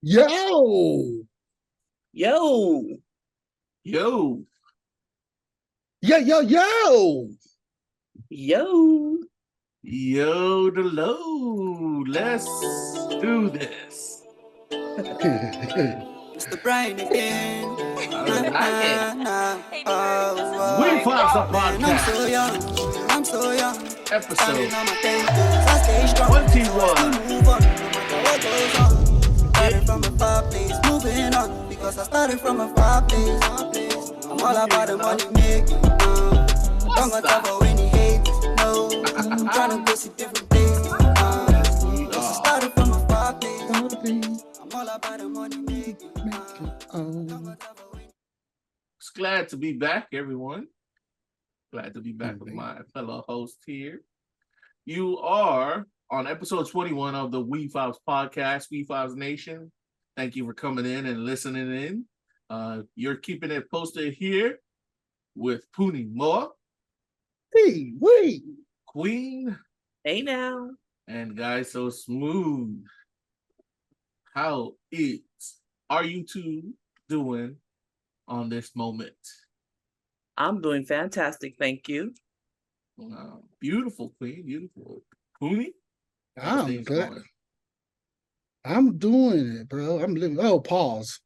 Yo, Yo, Yo, yo. yo. yo, the low. Let's do this. It's the brain again. Wefobz Man, I'm so Podcast, young. I'm so young. episode Standing on my 10 toes. I stay strong. 21. Move on, no matter what goes on. Started from a far place, moving on. Because I started from a far place. I'm all about the money making. Don't got time for any haters. No, I'm trying to go see different places. Because I started from a far place. I'm all about the money making. Just glad to be back, everyone. Glad to be back with my fellow host here. You are on episode 21 of the Wefobz Podcast, Wefobz Nation. Thank you for coming in and listening in. You're keeping it posted here with Poonie Moore, Hey, wait. Queen, Hey now. and Guys So Smooth. How are you two doing on this moment? I'm doing fantastic, thank you. Wow. Beautiful, Queen, beautiful. Poonie? I'm Things glad. going? I'm doing it, bro. I'm living. Oh, pause.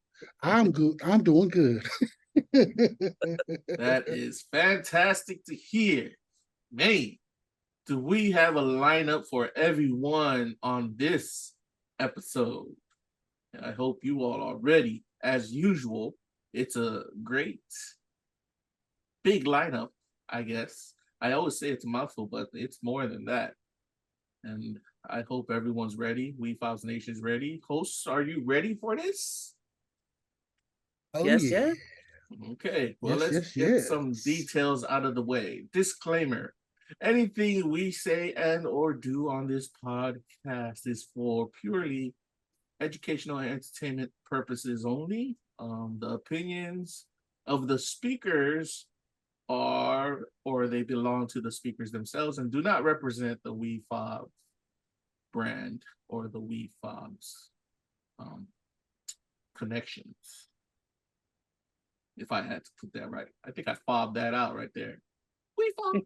I'm good. I'm doing good. That is fantastic to hear. Man, do we have a lineup for everyone on this episode? I hope you all are ready. As usual, it's a great big lineup, I guess. I always say it's a mouthful, but it's more than that. And I hope everyone's ready. Wefobz Nation's ready. Hosts, are you ready for this? Oh, Yes, yeah. yeah. Okay, well, Yes, let's yes, get some yes. details out of the way. Disclaimer: anything we say and or do on this podcast is for purely educational and entertainment purposes only. The opinions of the speakers are, or they belong to the speakers themselves and do not represent the Wefobz brand or the Wefobz connections. If I had to put that right, I think I fobbed that out right there. Wefobz.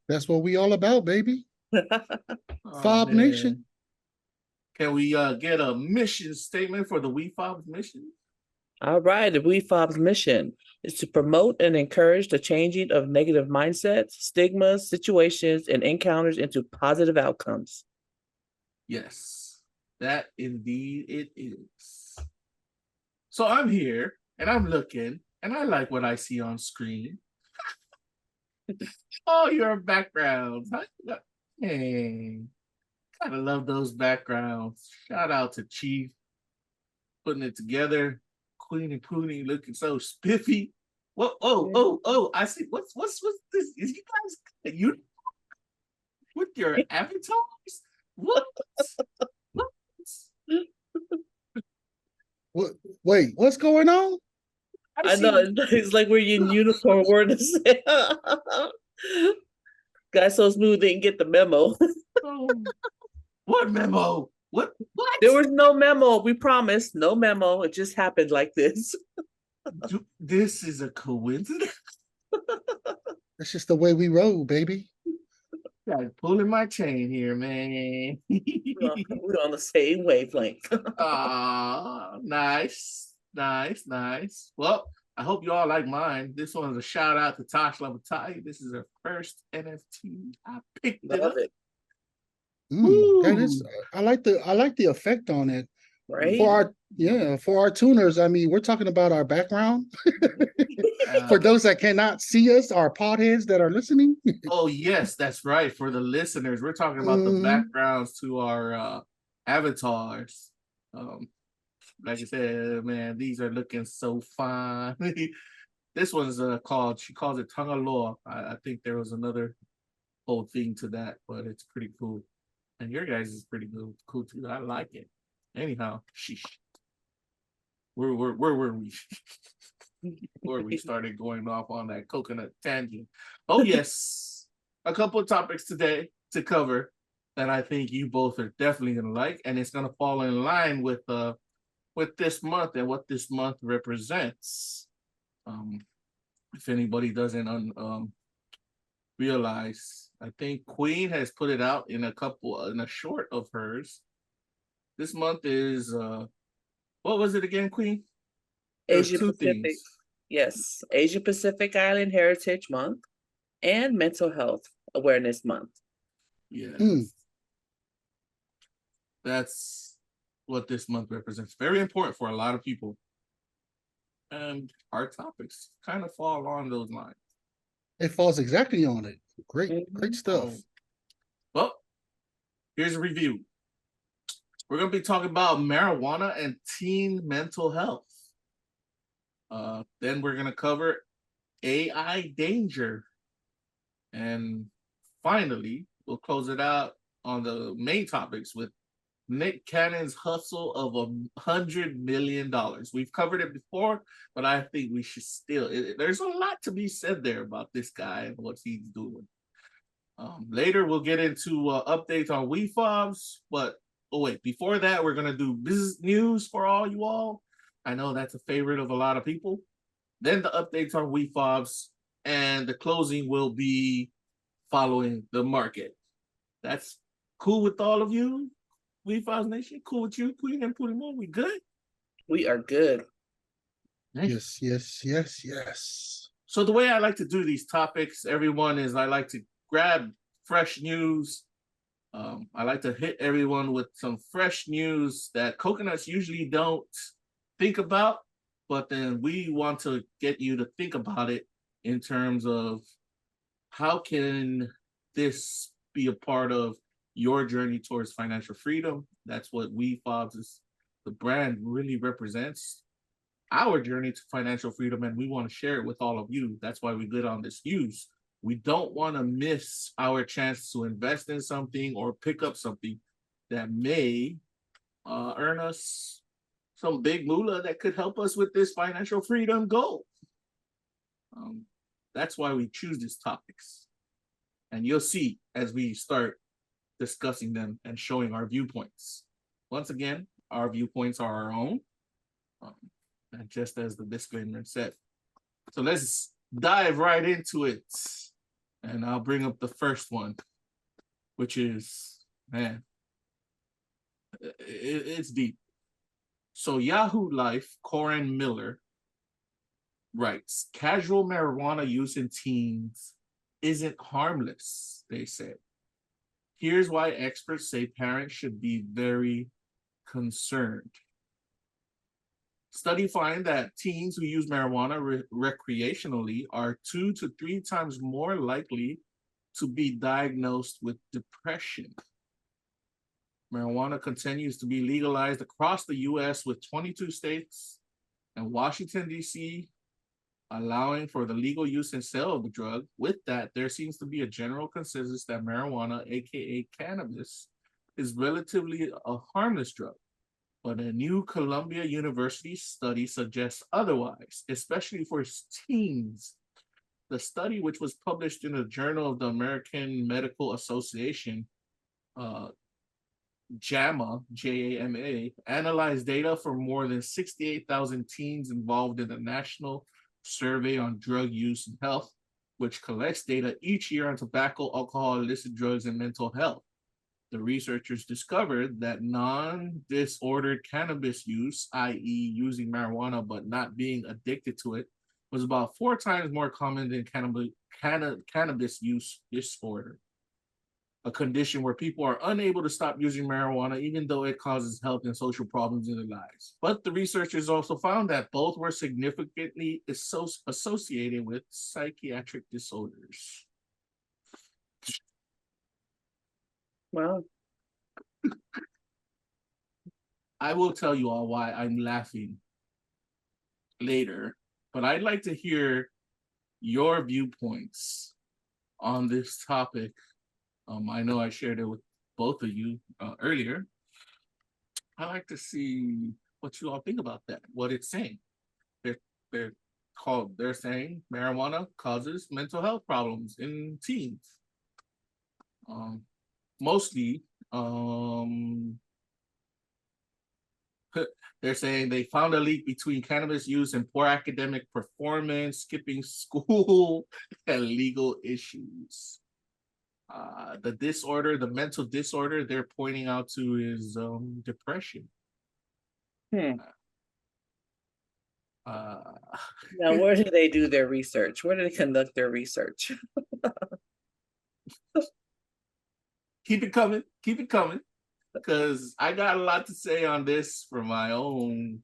That's what we all about, baby. Oh, Fob man. Nation. Can we get a mission statement for the Wefobz mission? All right, the Wefobz mission is to promote and encourage the changing of negative mindsets, stigmas, situations, and encounters into positive outcomes. Yes, that indeed it is. So I'm here and I'm looking and I like what I see on screen. Oh, your backgrounds. Hey, gotta love those backgrounds. Shout out to Chief putting it together. Queen and Poonie looking so spiffy. What? Oh! I see. What's this? Is you guys you with your avatars? What? What? Wait, what's going on? I know, it's like we're in uniform. We're the same. Guys So Smooth didn't get the memo. What memo? What? There was no memo. We promised. No memo. It just happened like this. This is a coincidence. That's just the way we roll, baby. Guys pulling my chain here, man. We're on the same wavelength. Nice. Well, I hope you all like mine. This one's a shout out to Tosh Lavatai. This is her first NFT. I picked it up. Love it. That is. I like the effect on it. Right? For our tuners. I mean, we're talking about our background. For those that cannot see us, our podheads that are listening. Oh yes, that's right. For the listeners, we're talking about the backgrounds to our avatars. Like I said, man, these are looking so fine. This one's she calls it Tangaloa. I think there was another whole thing to that, but it's pretty cool. And your guys is pretty cool too. I like it. Anyhow, sheesh. Where were we? Before we started going off on that coconut tangent. Oh yes, a couple of topics today to cover. that I think you both are definitely gonna like, and it's gonna fall in line with this month and what this month represents. If anybody doesn't realize, I think Queen has put it out in a short of hers. This month is what was it again, Queen? Asia two Pacific. things. Yes, Asia Pacific Island Heritage Month and Mental Health Awareness Month. Yeah. Mm. That's what this month represents. Very important for a lot of people. And our topics kind of fall along those lines. It falls exactly on it. Great Mhm. stuff. Well, here's a review. We're going to be talking about marijuana and teen mental health. Then we're going to cover AI danger. And finally, we'll close it out on the main topics with Nick Cannon's hustle of $100 million. We've covered it before, but I think we should still, there's a lot to be said there about this guy and what he's doing. Later, we'll get into updates on Wefobz, but before that, we're going to do business news for all you all. I know that's a favorite of a lot of people. Then the updates on Wefobz, and the closing will be following the market. That's cool with all of you? Wefobz Nation, cool with you, Queen and Polynesians? We good? We are good. Yes. So the way I like to do these topics, everyone, is I like to grab fresh news. I like to hit everyone with some fresh news that coconuts usually don't think about, but then we want to get you to think about it in terms of how can this be a part of your journey towards financial freedom. That's what Wefobz is, the brand really represents our journey to financial freedom, and we want to share it with all of you. That's why we get on this news. We don't want to miss our chance to invest in something or pick up something that may earn us some big moolah that could help us with this financial freedom goal. That's why we choose these topics. And you'll see as we start discussing them and showing our viewpoints. Once again, our viewpoints are our own, and just as the disclaimer said. So let's dive right into it. And I'll bring up the first one, which is, man, it's deep. So Yahoo Life, Corin Miller writes, casual marijuana use in teens isn't harmless, they said. Here's why experts say parents should be very concerned. Studies find that teens who use marijuana recreationally are 2 to 3 times more likely to be diagnosed with depression. Marijuana continues to be legalized across the U.S. with 22 states and Washington, D.C., allowing for the legal use and sale of the drug. With that, there seems to be a general consensus that marijuana, aka cannabis, is relatively a harmless drug. But a new Columbia University study suggests otherwise, especially for teens. The study, which was published in the Journal of the American Medical Association, JAMA, J-A-M-A, analyzed data for more than 68,000 teens involved in the National Survey on Drug Use and Health, which collects data each year on tobacco, alcohol, illicit drugs, and mental health. The researchers discovered that non-disordered cannabis use, i.e. using marijuana but not being addicted to it, was about 4 times more common than cannabis use disorder, a condition where people are unable to stop using marijuana even though it causes health and social problems in their lives. But the researchers also found that both were significantly associated with psychiatric disorders. Well, I will tell you all why I'm laughing later, but I'd like to hear your viewpoints on this topic. I know I shared it with both of you earlier. I like to see what you all think about that, what it's saying. They're saying marijuana causes mental health problems in teens. mostly, they're saying they found a link between cannabis use and poor academic performance, skipping school, and legal issues. The mental disorder they're pointing out to is depression. Now, where do they do their research? Where do they conduct their research? Keep it coming, because I got a lot to say on this from my own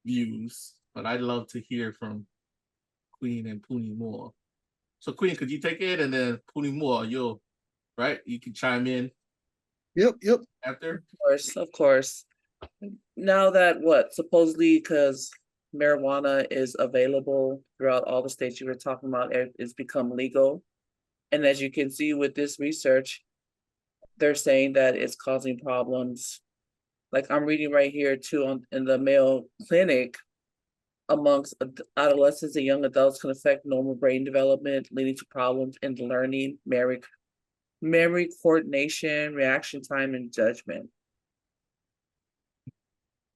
views, but I'd love to hear from Queen and Puni more. So, Queen, could you take it, and then Puni more, you can chime in. Yep. After, Of course. Now that supposedly because marijuana is available throughout all the states you were talking about, it's become legal, and as you can see with this research, they're saying that it's causing problems. Like I'm reading right here too in the Mayo Clinic, amongst adolescents and young adults can affect normal brain development, leading to problems in learning, memory, coordination, reaction time, and judgment.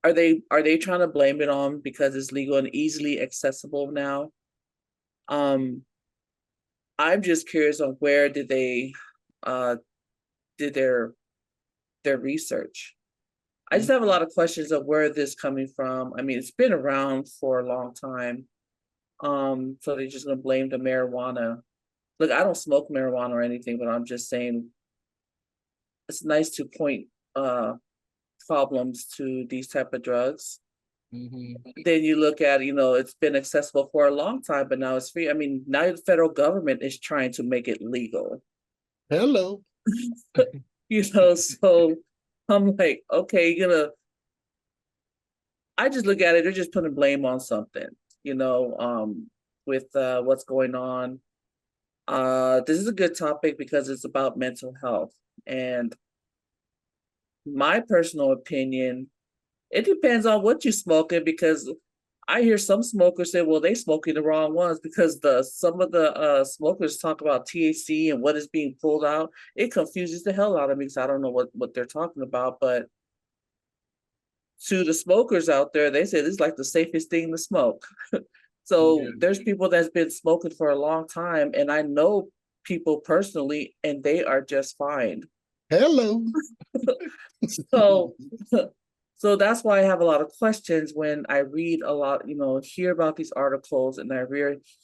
Are they trying to blame it on because it's legal and easily accessible now? I'm just curious on where did they did their research. I just have a lot of questions of where this is coming from. I mean, it's been around for a long time. So they're just gonna blame the marijuana. Look, I don't smoke marijuana or anything, but I'm just saying it's nice to point problems to these type of drugs. Then you look at, it's been accessible for a long time, but now it's free. I mean, now the federal government is trying to make it legal. Hello. So I'm like, okay, I just look at it, they're just putting blame on something, with what's going on. This is a good topic because it's about mental health. And my personal opinion, it depends on what you're smoking, because I hear some smokers say, well, they smoking the wrong ones because some of the smokers talk about THC and what is being pulled out. It confuses the hell out of me because I don't know what they're talking about. But to the smokers out there, they say this is like the safest thing to smoke. So there's people that's been smoking for a long time, and I know people personally, and they are just fine. Hello. So that's why I have a lot of questions when I read a lot, hear about these articles, and I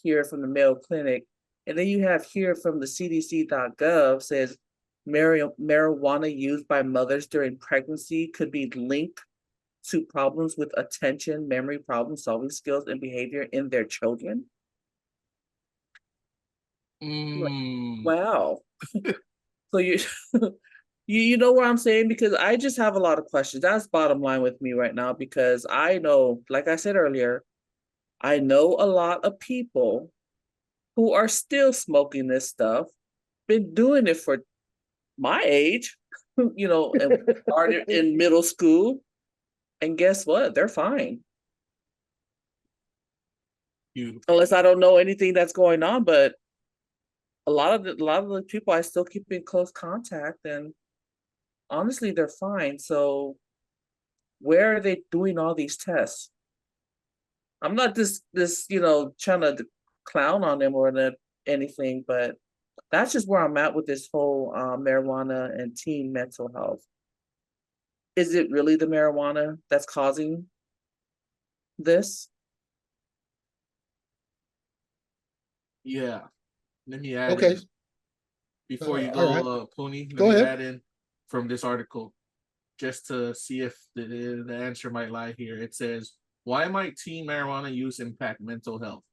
hear from the Mayo Clinic. And then you have here from the CDC.gov says marijuana used by mothers during pregnancy could be linked to problems with attention, memory, problem-solving skills, and behavior in their children. Wow. So you know what I'm saying? Because I just have a lot of questions. That's bottom line with me right now, because I know, like I said earlier, I know a lot of people who are still smoking this stuff, been doing it for my age, and started in middle school. And guess what? They're fine. Unless I don't know anything that's going on, but a lot of the people I still keep in close contact, and honestly, they're fine. So where are they doing all these tests? I'm not this trying to clown on them or anything, but that's just where I'm at with this whole marijuana and teen mental health. Is it really the marijuana that's causing this? Yeah. Let me add Okay. in. Before you all go, Puni, Go let me ahead. add in from this article just to see if the answer might lie here. It says, why might teen marijuana use impact mental health?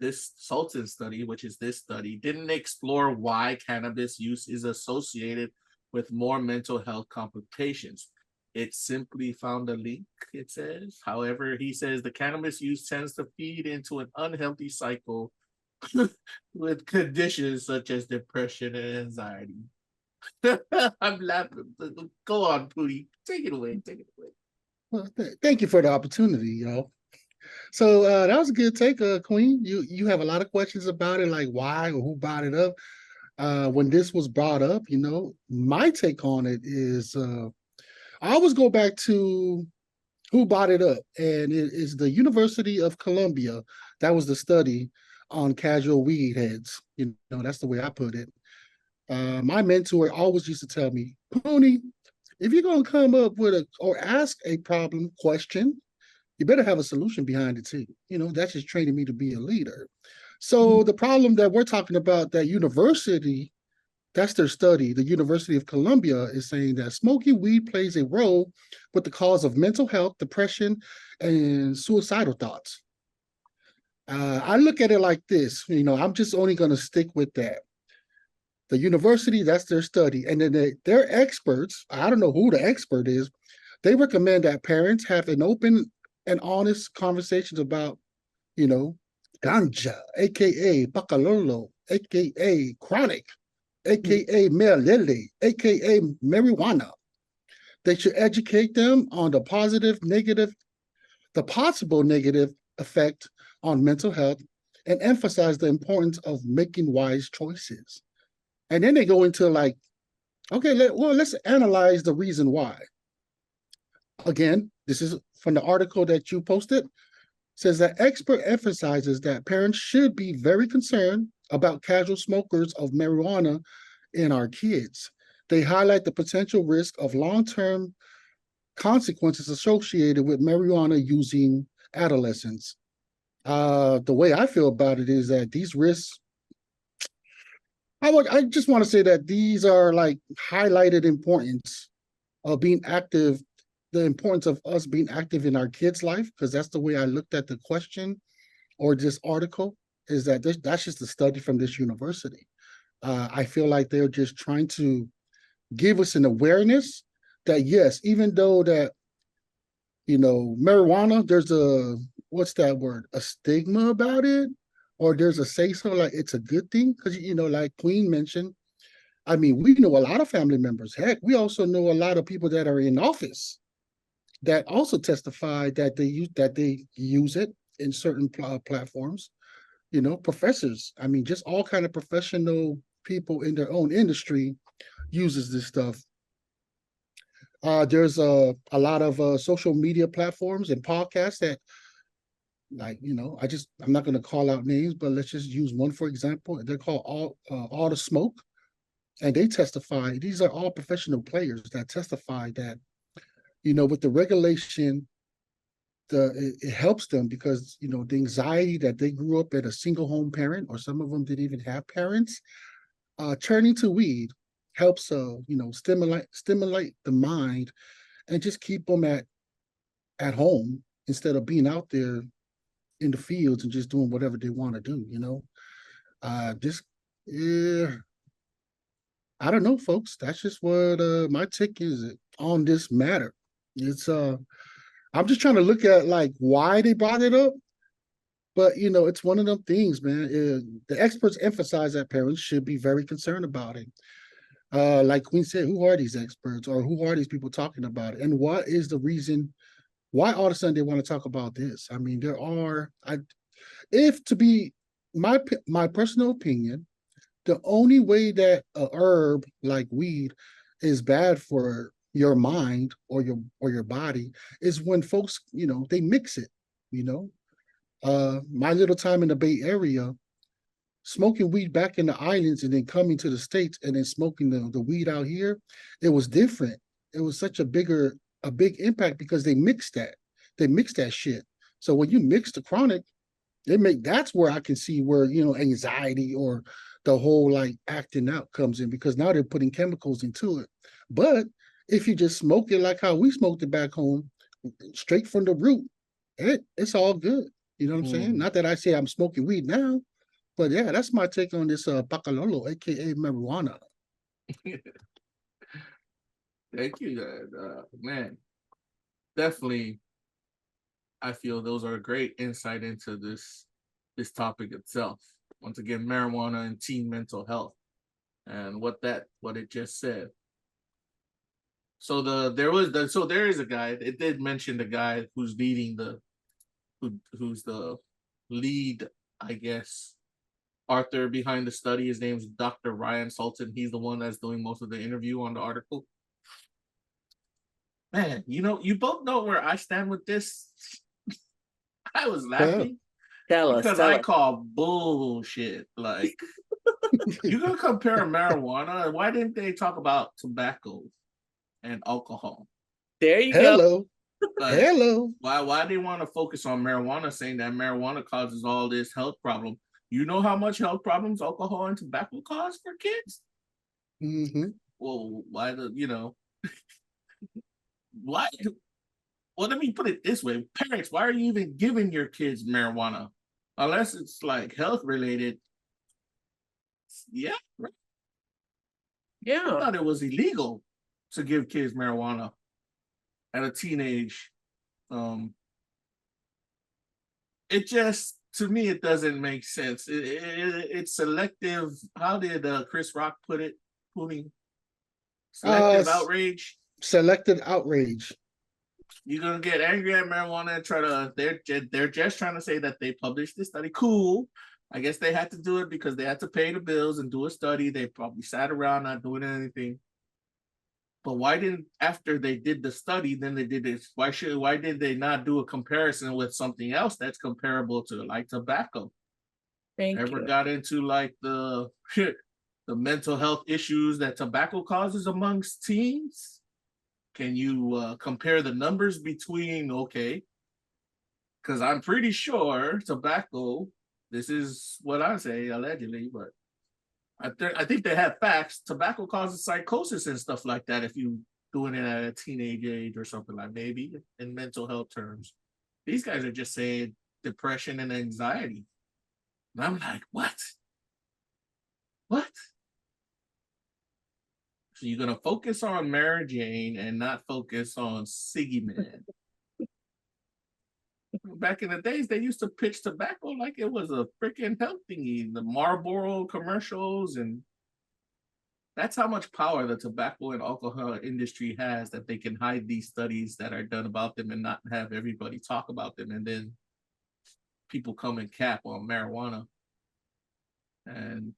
This Sultan study, which is this study, didn't explore why cannabis use is associated with more mental health complications. It simply found a link, it says. However, he says the cannabis use tends to feed into an unhealthy cycle with conditions such as depression and anxiety. I'm laughing. Go on, Pootie. Take it away. Well, thank you for the opportunity, So that was a good take, Queen. You have a lot of questions about it, like why or who brought it up. when this was brought up, my take on it is I always go back to who brought it up, and it is the University of Columbia. That was the study on casual weed heads. That's the way I put it. My mentor always used to tell me, Pony, if you're going to come up with or ask a problem question, you better have a solution behind it too. That's just training me to be a leader. So the problem that we're talking about, that university, that's their study. The University of Columbia is saying that smoking weed plays a role with the cause of mental health, depression, and suicidal thoughts. I look at it like this. I'm just only going to stick with that. The university, that's their study. And then their experts, I don't know who the expert is, they recommend that parents have an open and honest conversations about, ganja, aka bacalolo, aka chronic, aka melele, aka marijuana. They should educate them on the possible negative effect on mental health, and emphasize the importance of making wise choices. And then they go into like, okay, let's analyze the reason why. Again, this is from the article that you posted. It says that expert emphasizes that parents should be very concerned about casual smokers of marijuana in our kids. They highlight the potential risk of long-term consequences associated with marijuana using adolescents. The way I feel about it is that these risks, I just want to say that these are like highlighted importance of being active, the importance of us being active in our kids' life, because that's the way I looked at the question or this article, is that that's just a study from this university. I feel like they're just trying to give us an awareness that, yes, even though that, marijuana, there's what's that word? A stigma about it, or there's a say so like it's a good thing. Because, like Queen mentioned, I mean, we know a lot of family members. Heck, we also know a lot of people that are in office that also testify that they use it in certain platforms. Professors. I mean, just all kind of professional people in their own industry uses this stuff. There's a lot of social media platforms and podcasts that, like, I'm not going to call out names, but let's just use one for example. They're called All the Smoke, and they testify. These are all professional players that testify that, with the regulation, it helps them because the anxiety that they grew up at a single home parent, or some of them didn't even have parents. Turning to weed helps stimulate the mind and just keep them at home instead of being out there in the fields and just doing whatever they want to do. I don't know, folks. That's just what my take is on this matter. It's I'm just trying to look at like why they brought it up. But, it's one of them things, man. The experts emphasize that parents should be very concerned about it. Like Queen said, who are these experts, or who are these people talking about it? And what is the reason why all of a sudden they want to talk about this? I mean, if to be my personal opinion, the only way that a herb like weed is bad for your mind or your body is when folks, they mix it, my little time in the Bay Area, smoking weed back in the islands and then coming to the States and then smoking the weed out here, it was different. It was such a big impact because they mixed that shit. So when you mix the chronic, that's where I can see where, anxiety or the whole like acting out comes in, because now they're putting chemicals into it. But if you just smoke it like how we smoked it back home, straight from the root, it's all good. You know what I'm saying? Not that I say I'm smoking weed now, but yeah, that's my take on this bacalolo, aka marijuana. Thank you, man. Definitely, I feel those are a great insight into this topic itself. Once again, marijuana and teen mental health, and what it just said. So there is a guy. It did mention the guy who's leading who's the lead, I guess, author behind the study. His name's Dr. Ryan Sultan. He's the one that's doing most of the interview on the article. Man, you both know where I stand with this. I was laughing because I call bullshit. Like, you're gonna compare marijuana? Why didn't they talk about tobacco and alcohol? There you go. Like, hello. Why they want to focus on marijuana, saying that marijuana causes all this health problem? You know how much health problems alcohol and tobacco cause for kids? Mm-hmm. Well, why why? Well, let me put it this way. Parents, why are you even giving your kids marijuana? Unless it's like health related. Yeah, right. Yeah. I thought it was illegal to give kids marijuana at a teenage. It just, to me, it doesn't make sense. It's selective. How did Chris Rock put it? Selective outrage. Selected outrage. You're gonna get angry at marijuana and try to. They're just trying to say that they published this study. Cool. I guess they had to do it because they had to pay the bills and do a study. They probably sat around not doing anything. But why didn't, after they did the study, then they did this? Why did they not do a comparison with something else that's comparable to, like, tobacco? Ever got into like the mental health issues that tobacco causes amongst teens? Can you compare the numbers between, okay, because I'm pretty sure tobacco, this is what I say allegedly, but I think they have facts. Tobacco causes psychosis and stuff like that if you doing it at a teenage age or something, like, maybe in mental health terms. These guys are just saying depression and anxiety. And I'm like, what? What? So you're gonna focus on Mary Jane and not focus on Siggy Man. Back in the days, they used to pitch tobacco like it was a freaking health thingy. The Marlboro commercials, and that's how much power the tobacco and alcohol industry has, that they can hide these studies that are done about them and not have everybody talk about them. And then people come and cap on marijuana. And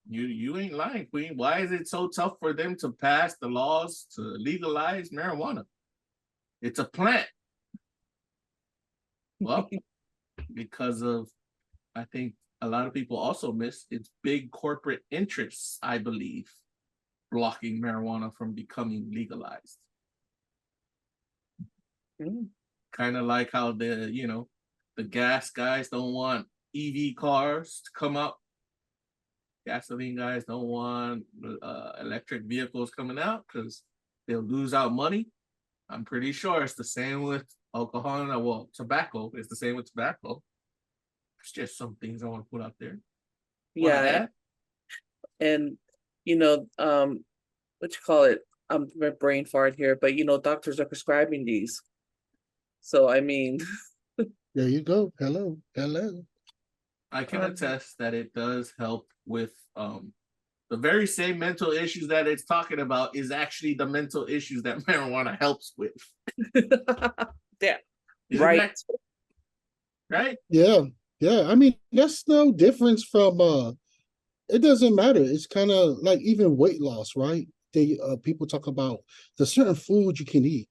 you ain't lying, Queen. Why is it so tough for them to pass the laws to legalize marijuana? It's a plant. Well, because of, I think a lot of people also miss, it's big corporate interests, I believe, blocking marijuana from becoming legalized. Kind of like how the gas guys don't want EV cars to come up. Gasoline guys don't want electric vehicles coming out because they'll lose out money. I'm pretty sure it's the same with alcohol and tobacco. It's the same with tobacco. It's just some things I want to put out there. Yeah. And what you call it? I'm brain fart here, but doctors are prescribing these. So I mean, there you go. Hello. I can attest that it does help with the very same mental issues that it's talking about is actually the mental issues that marijuana helps with. Yeah. Right. Right? Yeah. I mean, that's no difference from it doesn't matter. It's kind of like even weight loss, right? People talk about the certain foods you can eat.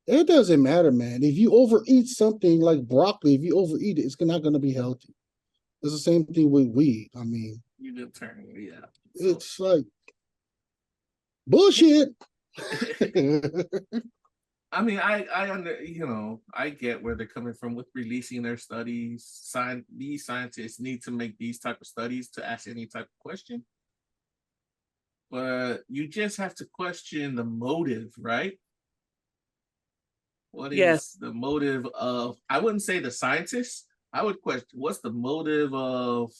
It doesn't matter, man. If you overeat something like broccoli, if you overeat it, it's not going to be healthy. It's the same thing with weed. I mean, you did turn me out. It's like bullshit. I mean, I get where they're coming from with releasing their studies. These scientists need to make these type of studies to ask any type of question. But you just have to question the motive, right? What is the motive of, I wouldn't say the scientists, I would question what's the motive of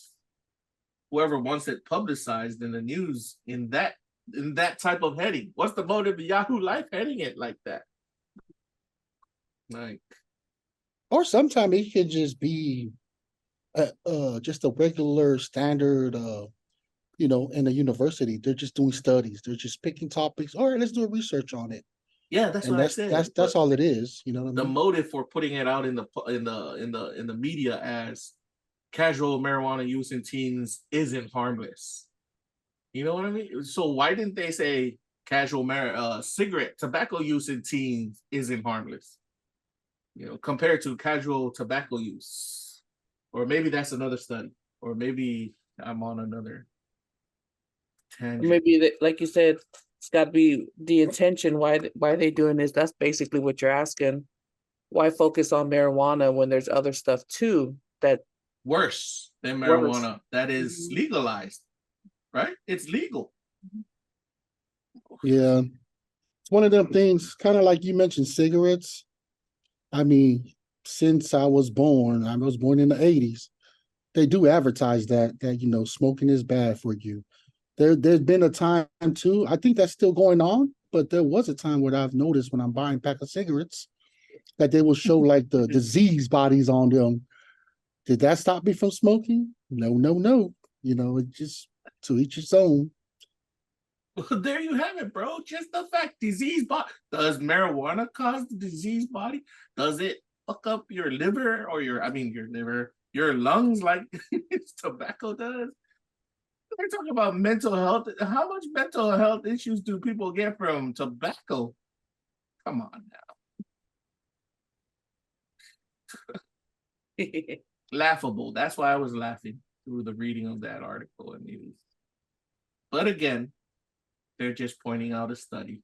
whoever wants it publicized in the news in that type of heading. What's the motive of Yahoo Life heading it like that? Like, or sometimes it could just be just a regular standard in a university. They're just doing studies. They're just picking topics. All right, let's do a research on it. Yeah, that's what I said. That's all it is. You know what I mean? The motive for putting it out in the media as casual marijuana use in teens isn't harmless. You know what I mean? So why didn't they say casual cigarette tobacco use in teens isn't harmless? You know, compared to casual tobacco use. Or maybe that's another study. Or maybe I'm on another tangent. Maybe like you said, it's got to be the intention. Why they doing this? That's basically what you're asking. Why focus on marijuana when there's other stuff too that worse than marijuana that is legalized, right? It's legal. Yeah, it's one of them things. Kind of like you mentioned, cigarettes. I mean, since I was born in the 80s. They do advertise that smoking is bad for you. There's been a time too, I think that's still going on, but there was a time where I've noticed when I'm buying a pack of cigarettes that they will show like the disease bodies on them. Did that stop me from smoking? No. It just to each its own. Well, there you have it, bro. Just the fact, disease body. Does marijuana cause the disease body? Does it fuck up your liver or your liver, your lungs like tobacco does? We're talking about mental health. How much mental health issues do people get from tobacco? Come on now. Laughable. That's why I was laughing through the reading of that article and news. But again, they're just pointing out a study.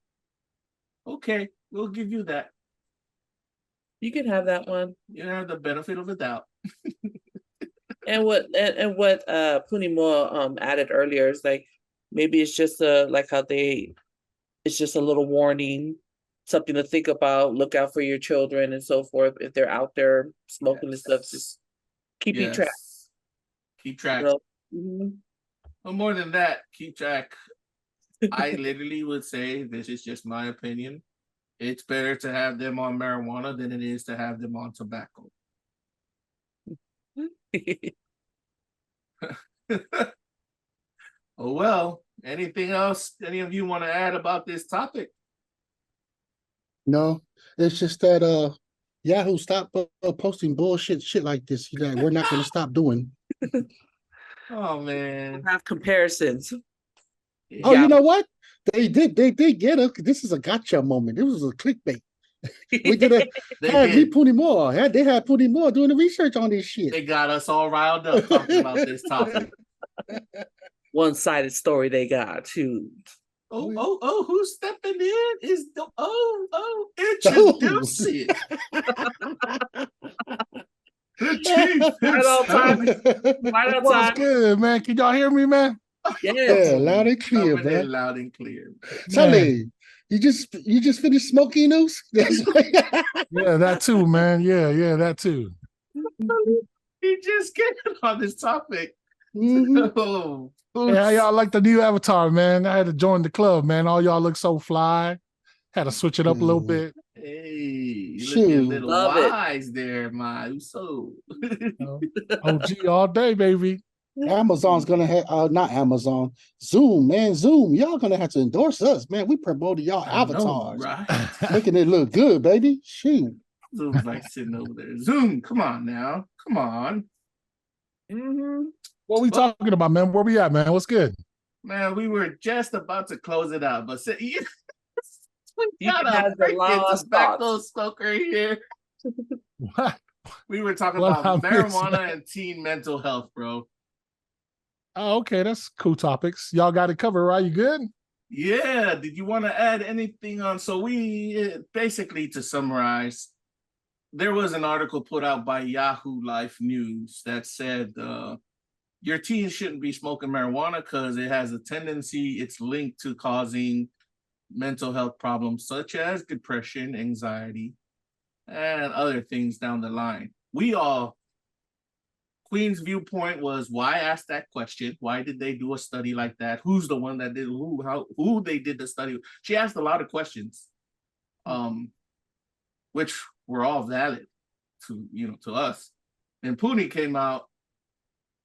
Okay, we'll give you that. You can have that one. You have the benefit of the doubt. And what Punimo added earlier is like maybe it's just it's just a little warning, something to think about. Look out for your children and so forth if they're out there smoking and stuff. Just keep track. Keep track. Mm-hmm. Well, more than that, keep track. I literally would say, this is just my opinion, it's better to have them on marijuana than it is to have them on tobacco. Oh, well, anything else any of you want to add about this topic? No, it's just that Yahoo stop posting bullshit shit like this. We're not going to stop doing. Oh man, Have comparisons. Oh, you know what? They did get us. This is a gotcha moment. This was a clickbait. We did it. They had Punimo doing the research on this shit. They got us all riled up talking about this topic. One-sided story they got too. Oh, who's stepping in? Is the introduce it. The chief. Right on time. Right on What's time. good, man? Can y'all hear me, man? Yeah, loud and clear, man. Loud and clear. Sully, you just finished smoking news? Yeah, that too, man. Yeah, that too. He just getting on this topic. Mm-hmm. Oh, Hey, how y'all like the new avatar, man? I had to join the club, man. All y'all look so fly. Had to switch it up a little bit. hey, you Shoot. looking a little Love it. wise there, my so. OG all day, baby. Amazon's gonna have not Amazon, Zoom, man. Zoom, y'all gonna have to endorse us, man. We promoting y'all avatars, right? making it look good, baby. Shoot. Zoom's like sitting over there. Zoom, come on now. Come on. Mm-hmm. What we talking about, man? Where we at, man? What's good? Man, we were just about to close it out, but we You got guys a are lost tobacco smoker here. What? We were talking What about I missed, marijuana man? and teen mental health, bro. Oh, okay, that's cool topics. Y'all got it covered, right? You good? Yeah, did you want to add anything on? So we basically, to summarize, there was an article put out by Yahoo Life News that said your teens shouldn't be smoking marijuana because it has a tendency, it's linked to causing mental health problems such as depression, anxiety, and other things down the line. Queen's viewpoint was, why ask that question? Why did they do a study like that? Who's the one that did who they did the study? She asked a lot of questions, which were all valid to us. And Puni came out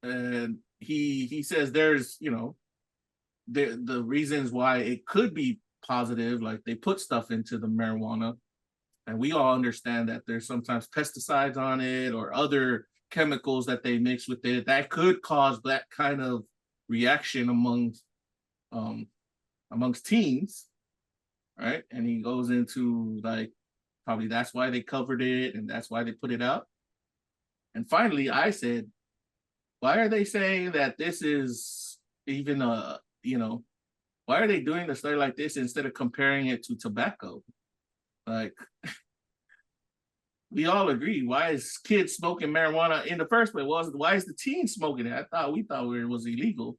and he says there's the reasons why it could be positive, like they put stuff into the marijuana, and we all understand that there's sometimes pesticides on it or other chemicals that they mix with it that could cause that kind of reaction amongst teens, right? And he goes into like probably that's why they covered it and that's why they put it out. And finally, I said, why are they saying that this is even why are they doing a study like this instead of comparing it to tobacco? Like, we all agree. Why is kids smoking marijuana in the first place? Why is the teen smoking it? We thought it was illegal.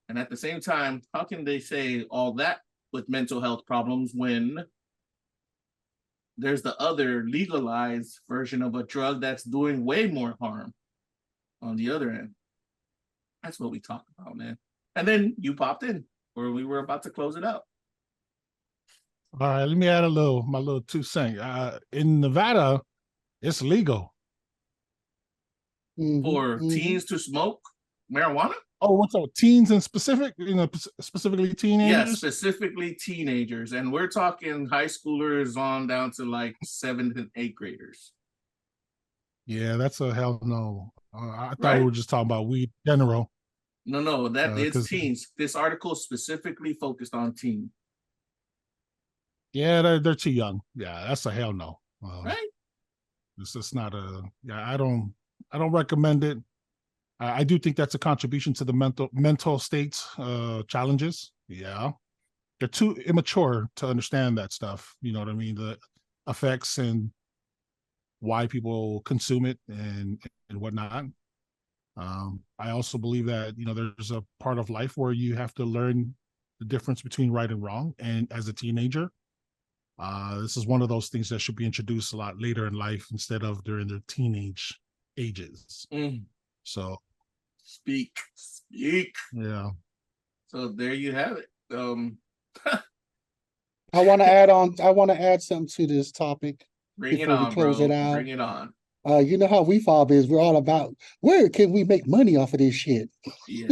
And at the same time, how can they say all that with mental health problems when there's the other legalized version of a drug that's doing way more harm on the other end? That's what we talked about, man. And then you popped in where we were about to close it out. All right, let me add my little 2 cents. In Nevada, it's legal for teens to smoke marijuana. Oh, what's up? Teens in specific, specifically teenagers? Yeah, specifically teenagers. And we're talking high schoolers on down to like 7th and 8th graders. Yeah, that's a hell no. I thought we were just talking about weed in general. No, it's teens. This article specifically focused on teens. Yeah, they're too young. Yeah, that's a hell no. Right? It's just not I don't recommend it. I do think that's a contribution to the mental states challenges. Yeah, they're too immature to understand that stuff. You know what I mean? The effects and why people consume it and whatnot. I also believe that there's a part of life where you have to learn the difference between right and wrong. And as a teenager, this is one of those things that should be introduced a lot later in life instead of during their teenage ages. So speak. Yeah. So there you have it. I want to add something to this topic. Bring it before we on, close bro. it out. Bring it on. You know how Wefobz is. We're all about where can we make money off of this shit. Yeah.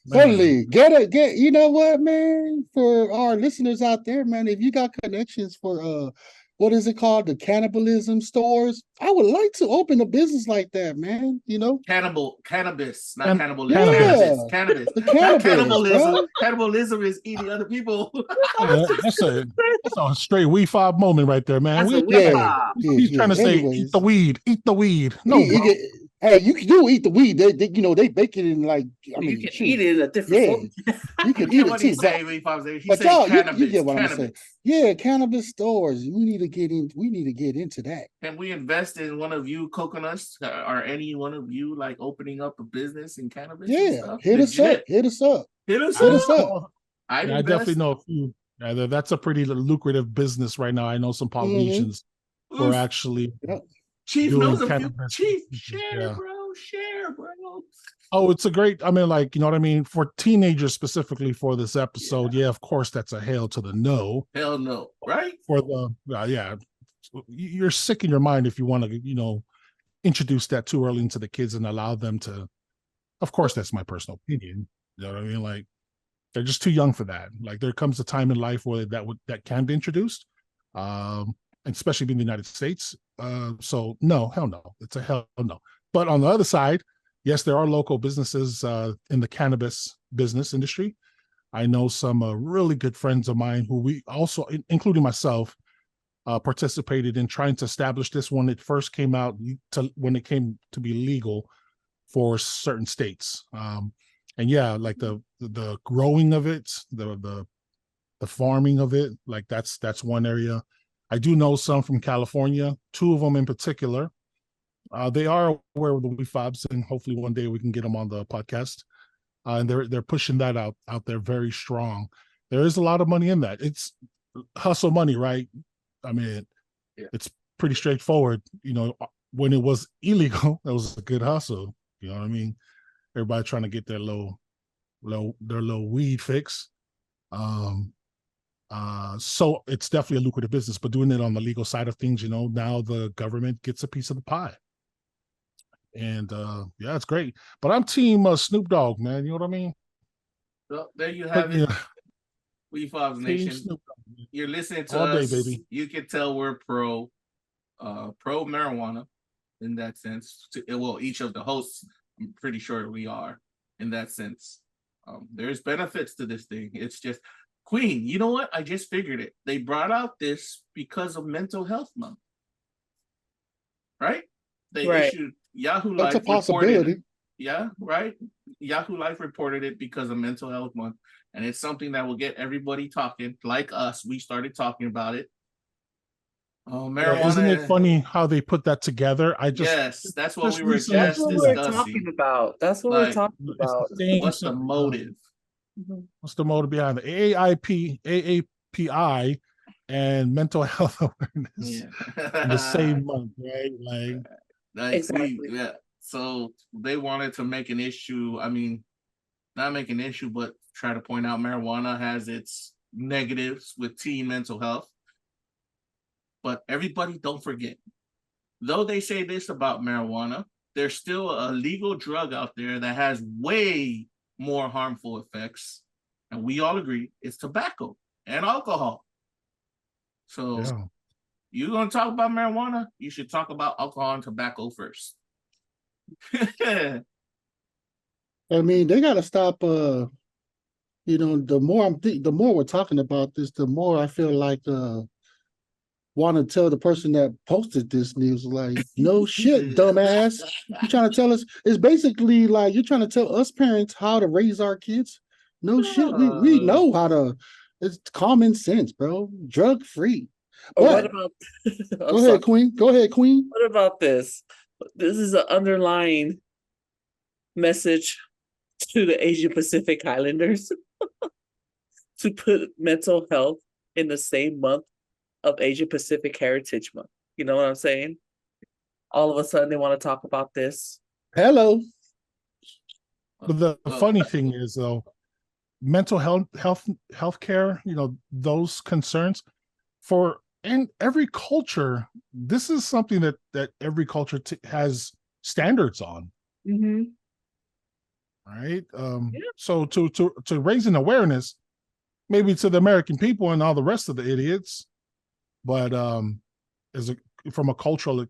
Certainly, get. You know what, man? For our listeners out there, man, if you got connections for what is it called, the cannibalism stores, I would like to open a business like that, man. Cannabis, not cannibalism. Yeah. Cannabis. The cannabis, Cannibalism. bro. Cannibalism is eating other people. That's a straight Wefobz moment right there, man. That's a Wefobz. He's trying to say, eat the weed. No, bro. Hey, you do eat the weed. They bake it in like. I mean, you can eat it in a different form. You can eat what it too. he say, Wefobz? He But say y'all, cannabis. you get what cannabis. I'm saying. Yeah, cannabis stores. We need to get into that. Can we invest in one of you coconuts? Or any one of you like opening up a business in cannabis? Yeah, hit us up. Hit us up. I definitely know a few. That's a pretty lucrative business right now. I know some Polynesians who are actually Chief doing knows a few. cannabis. Chief, share, bro. Oh, it's a great. I mean, like, you know what I mean? For teenagers specifically for this episode, yeah, of course, that's a hell to the no. Hell no, right? For the you're sick in your mind if you want to, introduce that too early into the kids and allow them to. Of course, that's my personal opinion. You know what I mean? Like, they're just too young for that. Like, there comes a time in life where that can be introduced, and especially in the United States. So no, hell no, it's a hell no. But on the other side, yes, there are local businesses in the cannabis business industry. I know some really good friends of mine who we also, including myself, participated in trying to establish this when it first came out, when it came to be legal for certain states. And yeah, like the growing of it, the farming of it, like that's one area. I do know some from California, 2 of them in particular. They are aware of the Wefobz, and hopefully one day we can get them on the podcast. And they're pushing that out there very strong. There is a lot of money in that. It's hustle money, right? I mean, it's pretty straightforward. When it was illegal, that was a good hustle. You know what I mean? Everybody trying to get their little weed fix. So it's definitely a lucrative business, but doing it on the legal side of things, now the government gets a piece of the pie. And yeah, it's great. But I'm team Snoop Dogg, man. You know what I mean? So there you have it. Wefobz Nation. You're listening to all us. day, baby. You can tell we're pro. pro marijuana in that sense. Well, each of the hosts, I'm pretty sure we are in that sense. There's benefits to this thing. It's just, Queen, you know what? I just figured it. They brought out this because of Mental Health Month, right? They issued Yahoo That's Life a possibility. reported, yeah, right. Yahoo Life reported it because of Mental Health Month, and it's something that will get everybody talking. Like us, we started talking about it. Oh, marijuana! Isn't it funny how they put that together? Yes, that's what we were recently That's just what we're discussing. talking about. That's what we're Like, talking it's about. the same What's the something, motive? what's the motive behind it? AAPI and mental health awareness in the same month, right? Like Exactly. yeah. So they wanted to make an issue. I mean, not make an issue, but try to point out marijuana has its negatives with teen mental health. But everybody, don't forget, though they say this about marijuana, there's still a legal drug out there that has way more harmful effects. And we all agree it's tobacco and alcohol. So you're going to talk about marijuana, you should talk about alcohol and tobacco first. I mean, they got to stop. The more we're talking about this, the more I feel like want to tell the person that posted this news, like, no shit, dumbass. You trying to tell us? It's basically like you're trying to tell us parents how to raise our kids. No shit, we know how to. It's common sense, bro. Drug free. Or what about? Go ahead, Queen. Go ahead, Queen. What about this? This is an underlying message to the Asian Pacific Islanders to put mental health in the same month of Asian Pacific Heritage Month. You know what I'm saying? All of a sudden they want to talk about this. Hello. But the funny thing is, though, mental healthcare, those concerns and every culture, this is something that every culture has standards on. Mm-hmm. Right. So to raise an awareness, maybe to the American people and all the rest of the idiots, but from a cultural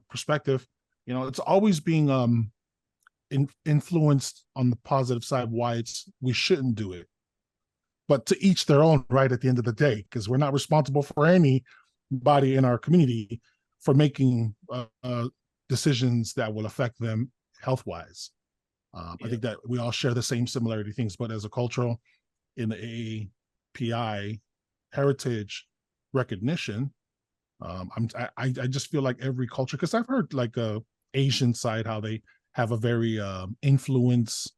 perspective, it's always being influenced on the positive side why we shouldn't do it. But to each their own, right, at the end of the day, because we're not responsible for anybody in our community for making decisions that will affect them health-wise. I think that we all share the same similarity things, but as a cultural, in the AAPI heritage recognition, I just feel like every culture, because I've heard like Asian side how they have a very influence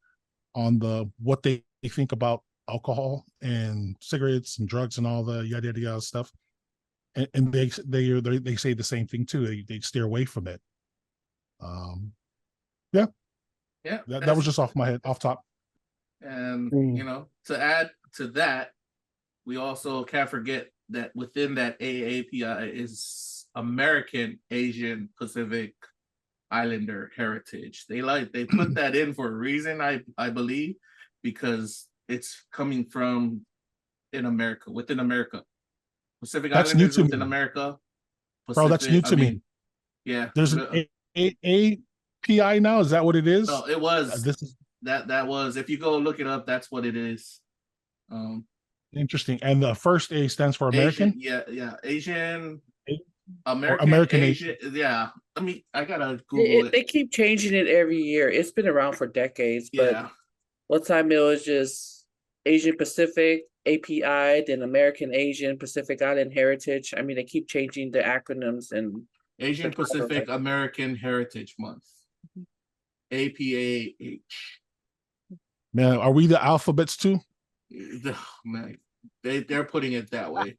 on what they think about alcohol and cigarettes and drugs and all the yada yada yada stuff, and they say the same thing too. They steer away from it. That was just off my head, off top. And to add to that, we also can't forget that within that AAPI is American Asian Pacific Islander heritage. They put that in for a reason, I believe, because it's coming from within America. Pacific Islanders within America. Bro, that's new to me. Yeah. There's an AAPI now. Is that what it is? No, it was. That was. If you go look it up, that's what it is. Interesting. And the first A stands for American. Asian. American Asian. Yeah. I gotta Google it. They keep changing it every year. It's been around for decades, but one time it was just Asian Pacific, API, then American Asian Pacific Island Heritage. I mean, they keep changing the acronyms and Asian Pacific American Heritage Month. APAH. Man, are we the alphabets too? Man, they're putting it that way.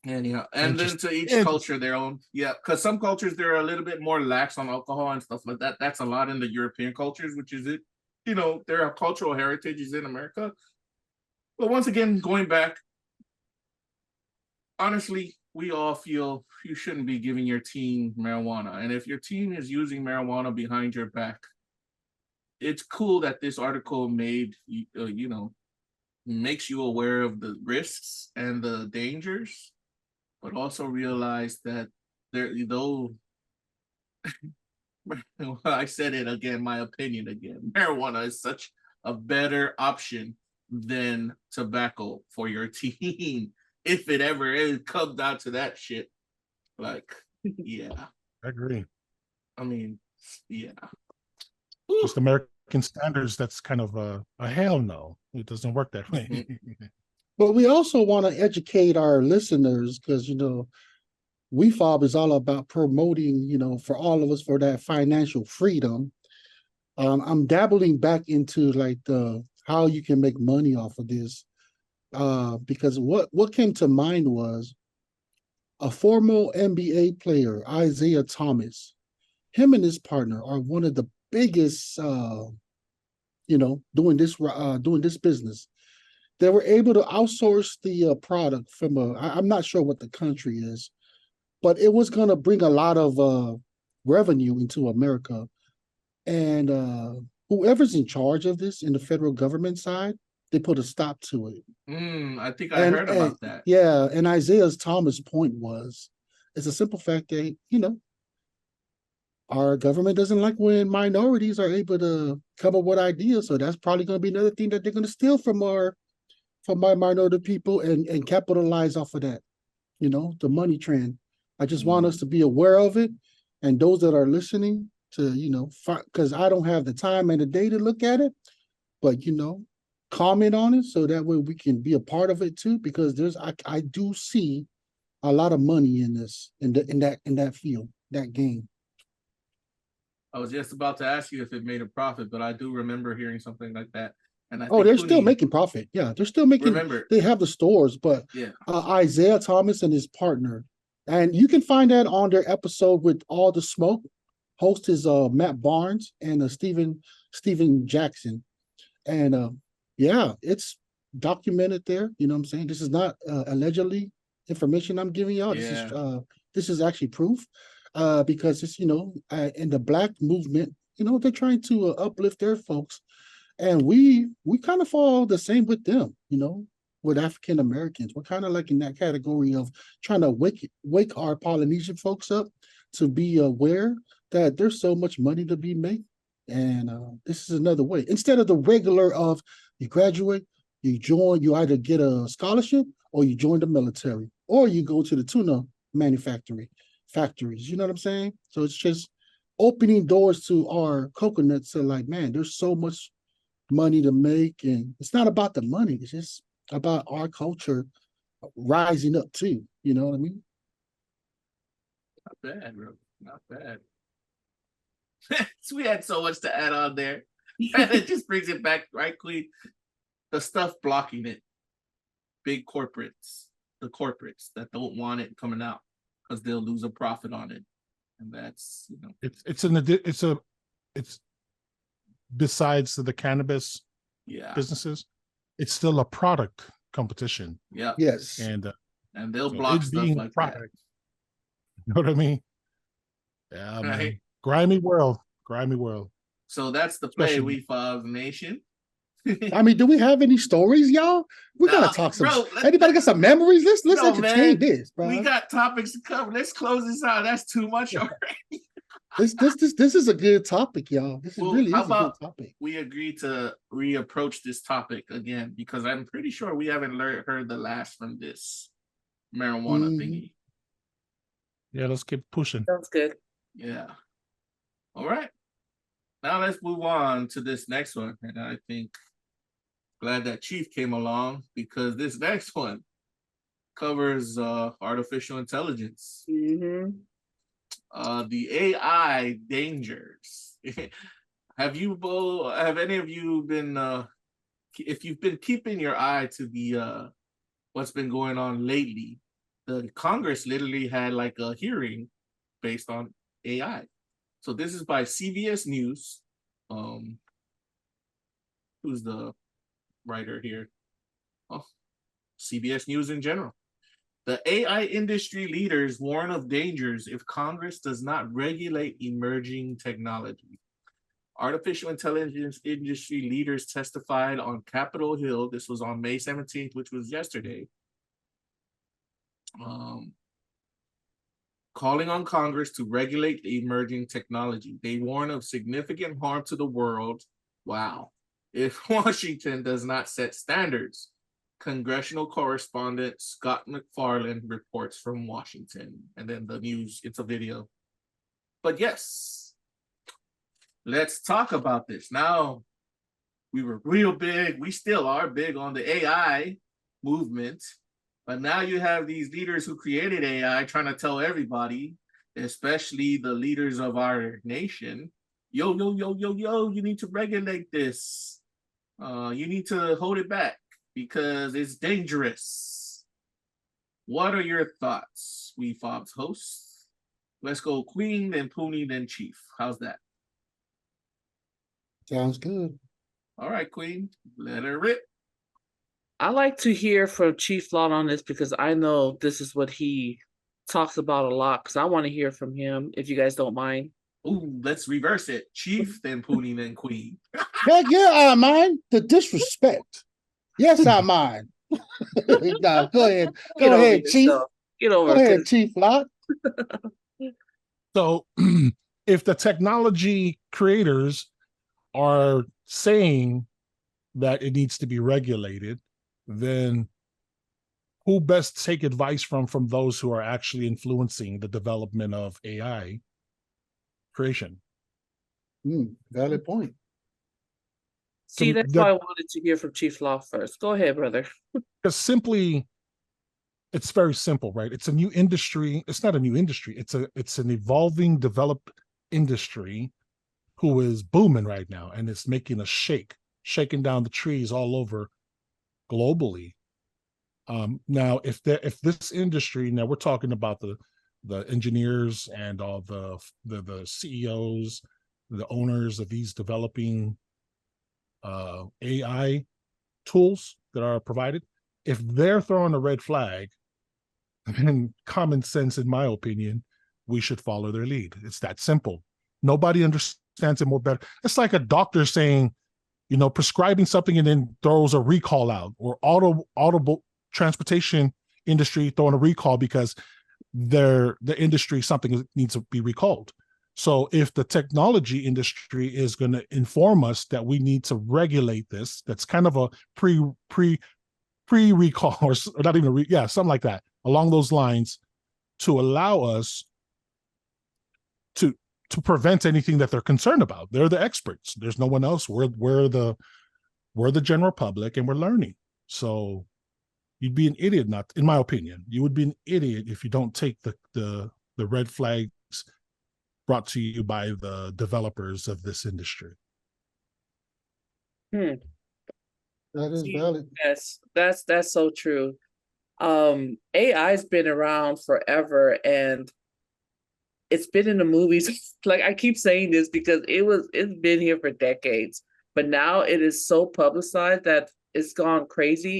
Anyhow, and then to each culture their own. Yeah, because some cultures they're a little bit more lax on alcohol and stuff like that. That's a lot in the European cultures, which is it. There are cultural heritages in America. But once again, going back, honestly, we all feel you shouldn't be giving your teen marijuana. And if your teen is using marijuana behind your back, it's cool that this article makes you aware of the risks and the dangers. but also realize that there, though, I said it again, my opinion again, marijuana is such a better option than tobacco for your teen. If it ever comes down to that shit, like, yeah. I agree. I mean, yeah. Just American standards, that's kind of a hell no. It doesn't work that way. But we also want to educate our listeners because, Wefobz is all about promoting, for all of us for that financial freedom. I'm dabbling back into like how you can make money off of this. Because what came to mind was a former NBA player, Isaiah Thomas. Him and his partner are one of the biggest, doing this business. They were able to outsource the product from I'm not sure what the country is, but it was going to bring a lot of revenue into America. And whoever's in charge of this in the federal government side, they put a stop to it. I think I heard about that. Yeah, and Isaiah Thomas' point was, it's a simple fact that, our government doesn't like when minorities are able to come up with ideas. So that's probably going to be another thing that they're going to steal from our minority people and capitalize off of that, the money trend. I just want us to be aware of it. And those that are listening to, because I don't have the time and the day to look at it, but, comment on it so that way we can be a part of it too, because I do see a lot of money in this, in that field, that game. I was just about to ask you if it made a profit, but I do remember hearing something like that. And they're still making profit. Yeah, they're still making. Remember, they have the stores, but yeah, Isaiah Thomas and his partner, and you can find that on their episode with All the Smoke. Host is Matt Barnes and Steven Jackson, and yeah, it's documented there. You know what I'm saying? This is not allegedly information I'm giving y'all. This is actually proof. Because it's, in the Black movement, they're trying to uplift their folks. And we kind of fall the same with them, with African Americans. We're kind of like in that category of trying to wake our Polynesian folks up to be aware that there's so much money to be made. And this is another way. Instead of the regular of you graduate, you either get a scholarship or you join the military or you go to the tuna factories, you know what I'm saying? So it's just opening doors to our coconuts. So like, man, there's so much money to make, and it's not about the money. It's just about our culture rising up too. You know what I mean? Not bad, bro. Not bad. So we had so much to add on there, and it just brings it back, right, Queen? The stuff blocking it. Big corporates, the corporates that don't want it coming out, because they'll lose a profit on it, and that's it's besides the cannabis businesses, it's still a product competition. Yeah. Yes. And they'll block stuff like that. You know what I mean? Yeah, right. Man. Grimy world. So that's the play, Wefobz Nation. I mean, do we have any stories, y'all? We gotta talk some. Bro, anybody got some memories? Let's entertain this, bro. We got topics to cover. Let's close this out. That's too much already. This is a good topic, y'all. This is really a good topic. We agree to reapproach this topic again, because I'm pretty sure we haven't heard the last from this marijuana thingy. Yeah, let's keep pushing. Sounds good. Yeah. All right. Now let's move on to this next one, and I think glad that Chief came along, because this next one covers artificial intelligence. Mm-hmm. The AI dangers. Have any of you been if you've been keeping your eye to the what's been going on lately? The Congress literally had like a hearing based on AI. So this is by CBS News. Who's the writer here? Oh, CBS News in general. The AI industry leaders warn of dangers if Congress does not regulate emerging technology. Artificial intelligence industry leaders testified on Capitol Hill. This was on May 17th, which was yesterday. calling on Congress to regulate the emerging technology. They warn of significant harm to the world. Wow. If Washington does not set standards. Congressional correspondent Scott McFarland reports from Washington. And then the news, it's a video. But yes, let's talk about this. Now, we were real big. We still are big on the AI movement. But now you have these leaders who created AI trying to tell everybody, especially the leaders of our nation, yo, you need to regulate this. You need to hold it back because it's dangerous. What are your thoughts, Wefobz hosts? Let's go Queen, then Poonie, then Chief. How's that? Sounds good. All right, Queen, let her rip. I like to hear from Chief Law on this because I know this is what he talks about a lot, because I want to hear from him, if you guys don't mind. Ooh, let's reverse it. Chief, then Poonie, then Queen. Heck yeah, I mind the disrespect. Yes, I mind. No, go ahead. Go ahead, Chief. Get over Go ahead, Chief Lot. So if the technology creators are saying that it needs to be regulated, then who best take advice from those who are actually influencing the development of AI creation? Valid point. See, that's why I wanted to hear from Chief Law first. Go ahead, brother. Because simply, it's very simple, right? It's a new industry. It's not a new industry. It's an evolving, developed industry who is booming right now, and it's making a shaking down the trees all over globally. Now, if this industry, now we're talking about the engineers and all the CEOs, the owners of these developing AI tools that are provided, if they're throwing a red flag, then common sense, in my opinion, we should follow their lead. It's that simple. Nobody understands it more better. It's like a doctor saying, prescribing something and then throws a recall out, or automobile transportation industry throwing a recall because the industry, something needs to be recalled. So if the technology industry is going to inform us that we need to regulate this, that's kind of a pre-recall, or not even something like that, along those lines, to allow us to prevent anything that they're concerned about. They're the experts. There's no one else. We're the general public, and we're learning. So you'd be an idiot, not, in my opinion, you would be an idiot if you don't take the red flags brought to you by the developers of this industry. That is valid. Yes, that's so true. AI's been around forever, and it's been in the movies. Like, I keep saying this because it's been here for decades, but now it is so publicized that it's gone crazy.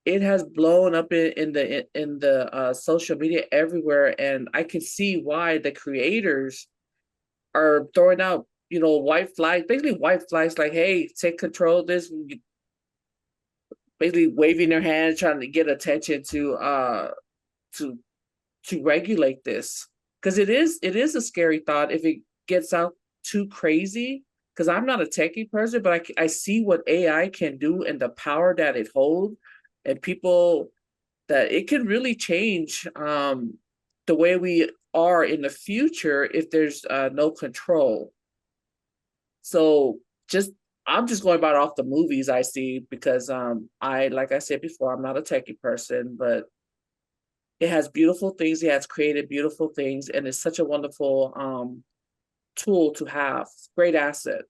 It has blown up in the social media everywhere, and I can see why the creators are throwing out, white flags, basically white flags, like, hey, take control of this, basically waving their hand, trying to get attention to regulate this. Because it is a scary thought if it gets out too crazy. Because I'm not a techie person, but I see what AI can do and the power that it holds, and people, that it can really change the way we are in the future if there's no control. So I'm just going about off the movies I see, because like I said before, I'm not a techie person, but it has beautiful things. It has created beautiful things, and it's such a wonderful tool to have. Great asset,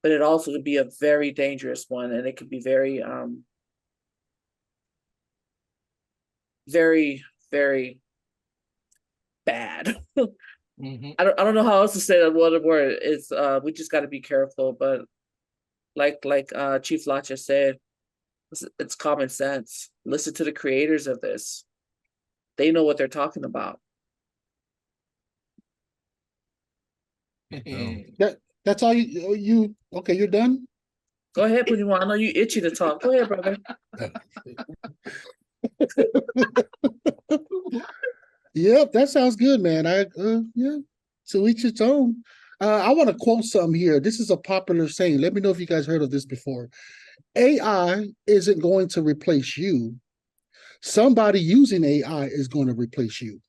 but it also could be a very dangerous one, and it could be very, very, very bad. Mm-hmm. I don't know how else to say that one word. It's we just got to be careful, but like Chief Lacha said, it's common sense. Listen to the creators of this. They know what they're talking about. That's all you okay, you're done? Go ahead, Puniwan. I know you itchy to talk. Go ahead, brother. Yep, that sounds good, man. Yeah, to each its own. I want to quote something here. This is a popular saying. Let me know if you guys heard of this before. AI isn't going to replace you. Somebody using AI is going to replace you.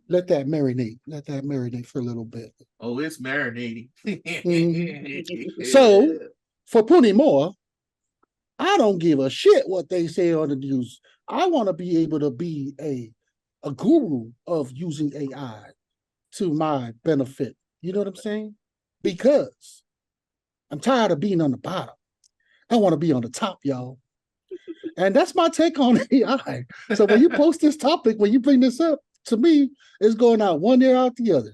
Let that marinate. Let that marinate for a little bit. Oh, it's marinating. So, for Puni Moore, I don't give a shit what they say on the news. I want to be able to be a guru of using AI to my benefit. You know what I'm saying? Because I'm tired of being on the bottom. I want to be on the top, y'all. And that's my take on AI. So when you post this topic, when you bring this up, to me, it's going out one ear out the other.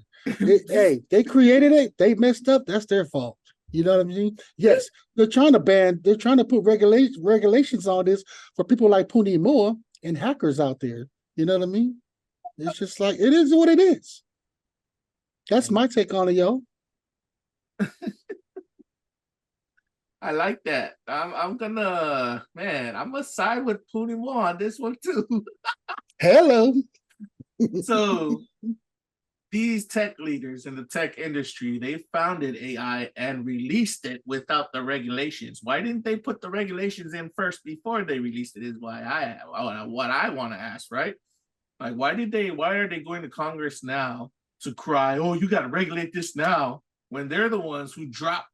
Hey, they created it, they messed up, that's their fault. You know what I mean? Yes, they're trying to put regulations on this for people like Puni Moore and hackers out there. You know what I mean? It's just like, it is what it is. That's my take on it, yo. I like that. I'm gonna side with Puni Moore on this one too. Hello. So these tech leaders in the tech industry, they founded AI and released it without the regulations. Why didn't they put the regulations in first before they released it? Is what I want to ask, right? Like, why are they going to Congress now to cry, oh, you got to regulate this now, when they're the ones who dropped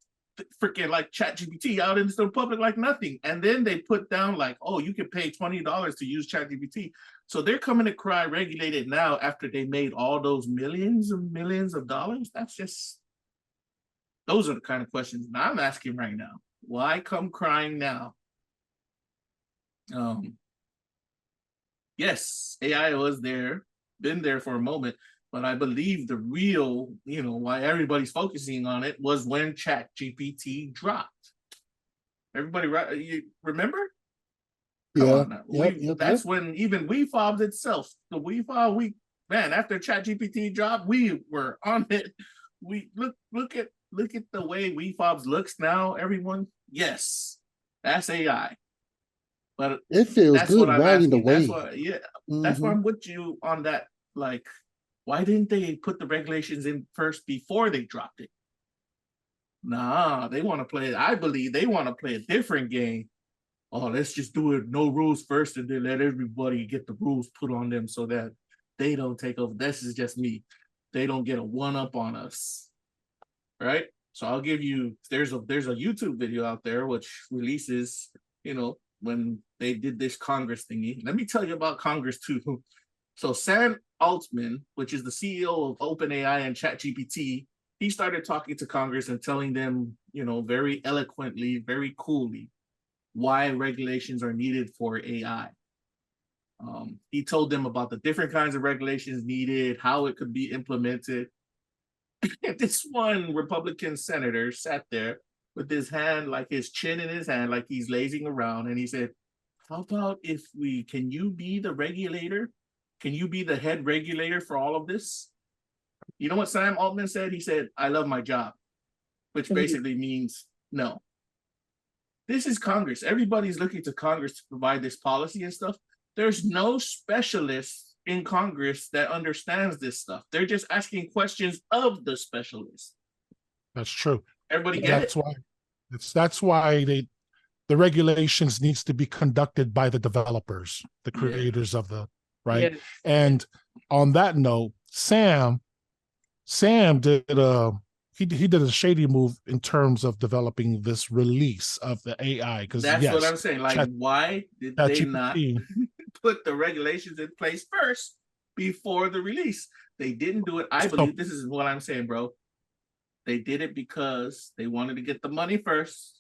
freaking like ChatGPT out into the public like nothing. And then they put down like, oh, you can pay $20 to use ChatGPT. So they're coming to cry, regulate it now after they made all those millions and millions of dollars. Those are the kind of questions I'm asking right now. Why come crying now? Yes, AI was been there for a moment, but I believe the real, why everybody's focusing on it was when ChatGPT dropped. Everybody, right? You remember? Come on now. That's when even Wefobz itself, the Wefobz, after ChatGPT dropped, we were on it. We look at the way Wefobz looks now, everyone. Yes, that's AI. But it feels good riding the wave. That's why I'm with you on that. Like, why didn't they put the regulations in first before they dropped it? Nah, they want to play. I believe they want to play a different game. Oh, let's just do it, no rules first, and then let everybody get the rules put on them so that they don't take over. This is just me. They don't get a one-up on us, right? So I'll give you, there's a YouTube video out there which releases, when they did this Congress thingy. Let me tell you about Congress too. So Sam Altman, which is the CEO of OpenAI and ChatGPT, he started talking to Congress and telling them, very eloquently, very coolly, why regulations are needed for AI. He told them about the different kinds of regulations needed, how it could be implemented. This one Republican senator sat there with his hand, like his chin in his hand, like he's lazing around, and he said, how about if can you be the regulator? Can you be the head regulator for all of this? You know what Sam Altman said? He said, I love my job, which basically means no. This is Congress. Everybody's looking to Congress to provide this policy and stuff. There's no specialist in Congress that understands this stuff. They're just asking questions of the specialists. That's true. Everybody get it? That's why the regulations needs to be conducted by the developers, the creators of the, right? Yes. And on that note, Sam did he did a shady move in terms of developing this release of the AI. Because that's what I'm saying. Like, why did they not put the regulations in place first before the release? They didn't do it. I believe this is what I'm saying, bro. They did it because they wanted to get the money first.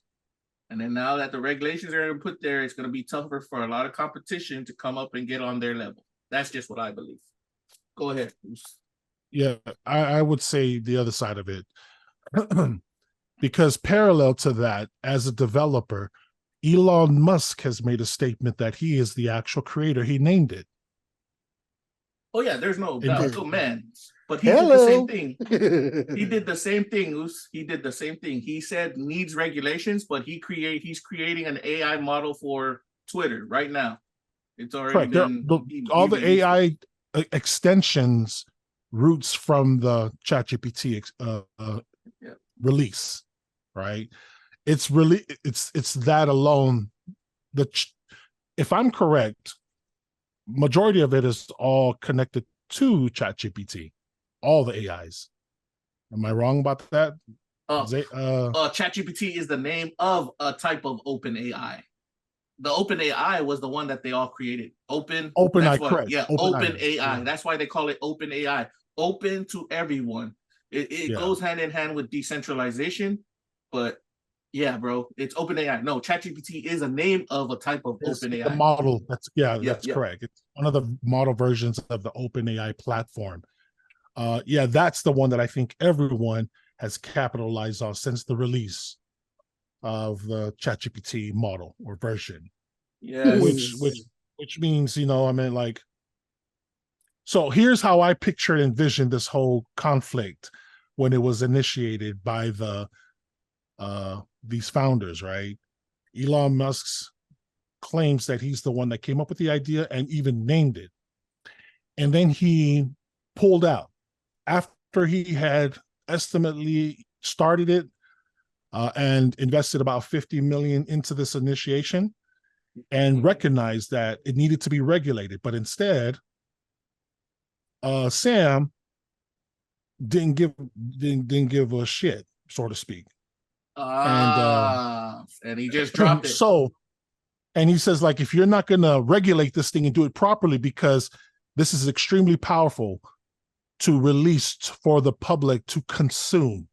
And then now that the regulations are put there, it's going to be tougher for a lot of competition to come up and get on their level. That's just what I believe. Go ahead, Bruce. Yeah, I would say the other side of it. Because parallel to that, as a developer, Elon Musk has made a statement that he is the actual creator. He named it. Oh, yeah, there's no doubt. Oh, man. But he did the same thing. He did the same thing, Oos. He did the same thing. He said needs regulations, but he's creating an AI model for Twitter right now. It's already Correct. been All the released. AI extensions roots from the ChatGPT release, right? It's really it's that alone. If I'm correct, majority of it is all connected to ChatGPT, all the AIs. Am I wrong about that? ChatGPT is the name of a type of open AI. The open AI was the one that they all created. Open AI, why, correct. Yeah, open AI. Yeah. That's why they call it open AI. Open to everyone. It goes hand in hand with decentralization, but yeah, bro, it's open AI. No, ChatGPT is a name of a type of open AI. The model. That's correct. It's one of the model versions of the open AI platform. That's the one that I think everyone has capitalized on since the release of the ChatGPT model or version. Yes. Which means, so here's how I picture and envision this whole conflict when it was initiated by these founders, right? Elon Musk's claims that he's the one that came up with the idea and even named it. And then he pulled out after he had estimately started it and invested about 50 million into this initiation and recognized that it needed to be regulated. But instead, Sam didn't give a shit, so to speak. And he just dropped it. So, and he says, like, if you're not going to regulate this thing and do it properly, because this is extremely powerful to release for the public to consume,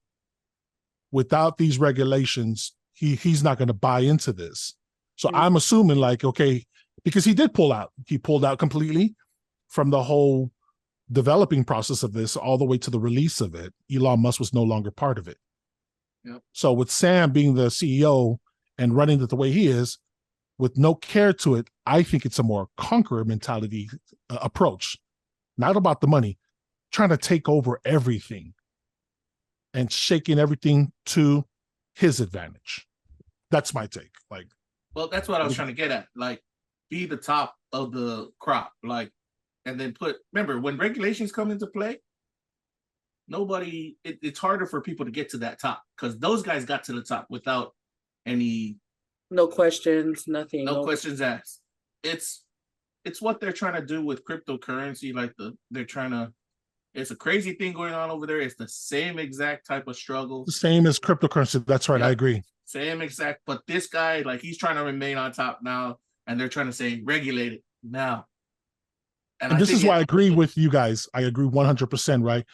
without these regulations, he's not going to buy into this. So I'm assuming, like, okay, because he did pull out. He pulled out completely from the whole developing process of this all the way to the release of it. Elon Musk was no longer part of it. Yep. So with Sam being the CEO and running it the way he is, with no care to it, I think it's a more conqueror mentality approach. Not about the money, trying to take over everything and shaking everything to his advantage. That's my take. Like, well, that's what I was trying to get at. Like, be the top of the crop. Like, and then remember, when regulations come into play, it's harder for people to get to that top, because those guys got to the top without any... No questions, nothing. No questions asked. It's what they're trying to do with cryptocurrency. Like, it's a crazy thing going on over there. It's the same exact type of struggle. The same as cryptocurrency. That's right. Yeah. I agree. Same exact. But this guy, like, he's trying to remain on top now, and they're trying to say regulate it now. And this is why I agree with you guys. I agree 100%, right?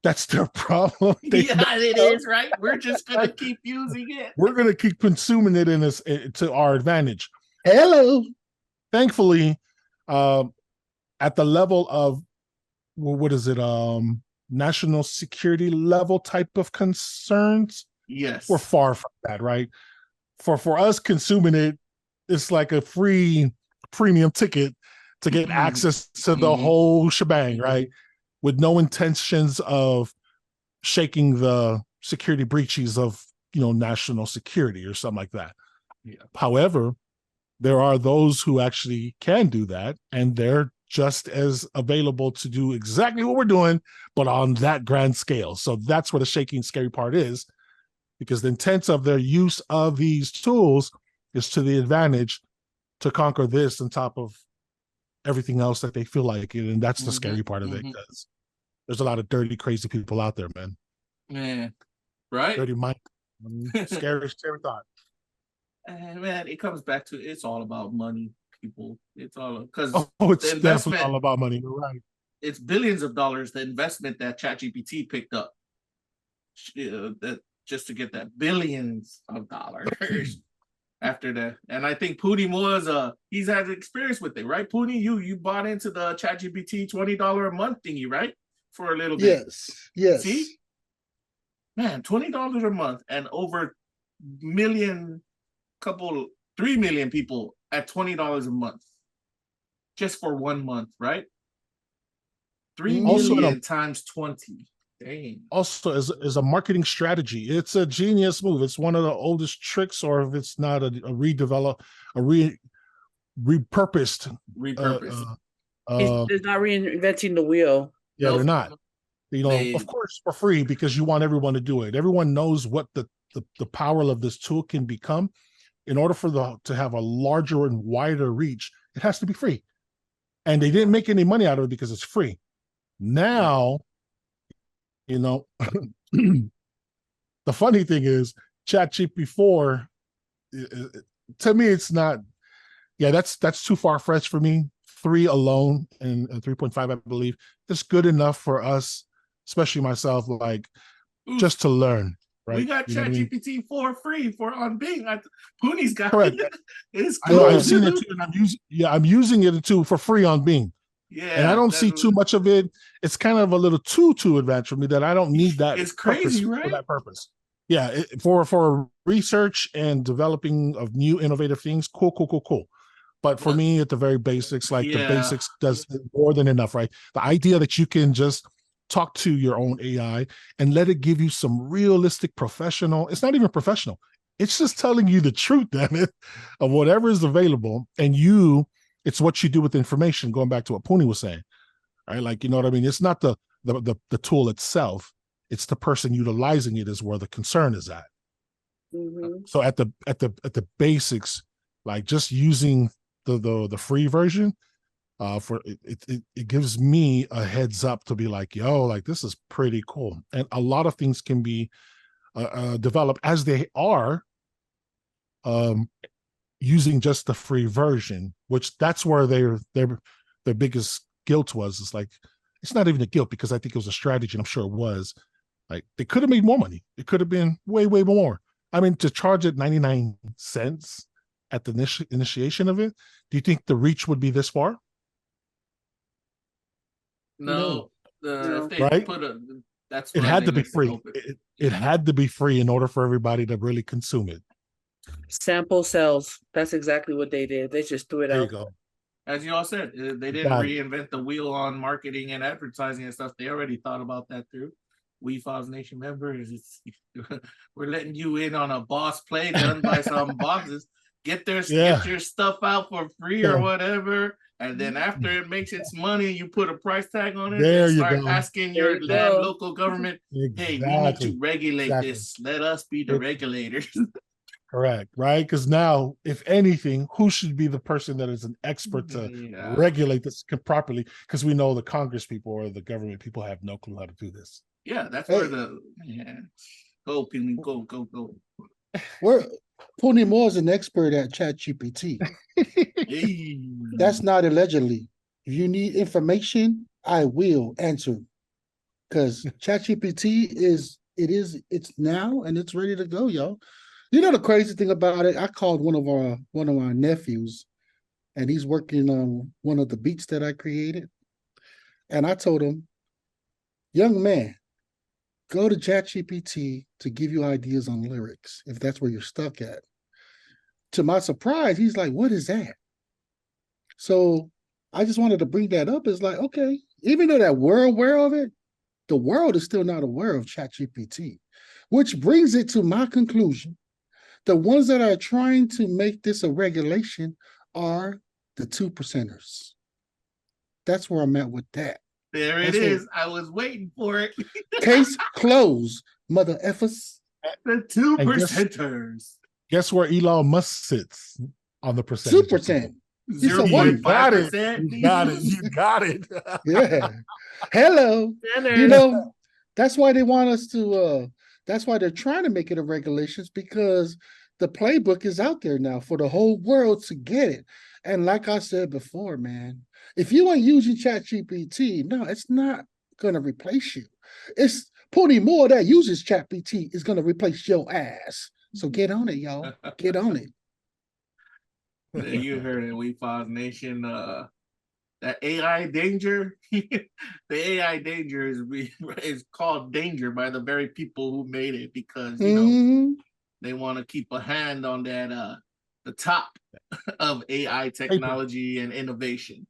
That's their problem. It is, right? We're just going to keep using it. We're going to keep consuming it to our advantage. Hello. Thankfully, at the level of, what is it, national security level type of concerns? Yes. We're far from that, right? For us consuming it, it's like a free premium ticket to get access to the whole shebang, right? With no intentions of shaking the security breaches of, national security or something like that. Yeah. However, there are those who actually can do that, and they're just as available to do exactly what we're doing, but on that grand scale. So that's where the shaky and scary part is, because the intent of their use of these tools is to the advantage to conquer this on top of everything else that they feel like it. And that's the scary part of it, because there's a lot of dirty, crazy people out there, man. Man, right? Dirty mind. Scary thought. Man, it comes back to, it's all about money, people. It's all because it's definitely all about money. You're right. It's billions of dollars, the investment that ChatGPT picked up, that just to get that, billions of dollars after that. And I think Pooty he's had experience with it, right? Pooty, you bought into the ChatGPT $20 a month thingy, right? For a little bit. Yes. See? Man, $20 a month and over 3 million people at $20 a month. Just for 1 month, right? 3 million times 20. Dang. Also, as a marketing strategy, it's a genius move. It's one of the oldest tricks, or if it's not a repurposed. He's not reinventing the wheel. Yeah, they're not. They- Of course, for free, because you want everyone to do it. Everyone knows what the power of this tool can become. In order for to have a larger and wider reach, it has to be free. And they didn't make any money out of it because it's free. Now, the funny thing is, ChatGPT-4, to me, it's not. Yeah, that's too far-fetched for me. 3 alone and 3.5, I believe, is good enough for us, especially myself, like just to learn. Right? We got ChatGPT for free on Bing. Pooney's got Correct. it. It's I know, cool. I've seen it too, and I'm using it too for free on Bing. Yeah, and I don't see too much of it. It's kind of a little too advanced for me that I don't need that. It's crazy, right? For that purpose. Yeah, for research and developing of new innovative things, cool. But for me, at the very basics, the basics does more than enough, right? The idea that you can just talk to your own AI and let it give you some realistic professional, it's not even professional. It's just telling you the truth, damn it, of whatever is available. And it's what you do with the information, going back to what Pooney was saying, right? Like, you know what I mean? It's not the tool itself. It's the person utilizing it is where the concern is at. Mm-hmm. So at the basics, like just using the free version, it gives me a heads up to be like, yo, like this is pretty cool. And a lot of things can be developed as they are using just the free version, which that's where their biggest guilt was. It's like, it's not even a guilt, because I think it was a strategy, and I'm sure it was. Like, they could have made more money. It could have been way more. I mean, to charge it 99 cents at the initiation of it, do you think the reach would be this far? No. If they right? that's it why had they to be left it free. open. It had to be free in order for everybody to really consume it. Sample sales. That's exactly what they did. They just threw it There you out. go. As you all said, they didn't Got it. reinvent the wheel on marketing and advertising and stuff. They already thought about that through. Wefobz Nation members, we're letting you in on a boss play done by some bosses. Get your stuff out for free or whatever, and then after it makes its money, you put a price tag on it. There and you start go. asking There your you damn go. local government, hey, we need Exactly. to regulate Exactly. this. Let us be the regulators. Correct, right? Because now, if anything, who should be the person that is an expert to regulate this properly? Because we know the Congress people or the government people have no clue how to do this. Yeah, that's where go, Penny, go. Pony Moore is an expert at ChatGPT. Hey. That's not allegedly. If you need information, I will answer. Because ChatGPT it's now and it's ready to go, y'all. You know the crazy thing about it? I called one of our nephews, and he's working on one of the beats that I created. And I told him, young man, go to ChatGPT to give you ideas on lyrics, if that's where you're stuck at. To my surprise, he's like, what is that? So I just wanted to bring that up. It's like, okay, even though that we're aware of it, the world is still not aware of ChatGPT, which brings it to my conclusion. The ones that are trying to make this a regulation are the 2%ers. That's where I'm at with that. There it is. I was waiting for it. Case closed, mother effers. The 2%ers. Guess where Elon Musk sits on the percentage? 2%. He's a one. 0.5%. You got it. Yeah. Hello. You know, that's why they want us to that's why they're trying to make it a regulations, because the playbook is out there now for the whole world to get it. And like I said before, man, if you ain't using ChatGPT, no, it's not gonna replace you. It's Pony Moore that uses ChatGPT is gonna replace your ass. So get on it, y'all. Get on it. You heard it, Wefobz Nation. That AI danger, the AI danger is called danger by the very people who made it, because you know they want to keep a hand on that the top of AI technology and innovation.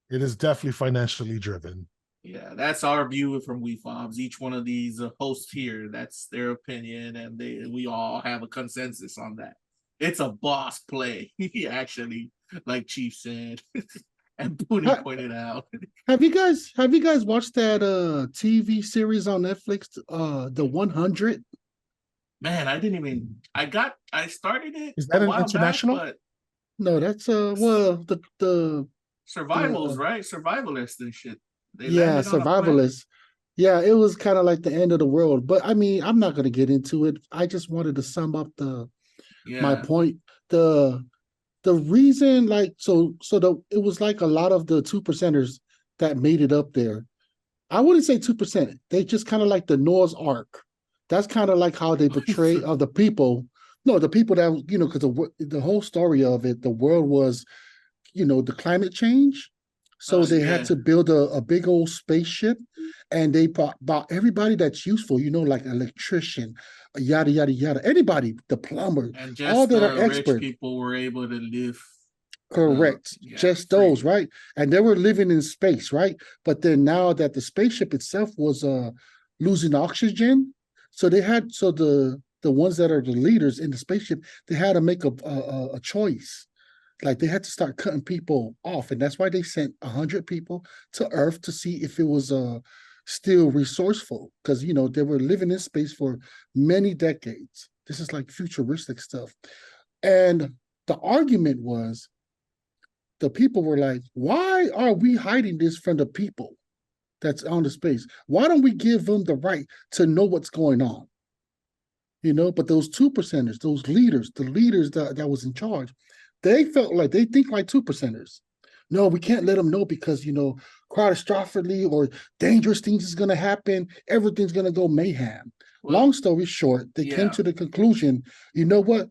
It is definitely financially driven. Yeah, that's our view from Wefobz. Each one of these hosts here, that's their opinion, and we all have a consensus on that. it's a boss play. Actually, like Chief said, and Poonie pointed out. Have you guys watched that TV series on Netflix, The 100? Man, I didn't even. I started it. Is that an international? Back, No, that's well the survivals, right? Survivalist and shit. They yeah, landed on a planet. survivalist. Yeah, it was kind of like the end of the world. But I mean, I'm not gonna get into it. I just wanted to sum up my point. The reason, like, it was like a lot of the 2%ers that made it up there. I wouldn't say 2%. They just kind of like the Noah's Ark. That's kind of like how they portray of the people. No, the people that, because the whole story of it, the world was, the climate change. So they had to build a big old spaceship, and they bought everybody that's useful, like electrician, yada, yada, yada. Anybody, the plumber, and just all that the are rich expert. people were able to live. Correct. Just those, free. right? And they were living in space, right? But then now that the spaceship itself was losing oxygen, so the ones that are the leaders in the spaceship, they had to make a choice. Like they had to start cutting people off, and that's why they sent 100 people to Earth to see if it was still resourceful, because they were living in space for many decades. This is like futuristic stuff, and the argument was, the people were like, why are we hiding this from the people that's on the space? Why don't we give them the right to know what's going on? But those 2%ers, those leaders, the leaders that was in charge, they felt like they think like 2%ers. No, we can't let them know because, catastrophically or dangerous things is going to happen. Everything's going to go mayhem. Well, long story short, they came to the conclusion, the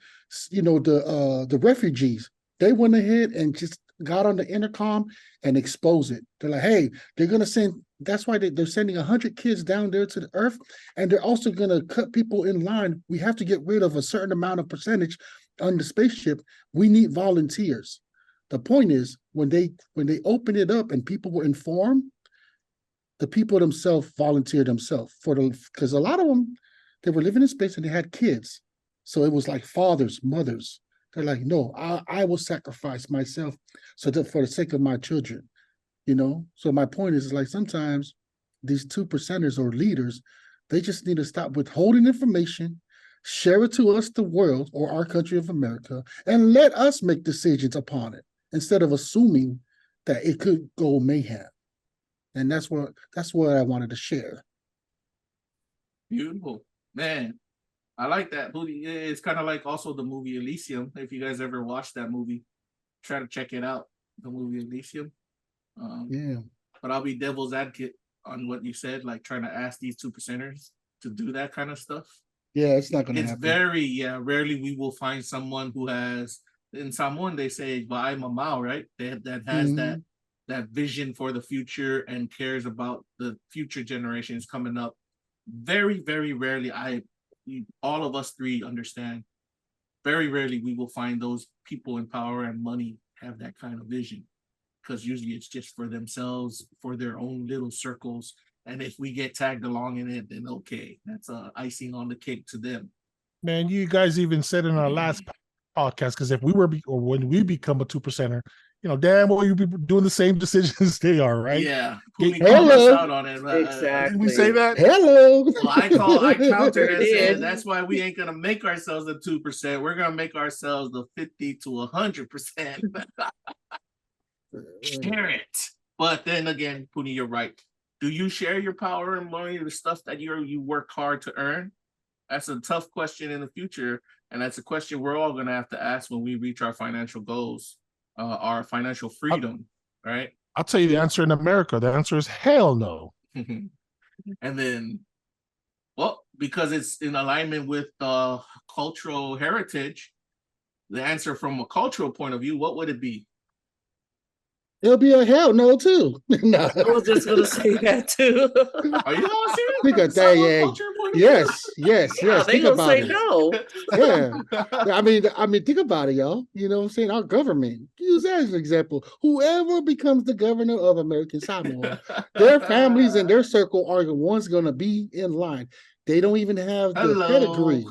refugees, they went ahead and just got on the intercom and exposed it. They're like, hey, they're going to send, that's why they're sending 100 kids down there to the Earth, and they're also going to cut people in line. We have to get rid of a certain amount of percentage on the spaceship. We need volunteers. The point is, when they opened it up and people were informed, the people themselves volunteered themselves because a lot of them, they were living in space and they had kids. So it was like fathers, mothers. They're like, no, I will sacrifice myself for the sake of my children, So my point is like sometimes these 2%ers or leaders, they just need to stop withholding information, share it to us, the world or our country of America, and let us make decisions upon it instead of assuming that it could go mayhem. And that's what I wanted to share. Beautiful, man. I like that movie. It's kind of like also the movie Elysium. If you guys ever watched that movie, try to check it out. The movie Elysium. But I'll be devil's advocate on what you said, like trying to ask these 2%ers to do that kind of stuff. Yeah, it's not going to happen. It's rarely we will find someone who has, in Samoan they say, "Vai mamau," right? That has that vision for the future and cares about the future generations coming up. Very, very rarely, all of us three understand, very rarely we will find those people in power and money have that kind of vision, because usually it's just for themselves, for their own little circles. And if we get tagged along in it, then okay, that's icing on the cake to them. Man, you guys even said in our last podcast, because if we were when we become a 2%er, damn well you'd be doing the same decisions they are, right? Yeah. Hello. Out on it. Exactly. Did we say that? Hello. Well, I countered and said that's why we ain't gonna make ourselves the 2%. We're gonna make ourselves the 50 to 100%. Share it. But then again, Puni, you're right. Do you share your power and money, the stuff that you work hard to earn? That's a tough question in the future, and that's a question we're all gonna have to ask when we reach our financial goals. Our financial freedom, right? I'll tell you the answer in America. The answer is hell no. And then, well, because it's in alignment with cultural heritage, the answer from a cultural point of view, what would it be? It'll be a hell no too. No. I was just gonna say that too. Are you all serious? Think of that, yes. They Think gonna about say it. no. Yeah. I mean, think about it, y'all. You know what I'm saying? Our government, use that as an example. Whoever becomes the governor of American Samoa, their families and their circle are the ones going to be in line. They don't even have the pedigree.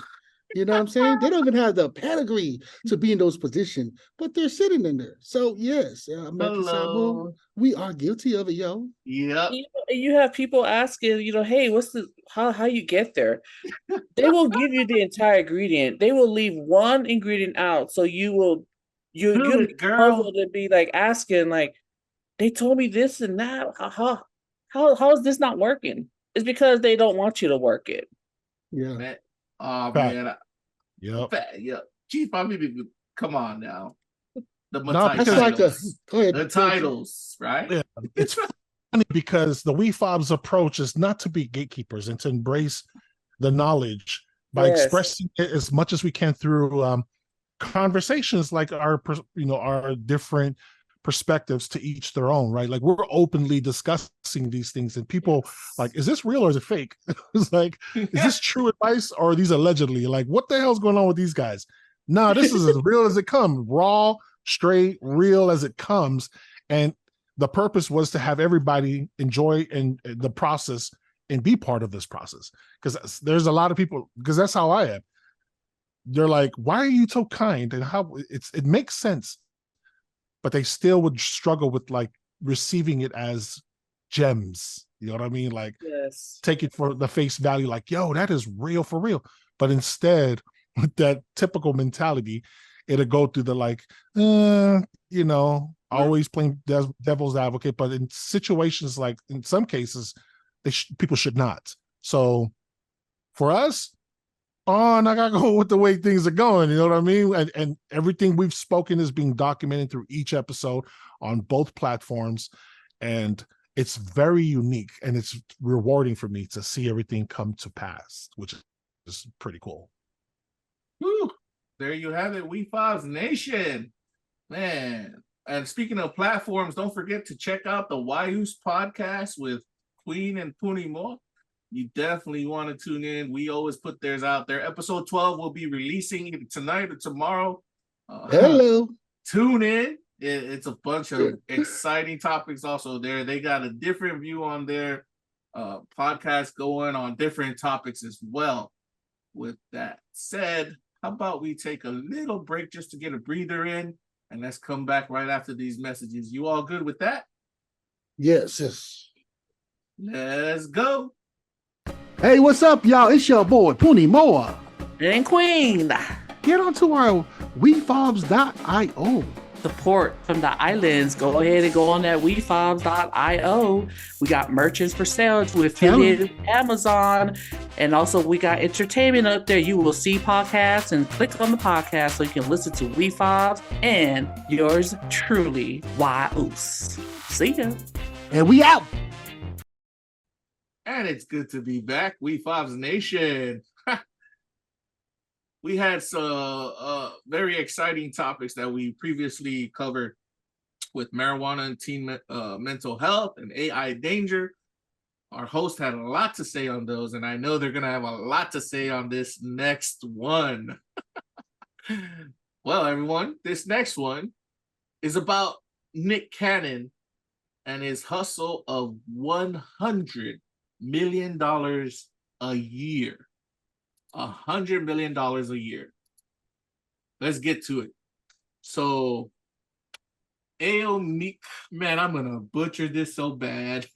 You know what I'm saying? They don't even have the pedigree to be in those positions, but they're sitting in there. So yes, American Samoa, Hello. we are guilty of it, yo. Yep. You have people asking, hey, what's the how you get there? They will give you the entire ingredient. They will leave one ingredient out, so you'll be puzzled and be like asking, like, they told me this and that. How is this not working? It's because they don't want you to work it. Yeah. Man. Oh Fact. man. Yep. Yep. Chief, I mean, come on now. The That's like a go ahead. the titles, right? Yeah, it's funny because the Wefobz approach is not to be gatekeepers and to embrace the knowledge by expressing it as much as we can through conversations like our different perspectives, to each their own, right? Like, we're openly discussing these things, and people like, is this real or is it fake? It's like, is this true advice or are these allegedly? Like, what the hell's going on with these guys? No, this is as real as it comes, raw, straight, real as it comes. And the purpose was to have everybody enjoy the process and be part of this process, because there's a lot of people, because that's how I am. They're like, why are you so kind? And how it makes sense, but they still would struggle with like receiving it as gems. You know what I mean? Like, take it for the face value, like, yo, that is real for real. But instead, with that typical mentality, it'll go through the like, always playing devil's advocate. But in situations like, in some cases, people should not. So for us, I gotta go with the way things are going. You know what I mean? And everything we've spoken is being documented through each episode on both platforms. And it's very unique, and it's rewarding for me to see everything come to pass, which is pretty cool. Whew. There you have it, Wefobz Nation. Man. And speaking of platforms, don't forget to check out the whyuce podcast with Queen and Puni Mo. You definitely want to tune in. We always put theirs out there. Episode 12 will be releasing either tonight or tomorrow. Hello. Tune in. It's a bunch of exciting topics also there. They got a different view on their podcast going on different topics as well. With that said, how about we take a little break just to get a breather in, and let's come back right after these messages. You all good with that? Yes. Let's go. Hey, what's up, y'all? It's your boy, Puni Moa. And Queen. Get onto our wefobz.io. Support from the islands. Go ahead and go on that wefobz.io. We got merchants for sale with affiliated Amazon. And also we got entertainment up there. You will see podcasts, and click on the podcast so you can listen to Wefobz and yours truly, whyuce. See ya. And we out. And it's good to be back, Wefobz Nation. We had some very exciting topics that we previously covered with marijuana and teen mental health and AI danger. Our host had a lot to say on those, and I know they're going to have a lot to say on this next one. Well, everyone, this next one is about Nick Cannon and his hustle of $100 million a year. $100 million a year. Let's get to it. So, Ayo, man, I'm gonna butcher this so bad.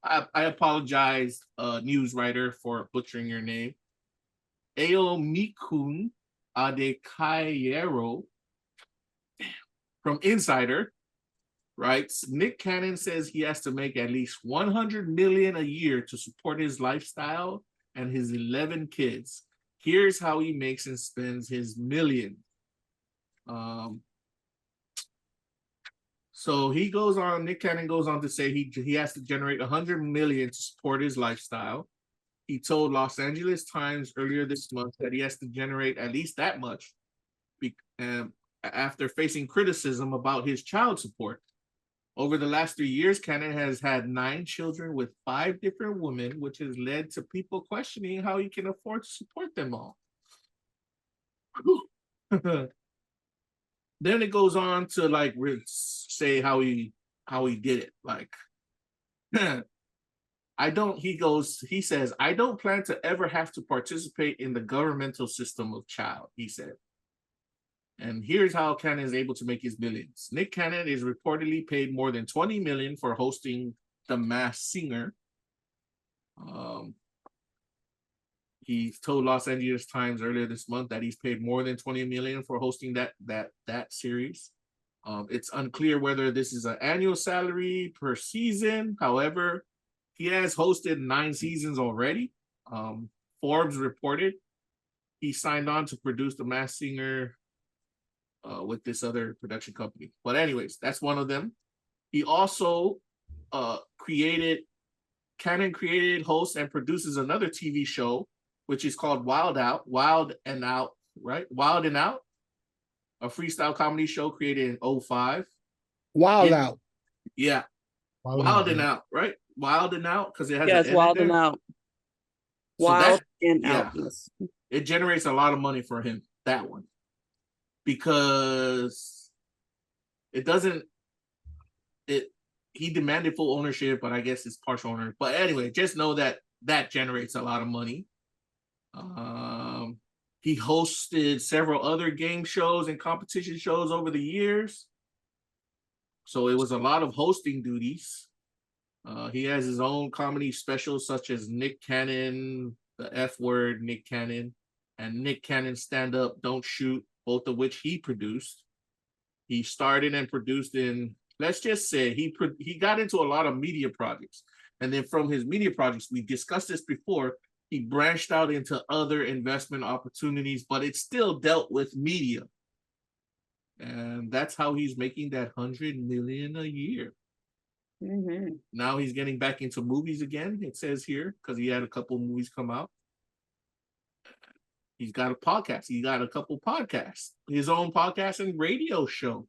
I apologize, news writer, for butchering your name. Ayo Adekayero from Insider writes, Nick Cannon says he has to make at least $100 million a year to support his lifestyle and his 11 kids. Here's how he makes and spends his million. So Nick Cannon goes on to say he has to generate $100 million to support his lifestyle. He told Los Angeles Times earlier this month that he has to generate at least that much after facing criticism about his child support. Over the last 3 years, Cannon has had 9 children with 5 different women, which has led to people questioning how he can afford to support them all. Then it goes on to like say how he did it. Like he says, I don't plan to ever have to participate in the governmental system of child, he said. And here's how Cannon is able to make his millions. Nick Cannon is reportedly paid more than $20 million for hosting The Masked Singer. He told Los Angeles Times earlier this month that he's paid more than $20 million for hosting that series. It's unclear whether this is an annual salary per season. However, he has hosted 9 seasons already. Forbes reported he signed on to produce The Masked Singer with this other production company. But anyways, that's one of them. He also Cannon created, hosts, and produces another TV show, which is called Wild and Out, right? Wild and Out, a freestyle comedy show created in 2005. Wild Out. Yeah. Wild and Out, right? Wild and Out, because it has it's Wild and Out. Wild and Out. It generates a lot of money for him, that one. Because he demanded full ownership, but I guess it's partial ownership. But anyway, just know that generates a lot of money. He hosted several other game shows and competition shows over the years. So it was a lot of hosting duties. He has his own comedy specials such as Nick Cannon, The F Word, Nick Cannon, and Nick Cannon Stand Up, Don't Shoot, both of which he produced. He started and produced in, let's just say, he got into a lot of media projects. And then from his media projects, we discussed this before, he branched out into other investment opportunities, but it still dealt with media. And that's how he's making that $100 million a year. Mm-hmm. Now he's getting back into movies again, it says here, because he had a couple movies come out. He's got a podcast. He got a couple podcasts, his own podcast and radio show.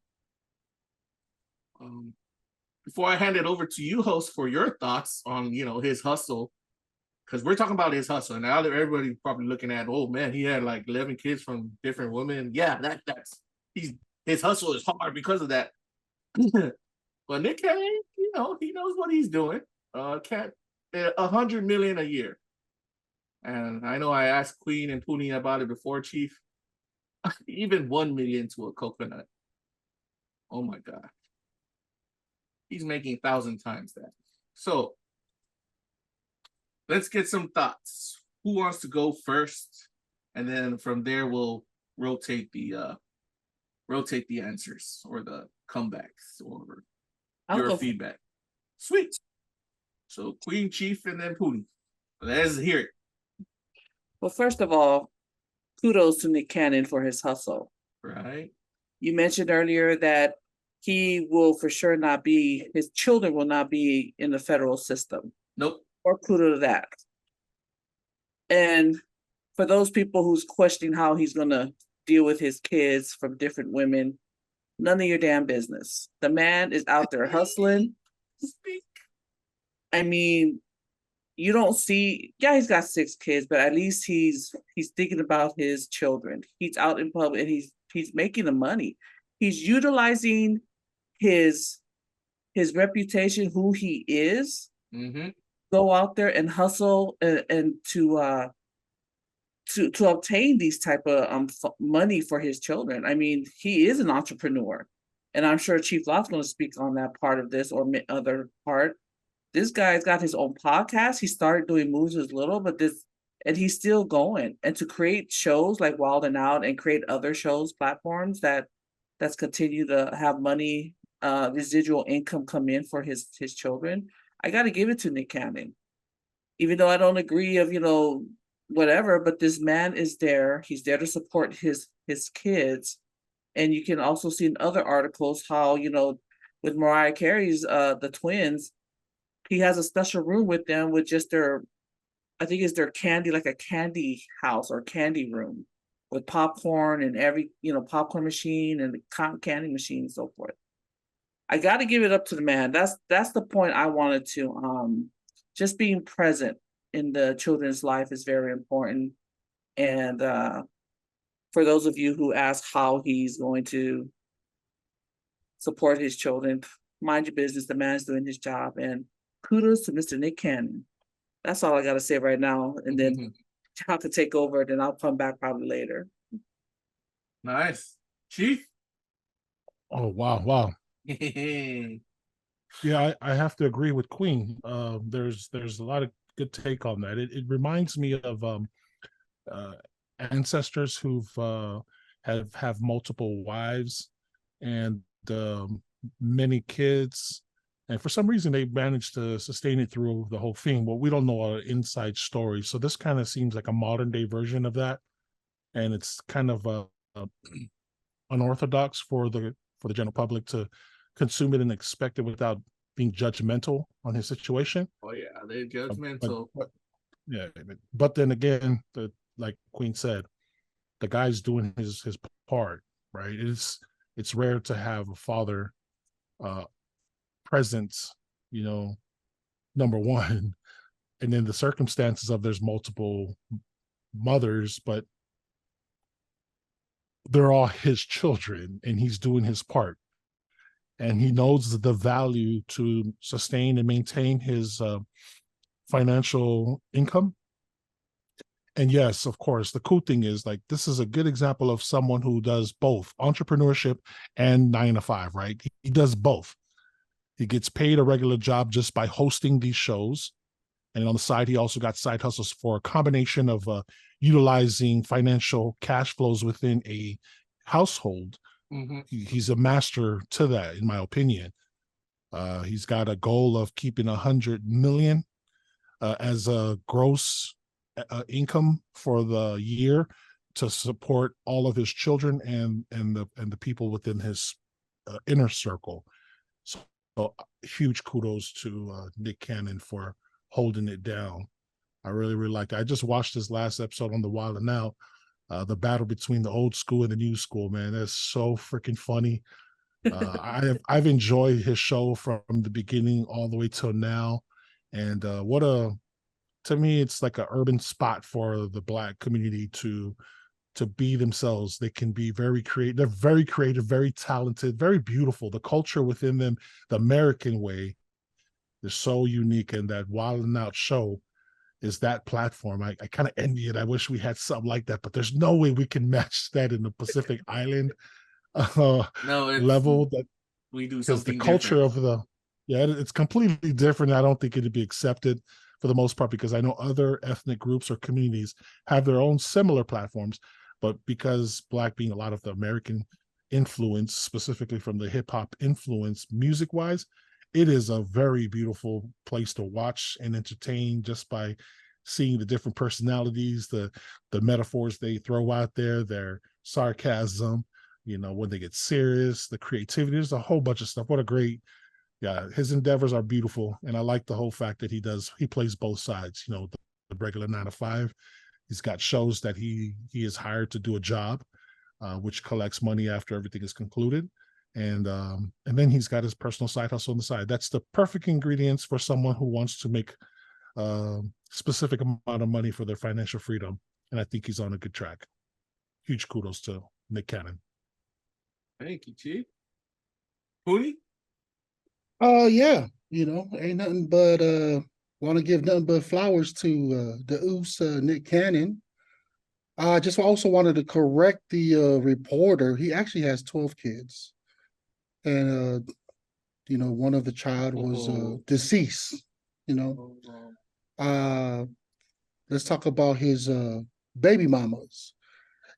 Before I hand it over to you, host, for your thoughts on, his hustle, because we're talking about his hustle, and now everybody's probably looking at, oh man, he had like 11 kids from different women. Yeah, his hustle is hard because of that. But Nick Cannon, he knows what he's doing. $100 million a year. And I know I asked Queen and Puni about it before, Chief. Even 1 million to a coconut. Oh my God. He's making 1,000 times that. So let's get some thoughts. Who wants to go first? And then from there we'll rotate the answers or the comebacks or your feedback. Sweet. So Queen, Chief, and then Puni. Let's hear it. Well, first of all, kudos to Nick Cannon for his hustle. Right. You mentioned earlier that he will for sure his children will not be in the federal system. Nope. Or kudos to that. And for those people who's questioning how he's going to deal with his kids from different women, none of your damn business. The man is out there hustling. I mean, you don't see, he's got 6 kids, but at least he's thinking about his children. He's out in public and he's making the money. He's utilizing his reputation, who he is, go out there and hustle and to obtain these type of money for his children. I mean, he is an entrepreneur, and I'm sure Chief Lott's going to speak on that part of this or other part. This guy's got his own podcast. He started doing movies as little, and he's still going. And to create shows like Wild and Out and create other shows, platforms that's continue to have money, residual income come in for his children. I got to give it to Nick Cannon, even though I don't agree of whatever. But this man is there. He's there to support his kids, and you can also see in other articles how with Mariah Carey's the twins. He has a special room with them with just I think it's their candy, like a candy house or candy room with popcorn and every, popcorn machine and cotton candy machine and so forth. I got to give it up to the man. That's the point I wanted to, just being present in the children's life is very important. And for those of you who ask how he's going to support his children, mind your business. The man's doing his job, and kudos to Mr. Nick Cannon. That's all I gotta say right now. And then y'all can take over, then I'll come back probably later. Nice. Chief? Oh wow. Yeah, I have to agree with Queen. There's a lot of good take on that. It reminds me of ancestors who've have multiple wives and many kids, and for some reason they managed to sustain it through the whole thing. Well, we don't know an inside story, so this kind of seems like a modern day version of that, and it's kind of unorthodox for the general public to consume it and expect it without being judgmental on his situation. Oh yeah, they're judgmental. But then again, like Queen said, the guy's doing his part, right? It's rare to have a father present, number one, and then the circumstances of there's multiple mothers, but they're all his children and he's doing his part. And he knows the value to sustain and maintain his financial income. And yes, of course, the cool thing is, like, this is a good example of someone who does both entrepreneurship and 9 to 5, right? He does both. He gets paid a regular job just by hosting these shows. And on the side, he also got side hustles for a combination of utilizing financial cash flows within a household. He's a master to that, in my opinion. He's got a goal of keeping 100 million as a gross income for the year to support all of his children and the people within his inner circle. So huge kudos to Nick Cannon for holding it down. I really liked it. I just watched his last episode on The Wild and Now. The battle between the old school and the new school, man, that's so freaking funny. I've enjoyed his show from the beginning all the way till now, and to me, it's like an urban spot for the Black community to be themselves. They can be very creative. They're very creative, very talented, very beautiful. The culture within them, the American way, is so unique. And that Wild and Out show is that platform. I kind of envy it. I wish we had something like that, but there's no way we can match that in the Pacific Island level. That we do because something the culture different. it's completely different. I don't think it'd be accepted for the most part, because I know other ethnic groups or communities have their own similar platforms, but because Black being a lot of the American influence, specifically from the hip hop influence music wise, it is a very beautiful place to watch and entertain just by seeing the different personalities, the metaphors they throw out there, their sarcasm, when they get serious, the creativity. There's a whole bunch of stuff. What a great, his endeavors are beautiful. And I like the whole fact that he plays both sides, the regular 9 to 5. He's got shows that he is hired to do a job, which collects money after everything is concluded. And then he's got his personal side hustle on the side. That's the perfect ingredients for someone who wants to make specific amount of money for their financial freedom. And I think he's on a good track. Huge kudos to Nick Cannon. Thank you, Chief. Poonie? Yeah, ain't nothing but want to give nothing but flowers to the oos Nick Cannon. I just also wanted to correct the reporter. He actually has 12 kids. And one of the child was deceased. Let's talk about his baby mamas.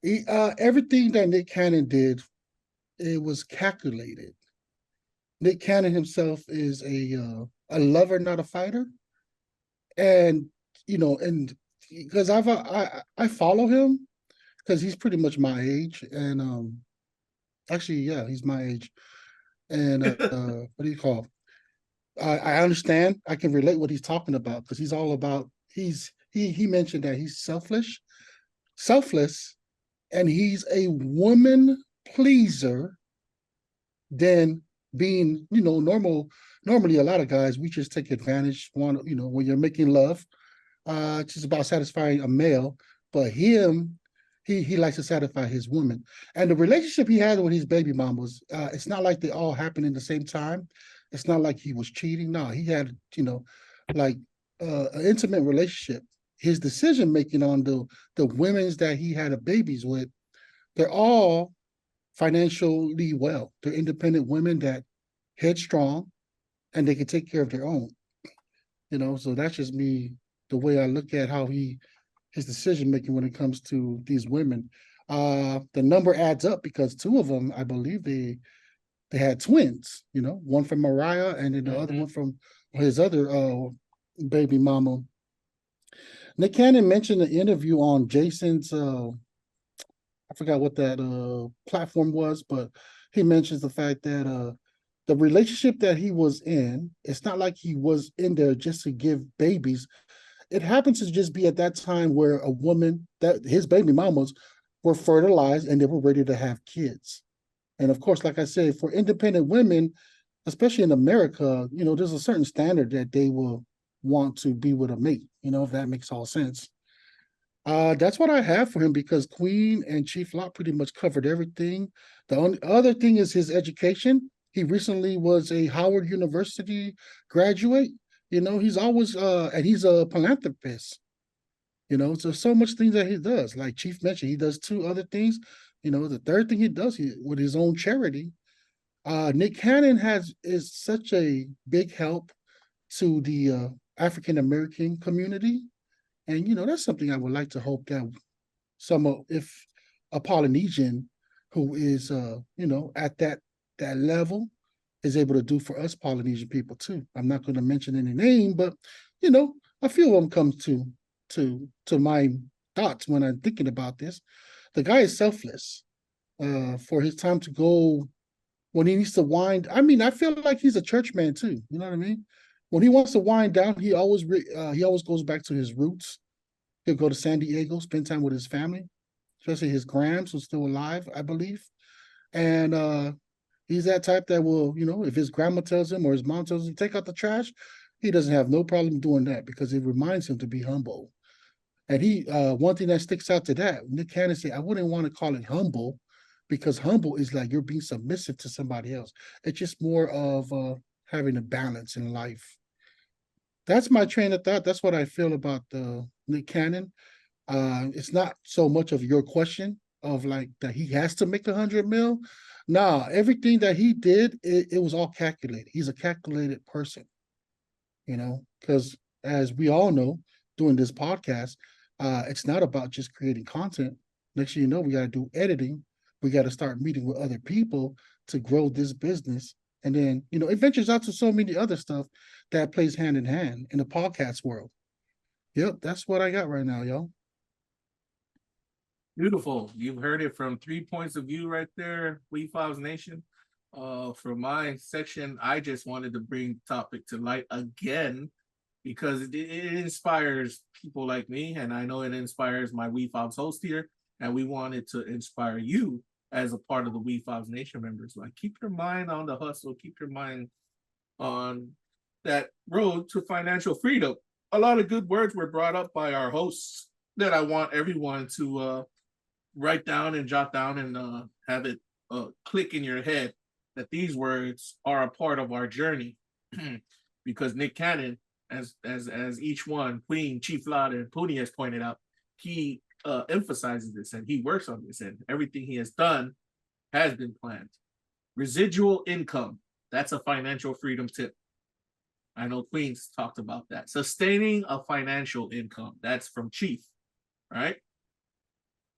Everything that Nick Cannon did, it was calculated. Nick Cannon himself is a lover, not a fighter, and and because I follow him because he's pretty much my age, and actually, yeah, he's my age. And what do you call it? I understand. I can relate what he's talking about, because he's all about he mentioned that he's selfless, and he's a woman pleaser than being, normally a lot of guys, we just take advantage when you're making love, it's just about satisfying a male, but him, he likes to satisfy his woman. And the relationship he had with his baby mamas, it's not like they all happened in the same time. It's not like he was cheating. No, he had, like an intimate relationship. His decision making on the women's that he had babies with, they're all financially well. They're independent women that headstrong and they can take care of their own. So that's just me, the way I look at how his decision making when it comes to these women. The number adds up because two of them, I believe they had twins, one from Mariah and then the other one from his other baby mama. Nick Cannon mentioned an interview on Jason's I forgot what that platform was, but he mentions the fact that the relationship that he was in, it's not like he was in there just to give babies. It happens to just be at that time where a woman, that his baby mamas were fertilized and they were ready to have kids. And of course, like I said, for independent women, especially in America, there's a certain standard that they will want to be with a mate, if that makes all sense. That's what I have for him because Queen and Chief Lot pretty much covered everything. The only other thing is his education. He recently was a Howard University graduate. He's always and he's a philanthropist. So much things that he does. Like Chief mentioned, he does two other things. The third thing he does with his own charity. Nick Cannon is such a big help to the African American community. And that's something I would like to hope that if a Polynesian who is at that level is able to do for us Polynesian people too. I'm not going to mention any name, but a few of them come to my thoughts when I'm thinking about this. The guy is selfless for his time to go when he needs to wind. I mean, I feel like he's a church man too. You know what I mean? When he wants to wind down, he always goes back to his roots. He'll go to San Diego, spend time with his family, especially his grams who's still alive, I believe. And he's that type that will, if his grandma tells him or his mom tells him take out the trash, he doesn't have no problem doing that because it reminds him to be humble. And one thing that sticks out to that, Nick Cannon said, I wouldn't want to call it humble because humble is like you're being submissive to somebody else. It's just more of having a balance in life. That's my train of thought. That's what I feel about Nick Cannon. It's not so much of your question of like that he has to make 100 mil. Nah, everything that he did, it was all calculated. He's a calculated person, because as we all know, doing this podcast, it's not about just creating content. Next thing you know, we got to do editing. We got to start meeting with other people to grow this business. And then, it ventures out to so many other stuff that plays hand in hand in the podcast world. Yep, that's what I got right now, y'all. Beautiful. You've heard it from 3 points of view right there, Wefobz Nation. For my section, I just wanted to bring the topic to light again because it inspires people like me, and I know it inspires my Wefobz host here, and we wanted to inspire you as a part of the Wefobz Nation members. Like, keep your mind on the hustle, keep your mind on that road to financial freedom. A lot of good words were brought up by our hosts that I want everyone to write down and jot down and have it click in your head that these words are a part of our journey. Because Nick Cannon, as each one, Queen, Chief Lot, and Puni has pointed out, he emphasizes this and he works on this, and everything he has done has been planned. Residual income, that's a financial freedom tip. I know Queen's talked about that. Sustaining a financial income, that's from Chief, right?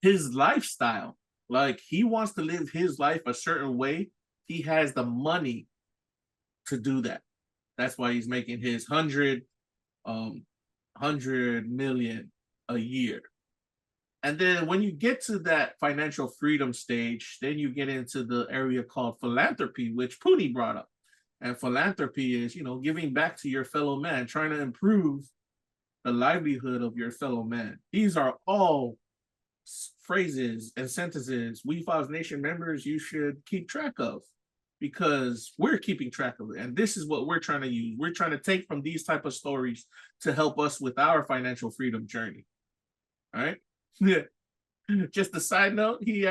His lifestyle, like he wants to live his life a certain way. He has the money to do that. That's why he's making his 100 million a year. And then when you get to that financial freedom stage, then you get into the area called philanthropy, which Puni brought up. And philanthropy is, giving back to your fellow man, trying to improve the livelihood of your fellow man. These are all phrases and sentences Wefobz Nation members you should keep track of, because we're keeping track of it. And this is what we're trying to use. We're trying to take from these type of stories to help us with our financial freedom journey. All right. Yeah. Just a side note, he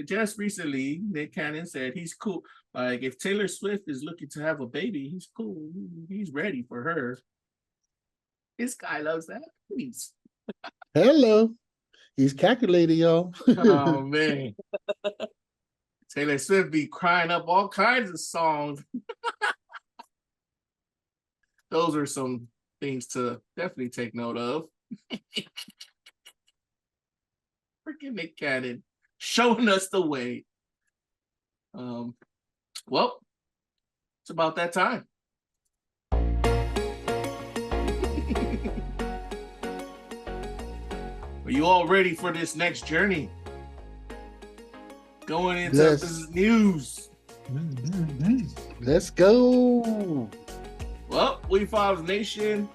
just recently, Nick Cannon said he's cool. Like if Taylor Swift is looking to have a baby, he's cool. He's ready for her. This guy loves that. Please. Hello. He's calculated, y'all. Oh man. Taylor Swift be crying up all kinds of songs. Those are some things to definitely take note of. Freaking Nick Cannon showing us the way. Well, it's about that time. Are you all ready for this next journey? Going into Yes. this news. Let's go. Well, Wefobz Nation,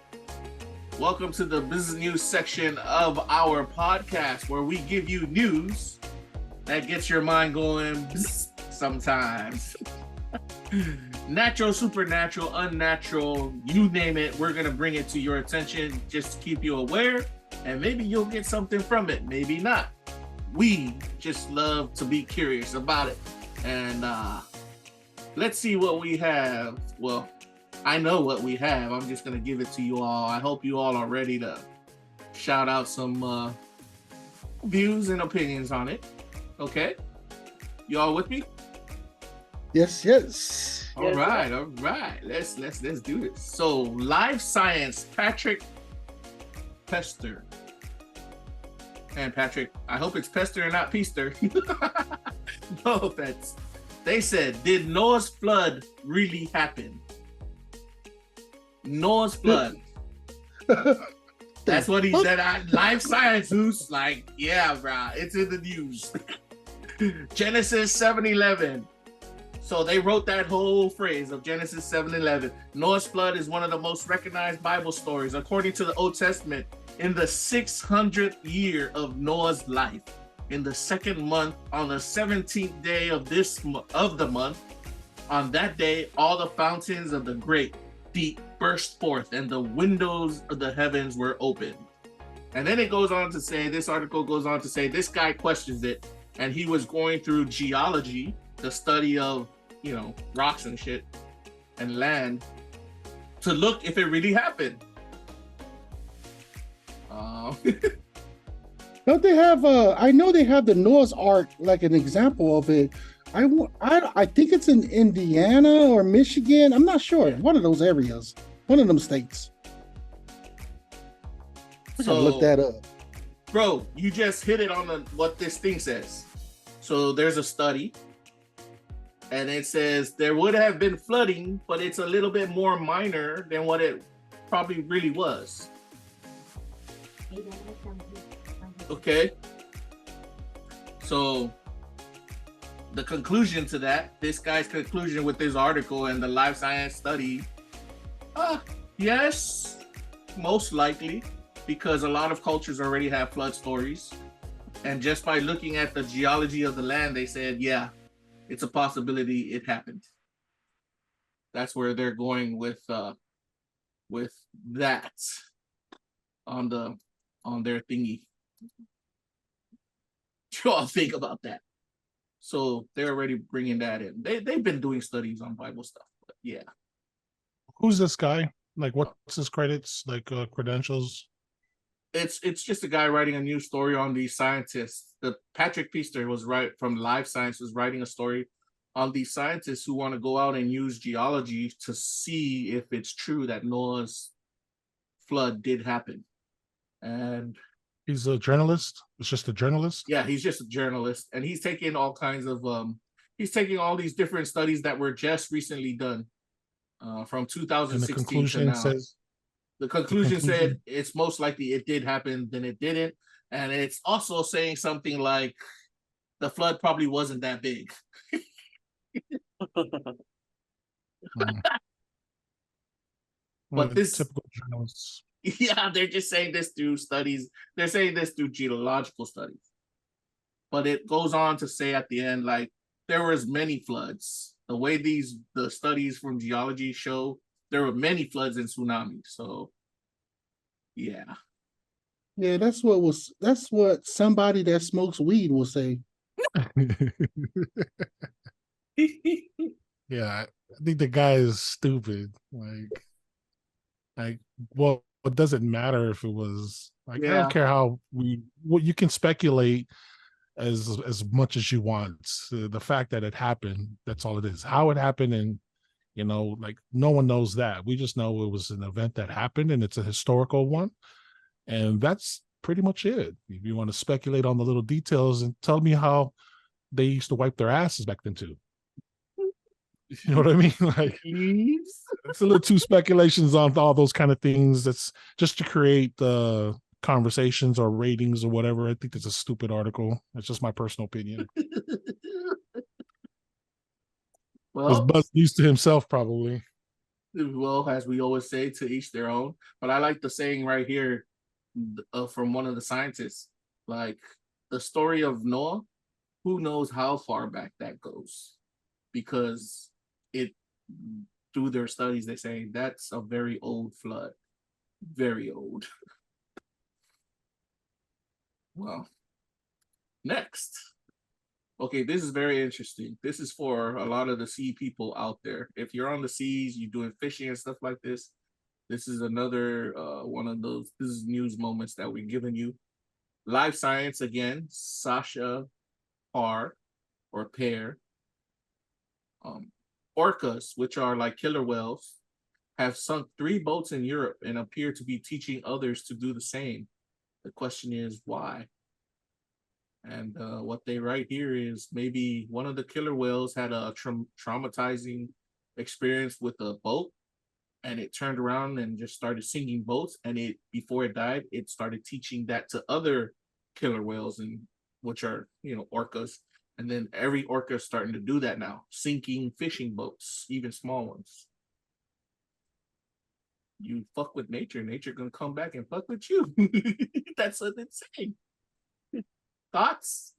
welcome to the business news section of our podcast, where we give you news that gets your mind going sometimes. Natural, supernatural, unnatural, you name it, we're going to bring it to your attention just to keep you aware, and maybe you'll get something from it, maybe not. We just love to be curious about it. And let's see what we have. Well, I know what we have. I'm just going to give it to you all. I hope you all are ready to shout out some views and opinions on it. Okay? You all with me? Yes, yes. All right. Let's do this. So, Live Science, Patrick Pester. And Patrick, I hope it's Pester and not Peester. No offense. They said, did Noah's flood really happen? Noah's flood. That's what he said on Live Science. Who's like, yeah, bro, it's in the news. Genesis 7:11. So they wrote that whole phrase of Genesis 7:11. Noah's flood is one of the most recognized Bible stories. According to the Old Testament, in the 600th year of Noah's life, in the second month, on the 17th day of the month, on that day, all the fountains of the great deep burst forth, and the windows of the heavens were opened. And then it goes on to say, this article goes on to say, this guy questions it, and he was going through geology, the study of, rocks and shit, and land, to look if it really happened. Don't they have I know they have the Noah's Ark, like an example of it. I think it's in Indiana or Michigan. I'm not sure. One of those areas. One of them states. I gotta look that up. Bro, you just hit it on what this thing says. So there's a study, and it says there would have been flooding, but it's a little bit more minor than what it probably really was. Okay. So the conclusion to that, this guy's conclusion with this article and the Live Science study, yes, most likely, because a lot of cultures already have flood stories. And just by looking at the geology of the land, they said, yeah, it's a possibility it happened. That's where they're going with that on their thingy. What you all think about that? So they're already bringing that in. They've been doing studies on Bible stuff, but yeah. Who's this guy? Like, what's his credits? Like, credentials? It's just a guy writing a new story on these scientists. The Patrick Peester was from Live Science was writing a story on these scientists who want to go out and use geology to see if it's true that Noah's flood did happen. And he's a journalist. It's just a journalist. Yeah, he's just a journalist, and he's taking all kinds of he's taking all these different studies that were just recently done from 2016 to now. The conclusion said it's most likely it did happen than it didn't, and it's also saying something like the flood probably wasn't that big. But this typical journalists. Yeah, they're just saying this through studies. They're saying this through geological studies. But it goes on to say at the end, like, there was many floods. The way the studies from geology show, there were many floods and tsunamis. So, yeah. Yeah, that's what somebody that smokes weed will say. Yeah, I think the guy is stupid. Well, it doesn't matter if it was like, I Yeah. don't care how what you can speculate as much as you want. The fact that it happened, that's all it is. How it happened, and like no one knows that. We just know it was an event that happened, and it's a historical one, and that's pretty much it. If you want to speculate on the little details, and tell me how they used to wipe their asses back then too. You know what I mean? Like, it's a little too speculations on all those kind of things. That's just to create conversations or ratings or whatever. I think it's a stupid article. It's just my personal opinion. Because Well, Buzz used to himself, probably. well, as we always say, to each their own. But I like the saying right here from one of the scientists, like the story of Noah. Who knows how far back that goes? Because through their studies, they say that's a very old flood, very old. Well, next. Okay, this is very interesting. This is for a lot of the sea people out there. If you're on the seas, you're doing fishing and stuff like this, this is another one of those, this is news moments that we're giving you. Live science again, Sasha Parr or Pear. Orcas, which are like killer whales, have sunk 3 boats in Europe and appear to be teaching others to do the same. The question is why? And what they write here is maybe one of the killer whales had a traumatizing experience with a boat, and it turned around and just started sinking boats. And before it died, it started teaching that to other killer whales, and which are orcas. And then every orca is starting to do that now, sinking fishing boats, even small ones. You fuck with nature, nature gonna come back and fuck with you. That's what it's saying. Thoughts?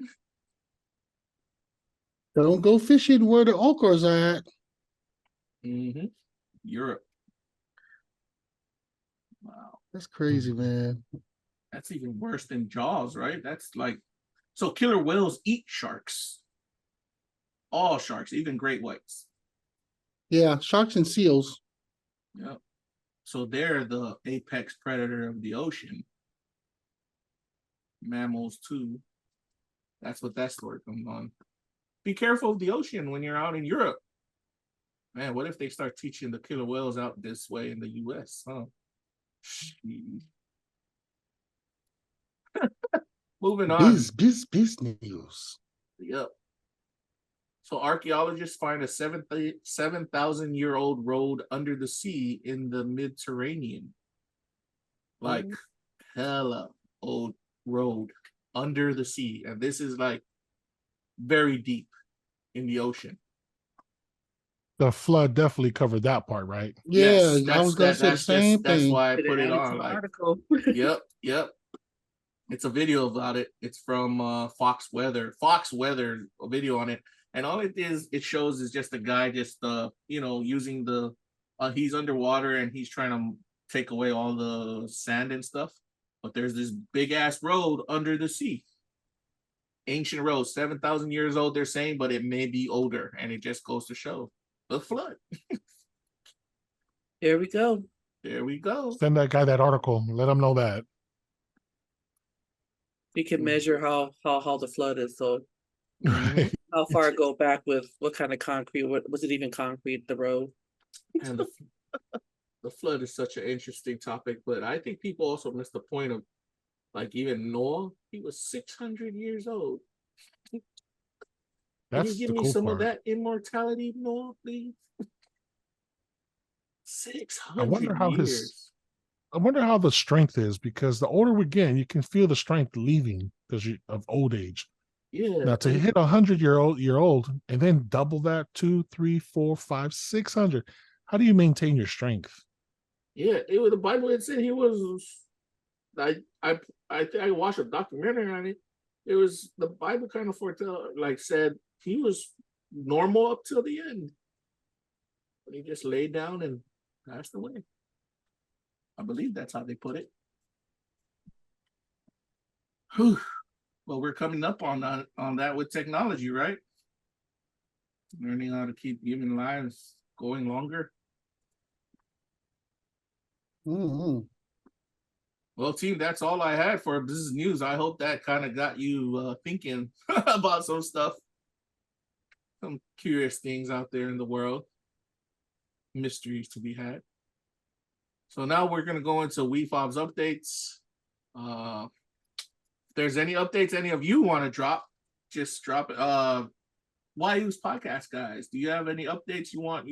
Don't go fishing where the orcas are at. Mm-hmm. Europe. Wow. That's crazy, man. That's even worse than Jaws, right? That's like, so killer whales eat sharks. All sharks, even great whites. Yeah, sharks and seals. Yep. So they're the apex predator of the ocean. Mammals too. That's what that story comes on. Be careful of the ocean when you're out in Europe. Man, what if they start teaching the killer whales out this way in the US, huh? Moving on. Biz news. Yep. So archaeologists find a 7,000-year-old road under the sea in the Mediterranean. Like hella old road under the sea. And this is like very deep in the ocean. The flood definitely covered that part, right? Yeah, Yes, I was gonna say the same that's thing. why I put it on. Like, Article. yep. It's a video about it. It's from Fox Weather. Fox Weather, a video on it. And all it shows is just a guy just using the he's underwater and he's trying to take away all the sand and stuff. But there's this big ass road under the sea. Ancient road, 7,000 years old, they're saying, but it may be older, and it just goes to show the flood. Here we go. There we go. Send that guy that article. Let him know that. We can measure how the flood is. So Right. how far it go back with what kind of concrete? What was it even concrete? The road. And the flood is such an interesting topic, but I think people also miss the point of, like, even Noah, he was 600 years old. That's Can you give the me cool some part. of that immortality, Noah, please? I wonder 600 how years. I wonder how the strength is, because the older we get, you can feel the strength leaving because of old age. Yeah. Now to hit 100-year-old and then double that 2, 3, 4, 5, 600. How do you maintain your strength? Yeah, it was the Bible. It said he was. I think I watched a documentary on it. It was the Bible kind of said he was normal up till the end. But he just laid down and passed away. I believe that's how they put it. Whew. Well, we're coming up on that with technology, right? Learning how to keep human lives going longer. Mm-hmm. Well, team, that's all I had for Bzzz News. I hope that kind of got you thinking about some stuff. Some curious things out there in the world. Mysteries to be had. So now we're going to go into Wefobz updates. If there's any updates any of you want to drop, just drop it. Whyuce Podcast, guys. Do you have any updates you want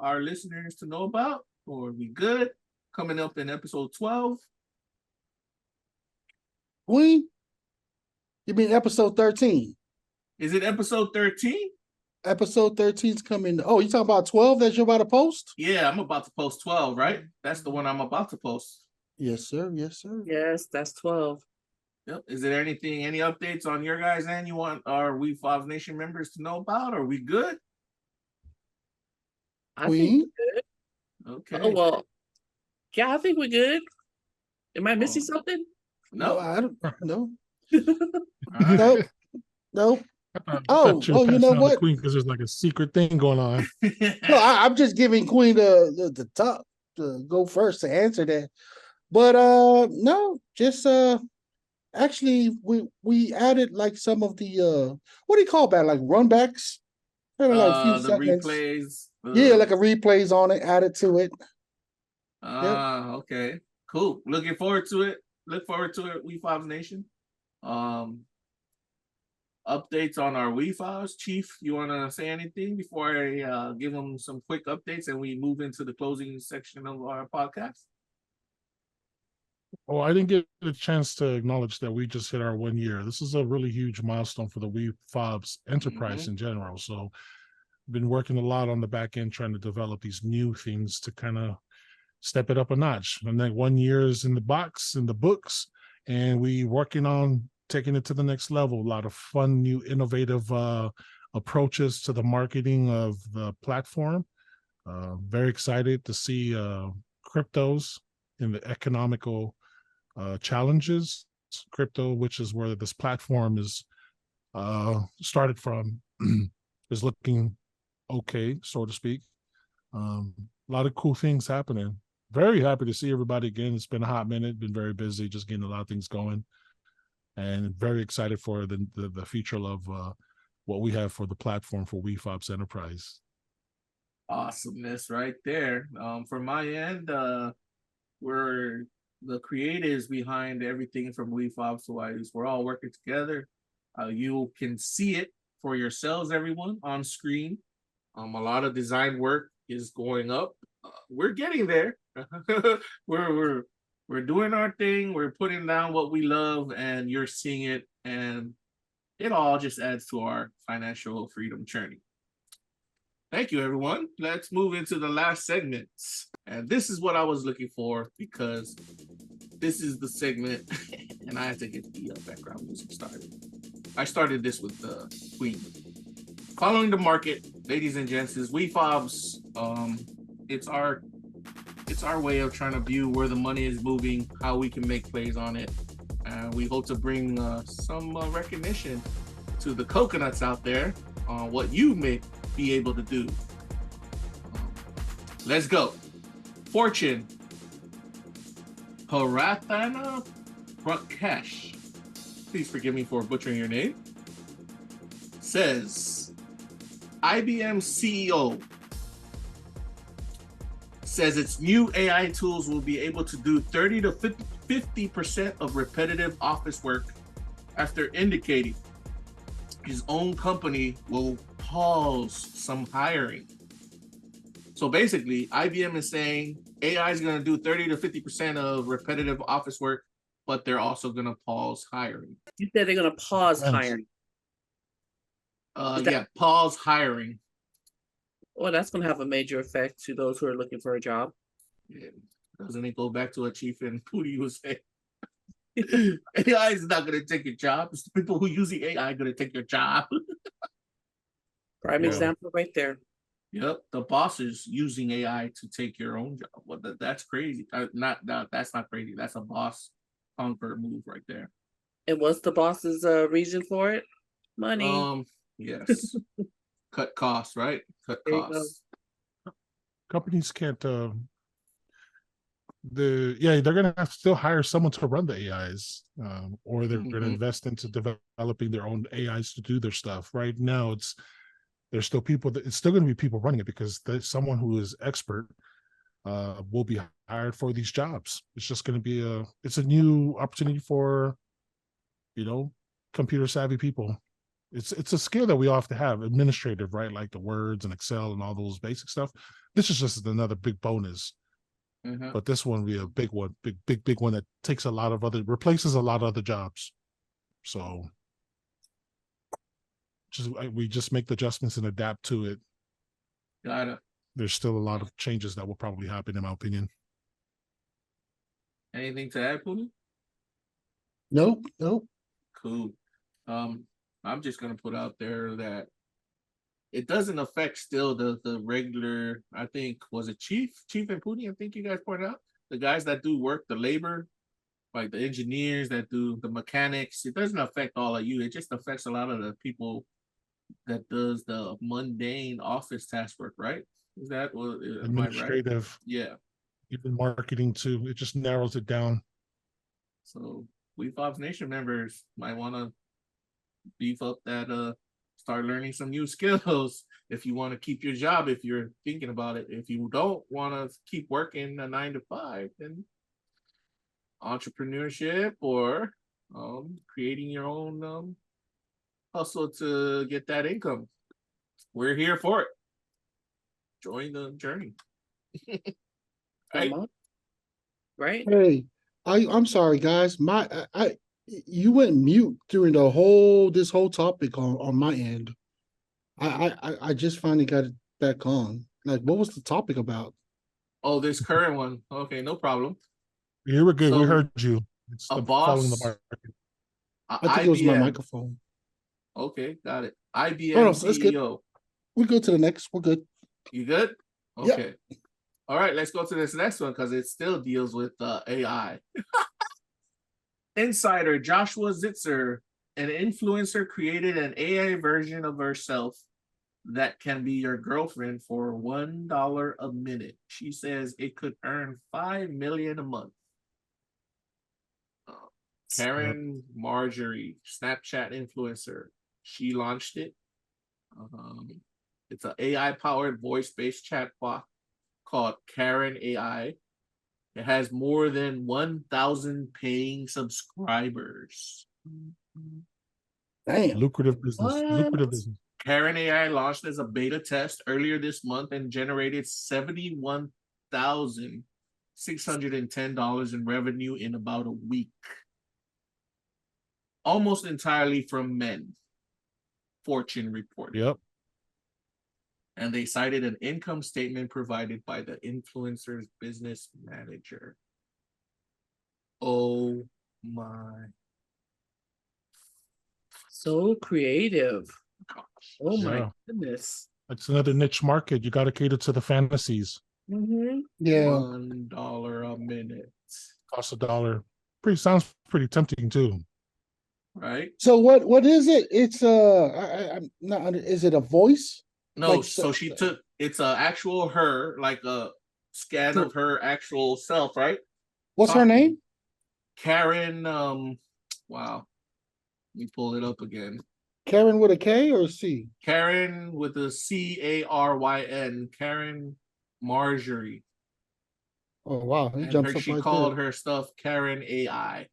our listeners to know about? Or are we good? Coming up in episode 12. Queen, you mean episode 13? Is it episode 13? Episode 13 is coming. Oh, you talking about 12 that you're about to post? Yeah, I'm about to post 12, right? That's the one I'm about to post. Yes, sir. Yes, sir. Yes, that's 12. Yep. Is there any updates on your guys' end you want our Wefobz Nation members to know about? Are we good? I Queen? think we're good. Okay. Oh, well, yeah, I think we're good. Am I missing Oh. something? No. I don't know. All right. Nope. Nope. Oh, you know what? Queen, because there's like a secret thing going on. No, I'm just giving Queen the top to go first to answer that. But no, just actually we added like some of the what do you call that? Like runbacks? Kind of like a few the segments. replays. Yeah, like a replays on it, added to it. Okay. Cool. Looking forward to it. Look forward to it, Wefobz Nation. Updates on our Wefobz. Chief, you want to say anything before I give them some quick updates and we move into the closing section of our podcast? Oh, I didn't get a chance to acknowledge that we just hit our 1 year. This is a really huge milestone for the Wefobz enterprise in general. So I've been working a lot on the back end trying to develop these new things to kind of step it up a notch. And then 1 year is in the box, in the books, and we working on taking it to the next level. A lot of fun, new, innovative approaches to the marketing of the platform. Very excited to see cryptos in the economical challenges. Crypto, which is where this platform is started from, is looking okay, so to speak. A lot of cool things happening. Very happy to see everybody again. It's been a hot minute, been very busy, just getting a lot of things going. And very excited for the future of what we have for the platform for Wefobz Enterprise. Awesomeness right there. From my end, we're the creatives behind everything from Wefobz to whyuce. We're all working together. You can see it for yourselves, everyone, on screen. A lot of design work is going up. We're getting there. We're doing our thing. We're putting down what we love, and you're seeing it, and it all just adds to our financial freedom journey. Thank you, everyone. Let's move into the last segment. And this is what I was looking for, because this is the segment, and I had to get the background music started. I started this with Queen. Following the market, ladies and gents, is Wefobz. It's our way of trying to view where the money is moving, how we can make plays on it. And we hope to bring some recognition to the coconuts out there on what you may be able to do. Let's go. Fortune. Parathana Rakesh. Please forgive me for butchering your name. Says, IBM CEO says its new AI tools will be able to do 30 to 50% of repetitive office work after indicating his own company will pause some hiring. So basically, IBM is saying AI is going to do 30 to 50% of repetitive office work, but they're also going to pause hiring. You said they're going to pause hiring. Pause hiring. Well, that's going to have a major effect to those who are looking for a job. Yeah. Doesn't it go back to a chief and who do you say? AI is not going to take your job. It's the people who use the AI going to take your job. Prime example right there. Yep, the boss is using AI to take your own job. Well, that's crazy. That's not crazy. That's a boss conquer move right there. And what's the boss's reason for it? Money. Yes. Cut costs, right? Cut costs. Companies can't they're gonna have to still hire someone to run the AIs, or they're gonna Mhm. invest into developing their own AIs to do their stuff. Right now, there's still people it's still gonna be people running it because there's someone who is expert will be hired for these jobs. It's just gonna be it's a new opportunity for, computer savvy people. It's a skill that we all have to have, administrative, right? Like the words and Excel and all those basic stuff. This is just another big bonus. Mhm. But this one will be a big one, big one that replaces a lot of other jobs. So we just make the adjustments and adapt to it. Got it. There's still a lot of changes that will probably happen, in my opinion. Anything to add, Poonie? Nope. Cool. I'm just gonna put out there that it doesn't affect still the regular. I think was it Chief and Poonie. I think you guys pointed out the guys that do work, the labor, like the engineers that do the mechanics. It doesn't affect all of you. It just affects a lot of the people that does the mundane office task work. Right? Is that what? Am I right? Administrative, Yeah. even marketing too. It just narrows it down. So Wefobz Nation members might want to beef up that start learning some new skills if you want to keep your job, if you're thinking about it. If you don't want to keep working a 9 to 5, then entrepreneurship or creating your own hustle to get that income. We're here for it. Join the journey. Right? Right? Hey, I'm sorry, guys. You went mute during this whole topic on my end. I just finally got it back on. Like, what was the topic about? Oh, this current one. Okay, no problem. You were good. So, we heard you. It's a following the boss- market. I think it was my IBM. microphone. Okay, got it. IBM Oh, no, that's good. CEO. We go to the next. We're good. You good? Yep. Okay. All right, let's go to this next one because it still deals with AI. Insider Joshua Zitzer, an influencer, created an AI version of herself that can be your girlfriend for $1 a minute. She says it could earn $5 million a month. Karen Marjorie, Snapchat influencer, she launched it. It's an AI-powered voice-based chatbot called Karen AI. It has more than 1,000 paying subscribers. Damn. Lucrative business. What? Lucrative business. Karen AI launched as a beta test earlier this month and generated $71,610 in revenue in about a week. Almost entirely from men, Fortune reported. Yep. And they cited an income statement provided by the influencer's business manager. Oh my. So creative. Gosh. Oh my Yeah. goodness. It's another niche market. You got to cater to the fantasies. Mm-hmm. Yeah. $1 a minute. Cost $1. Sounds pretty tempting too. Right? So what is it? It's I'm not. Is it a voice? No, Like, so she took it's a actual her, like a scan of her actual self, right? What's her name? Karen, wow. Let me pull it up again. Karen with a K or a C? Karen with a CARYN, Karen Marjorie. Oh wow, he And jumps up she right called there. her stuff Karen AI.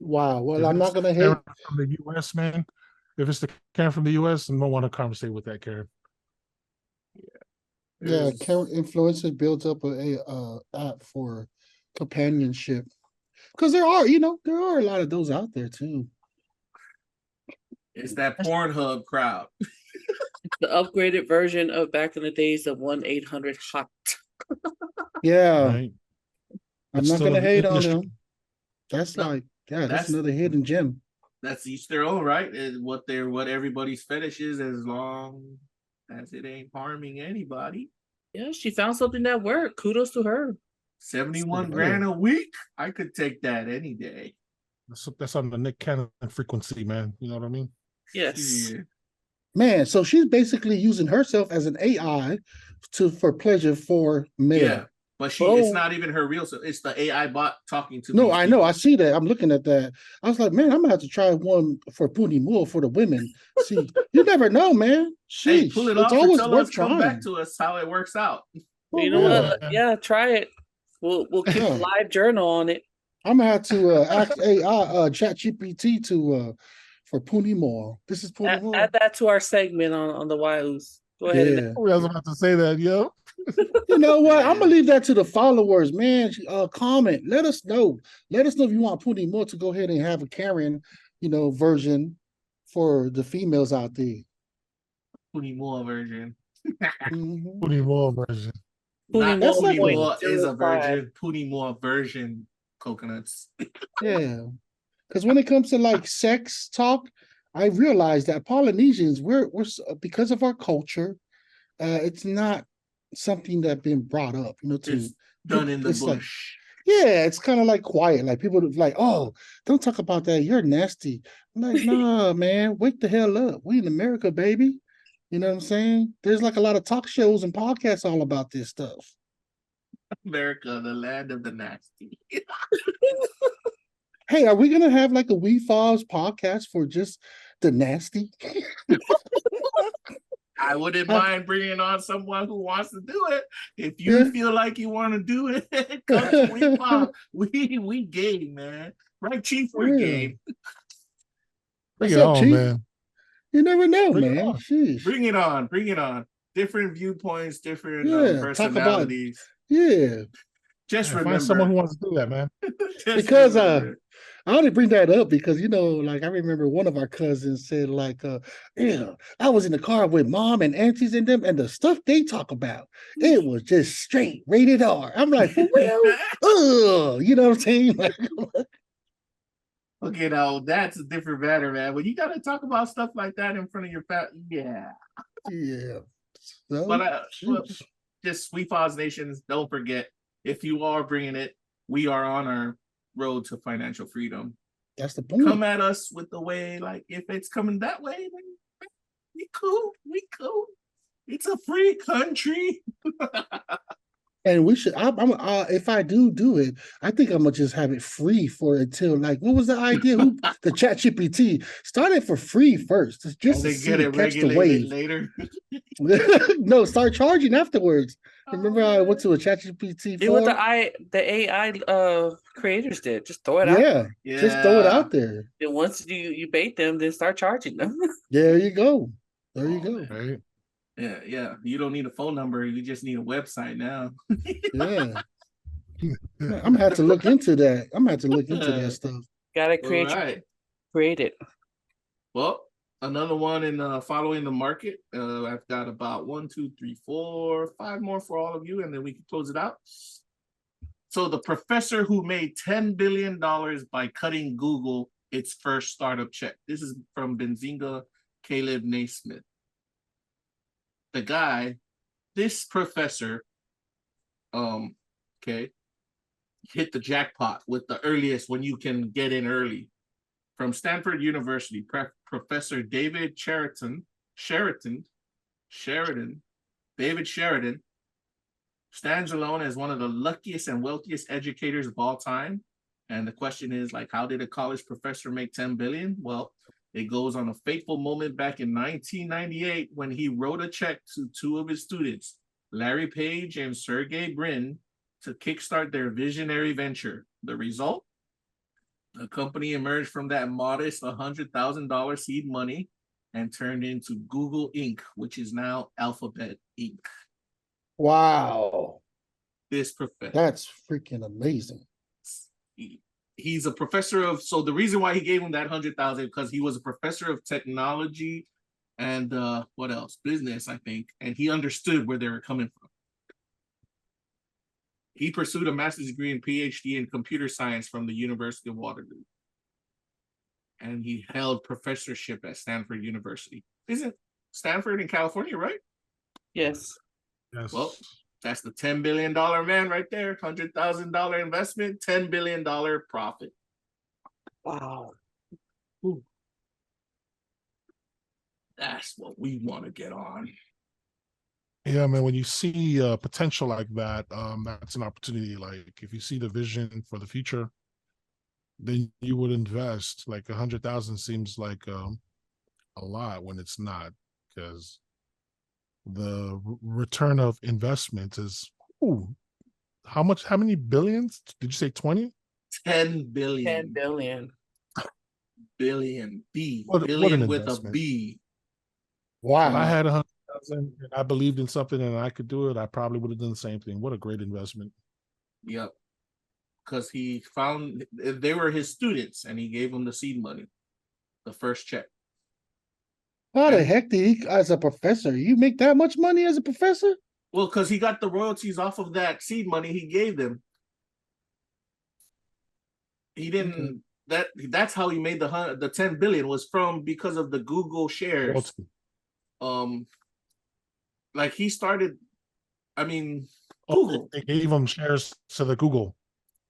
Wow. Well, If I'm it's not gonna the hate. Karen from the US, man. If it's the Karen from the US, I don't want to conversate with that Karen. Yeah, There's- Karen influencers builds up a app for companionship. Because there are a lot of those out there too. It's that Pornhub crowd. The upgraded version of back in the days of 1-800-HOT. Yeah, Right? I'm It's not still gonna an hate on industry. them. That's No, like, yeah, that's that's- another hidden gem. That's each their own, right? Is what everybody's fetish is, as long as it ain't harming anybody. Yeah, she found something that worked. Kudos to her. 71 Hey. grand a week. I could take that any day. That's on the Nick Cannon frequency, man. You know what I mean? Yes. Yeah. Man, so she's basically using herself as an AI for pleasure for men. Yeah, but it's Bro. not even her real self. It's the AI bot talking to No, these I know. people. I see that. I'm looking at that. I was like, man, I'm gonna have to try one for Puni Moore for the women. See, you never know, man. Hey, Sheesh. pull it It's off and always tell worth us, come back trying. to us how it works out. For You know real. what? Yeah, try it. We'll keep a live journal on it. I'm gonna have to ask AI ChatGPT to for Puni Moore. This is Puni Moore. Add that to our segment on the whyuce. Go ahead. Yeah. And I was about to say that, yo. You know what? Yeah. I'm gonna leave that to the followers, man. Comment. Let us know. Let us know if you want Puni Moore to go ahead and have a Karen, version for the females out there. Puni Moore version. Mhm. Puni Moore version. Not That's Puni like Moore is a 0.05. virgin. Puni Moore version coconuts. Yeah. Because when it comes to like sex talk, I realize that Polynesians, we're because of our culture, it's not something that's been brought up, It's done in the it's like, bush. yeah, it's kind of like quiet. Like people like, oh, don't talk about that. You're nasty. I'm like, nah, man, wake the hell up. We in America, baby. You know what I'm saying? There's like a lot of talk shows and podcasts all about this stuff. America, the land of the nasty. Hey, are we gonna have like a Wefobz podcast for just the nasty? I wouldn't mind bringing on someone who wants to do it. If you Yeah. feel like you want to do it, come to Wefobz. We game, man. Right, Chief? For We're real. game. Bring What's it up, on, Chief? man. You never know, Bring it man. on. Sheesh. Bring it on. Bring it on. Different viewpoints, different Yeah, personalities. Yeah. Just Yeah, remember. find someone who wants to do that, man. just Because remember. I only bring that up because like I remember one of our cousins said like yeah, I was in the car with mom and aunties and them, and the stuff they talk about, it was just straight rated R. I'm like, for real? Ugh, you know what I'm saying? Like, Okay, now that's a different matter, man. When you gotta talk about stuff like that in front of your family, yeah. yeah. So, But sheesh. just Wefobz Nations, don't forget, if you are bringing it, we are on our road to financial freedom. That's the point. Come at us with the way, like if it's coming that way, then we cool. It's a free country. And we should. If I do it, I think I'm gonna just have it free for until like what was the idea? The ChatGPT started for free first, just to they see get it catch the regulated wave. later. No, start charging afterwards. Remember, I went to a ChatGPT. do what the AI creators did. Just throw it out. Yeah, just throw it out there. And once you bait them, then start charging them. There you go. There you Oh, go. man. Right? Yeah. You don't need a phone number. You just need a website now. Yeah. I'm gonna have to look into that. I'm gonna have to look into that stuff. Gotta create create it. Well, another one in following the market. I've got about 1, 2, 3, 4, 5 more for all of you, and then we can close it out. So the professor who made $10 billion by cutting Google its first startup check. This is from Benzinga Caleb Naismith. The guy, this professor, hit the jackpot with the earliest when you can get in early. From Stanford University, Professor David Sheridan stands alone as one of the luckiest and wealthiest educators of all time. And the question is, like, how did a college professor make 10 billion? Well, it goes on a fateful moment back in 1998 when he wrote a check to 2 of his students, Larry Page and Sergey Brin, to kickstart their visionary venture. The result? The company emerged from that modest $100,000 seed money and turned into Google Inc., which is now Alphabet Inc. Wow. This professor. That's freaking amazing. He's a professor of, so the reason why he gave him that 100,000 because he was a professor of technology and what else? Business, I think. And he understood where they were coming from. He pursued a master's degree and PhD in computer science from the University of Waterloo. And he held professorship at Stanford University. Isn't Stanford in California, right? Yes. Yes. Well, that's the $10 billion man right there. $100,000 investment, $10 billion profit. Wow. Ooh. That's what we want to get on. Yeah, man, when you see potential like that, that's an opportunity. Like if you see the vision for the future, then you would invest. Like 100,000 seems like a lot when it's not, because the return of investment is how much? How many billions? Did you say 20? 10 billion. 10 billion. Billion. B. What an Billion with a investment. B. If I Wow. had 100,000 and I believed in something and I could do it, I probably would have done the same thing. What a great investment. Yep. Because he found they were his students and he gave them the seed money, the first check. How the And- heck did he, as a professor, you make that much money as a professor? Well, because he got the royalties off of that seed money he gave them. He didn't. That's how he made the 10 billion was because of the Google shares. Like he started. I mean, Google. They gave him shares to the Google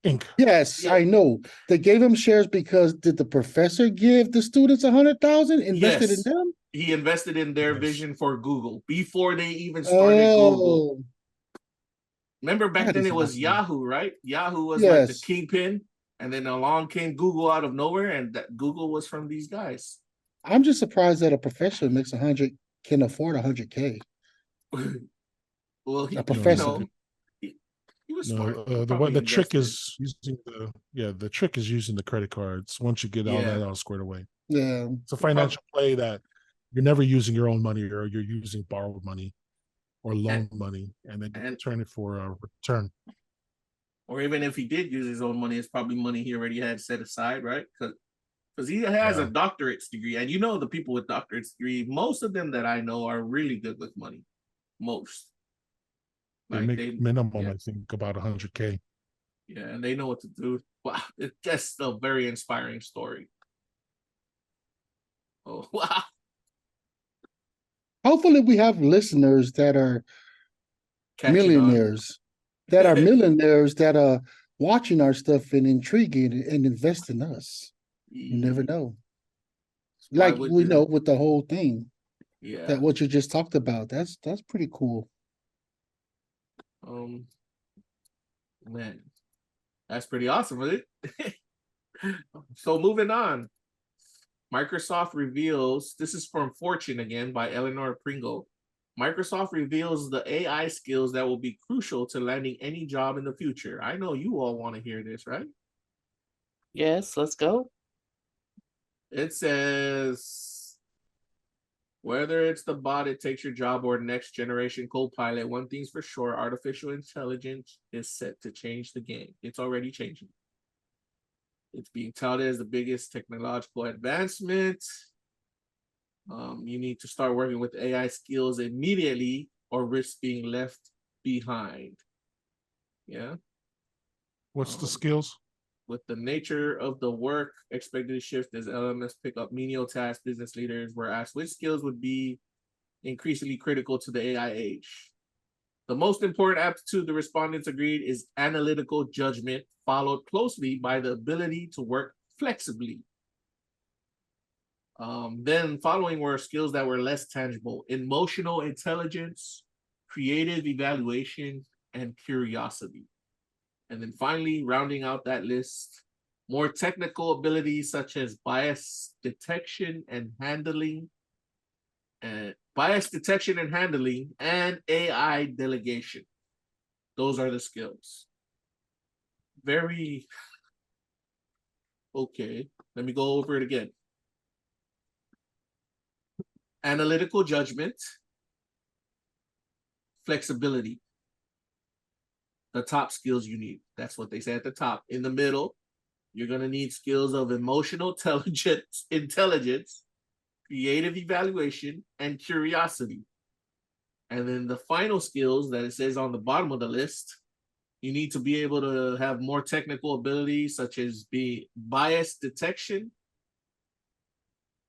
Inc. Yes, Yeah. I know. They gave him shares because did the professor give the students 100,000 invested in Yes. them? He invested in their Yes. vision for Google before they even started Google. Oh, Remember back That then is it was awesome. Yahoo, right? Yahoo was like the Yes. kingpin, and then along came Google out of nowhere, and that Google was from these guys. I'm just surprised that a professor makes 100 can afford 100K. Well, A professor. He was No, smart. the trick is using the trick is using the credit cards once you get all Yeah. that all squared away. Yeah. It's a financial play that you're never using your own money, or you're using borrowed money or loan money, and then you return it for a return. Or even if he did use his own money, it's probably money he already had set aside, right? Because he has a doctorate's degree, and the people with doctorate's degree, most of them that I know are really good with money. Most. They make minimum, I think, about 100K. Yeah, and they know what to do. Wow, it's just a very inspiring story. Oh, wow. Hopefully we have listeners that are Catching on. millionaires, that are watching our stuff and intriguing and invest in us. You never know. Why Like would we you? know with the whole thing Yeah. that what you just talked about. That's pretty cool. Man, that's pretty awesome, isn't it? So moving on. Microsoft reveals, this is from Fortune again by Eleanor Pringle. Microsoft reveals the AI skills that will be crucial to landing any job in the future. I know you all want to hear this, right? Yes, let's go. It says, whether it's the bot that takes your job or next generation co-pilot, one thing's for sure, artificial intelligence is set to change the game. It's already changing. It's being touted as the biggest technological advancement. You need to start working with AI skills immediately or risk being left behind. Yeah. What's the skills? With the nature of the work expected to shift as LMS pick up menial tasks, business leaders were asked which skills would be increasingly critical to the AI age. The most important aptitude the respondents agreed is analytical judgment, followed closely by the ability to work flexibly. Then following were skills that were less tangible: emotional intelligence, creative evaluation, and curiosity. And then finally, rounding out that list, more technical abilities such as bias detection and handling, and AI delegation. Those are the skills. Very okay. Let me go over it again. Analytical judgment, flexibility. The top skills you need. That's what they say at the top. In the middle, you're going to need skills of emotional intelligence, creative evaluation, and curiosity. And then the final skills that it says on the bottom of the list, you need to be able to have more technical abilities such as bias detection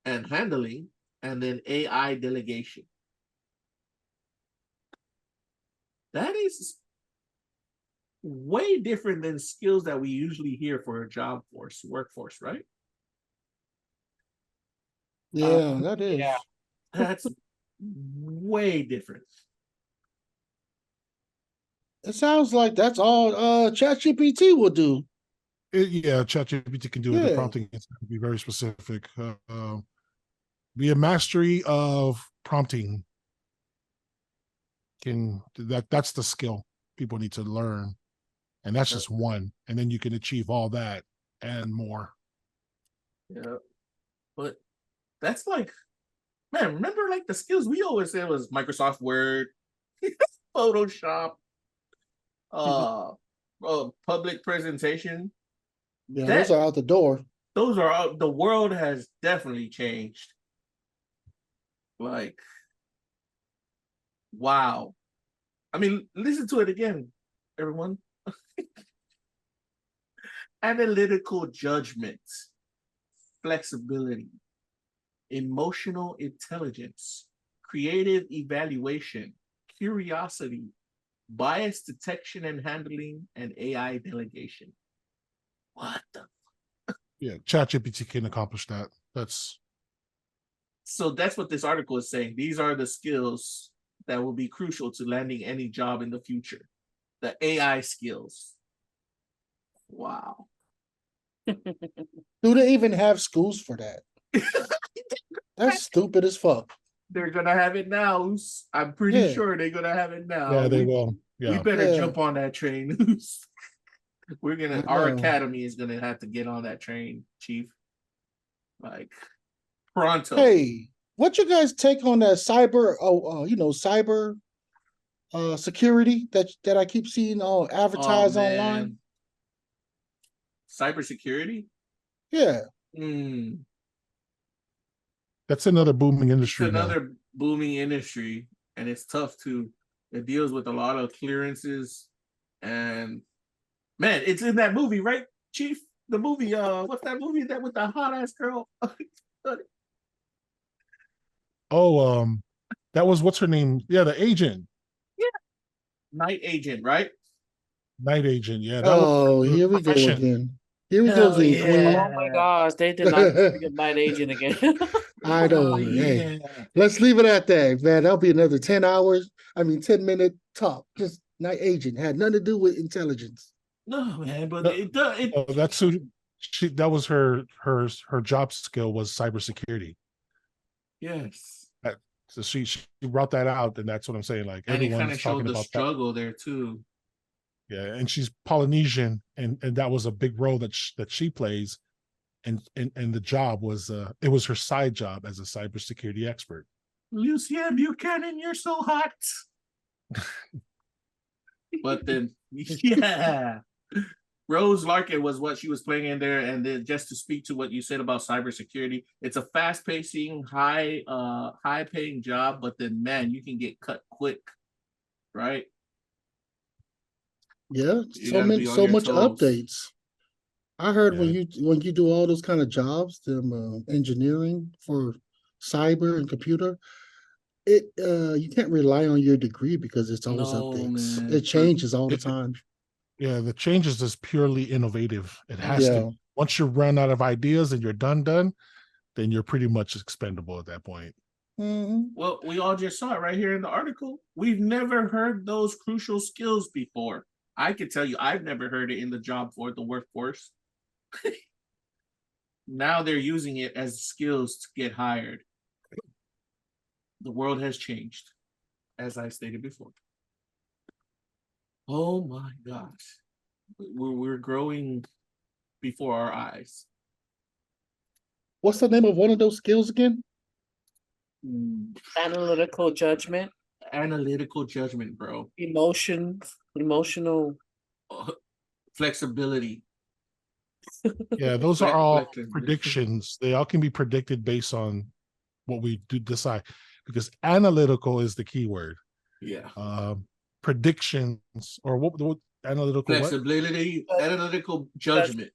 and handling, and then AI delegation. That is way different than skills that we usually hear for a workforce, right? Yeah, that is. Yeah. That's way different. It sounds like that's all ChatGPT will do. Yeah, ChatGPT can do it. The Yeah. prompting is going to be very specific. Be a mastery of prompting. That's the skill people need to learn, and that's just one. And then you can achieve all that and more. Yeah, but that's like, man, remember like the skills we always said was Microsoft Word, Photoshop, public presentation. Yeah, those are out the door. Those are out. The world has definitely changed. Like, wow. I mean, listen to it again, everyone. Analytical judgment, flexibility, emotional intelligence, creative evaluation, curiosity, bias detection and handling, and AI delegation. What the? Yeah, ChatGPT can accomplish that. So that's what this article is saying. These are the skills that will be crucial to landing any job in the future. The AI skills. Wow. Do they even have schools for that? That's stupid as fuck. They're gonna have it now. I'm pretty sure they're gonna have it now. Yeah, they will. Yeah. We better jump on that train. Our know. academy is gonna have to get on that train, Chief. Like pronto. Hey, what you guys take on that cyber? Cyber security that I keep seeing advertised online. Cybersecurity? Yeah. That's another booming industry. It's another booming industry, and it's tough too. It deals with a lot of clearances, and man, it's in that movie, right, Chief? The movie, what's that movie that with the hot ass girl? That was what's her name? Yeah, the agent. Yeah, Night Agent, right? Night Agent. Yeah. Here we go again. Here we go again, Queen. Oh my gosh, they did not bring up Night Agent again. I know. Hey, let's leave it at that, man. That'll be another 10 hours. 10-minute talk. Just Night Agent had nothing to do with intelligence. No, man, but that's who she. That was her job skill was cybersecurity. Yes. So she brought that out, and that's what I'm saying. Like, and everyone's it kind of showed talking the about struggle there too. Yeah, and she's Polynesian, and that was a big role that she plays, and the job was it was her side job as a cybersecurity expert. Lucien Buchanan, you're so hot. But then, yeah, Rose Larkin was what she was playing in there, and then just to speak to what you said about cybersecurity, it's a fast-pacing, high-paying job, but then man, you can get cut quick, right? Yeah, so much toes. updates. I heard when you do all those kind of jobs, engineering for cyber and computer, you can't rely on your degree because it's always updates. Man. It changes all the time. Yeah, the changes is purely innovative. It has to. Once you run out of ideas and you're done, then you're pretty much expendable at that point. Mm-hmm. Well, we all just saw it right here in the article. We've never heard those crucial skills before. I can tell you, I've never heard it in the workforce. Now they're using it as skills to get hired. The world has changed, as I stated before. Oh my gosh. We're growing before our eyes. What's the name of one of those skills again? Analytical judgment. Analytical judgment, bro. Emotional flexibility. Yeah, those are all predictions. They all can be predicted based on what we do decide, because analytical is the key word. Yeah. Predictions or what analytical flexibility, analytical judgment.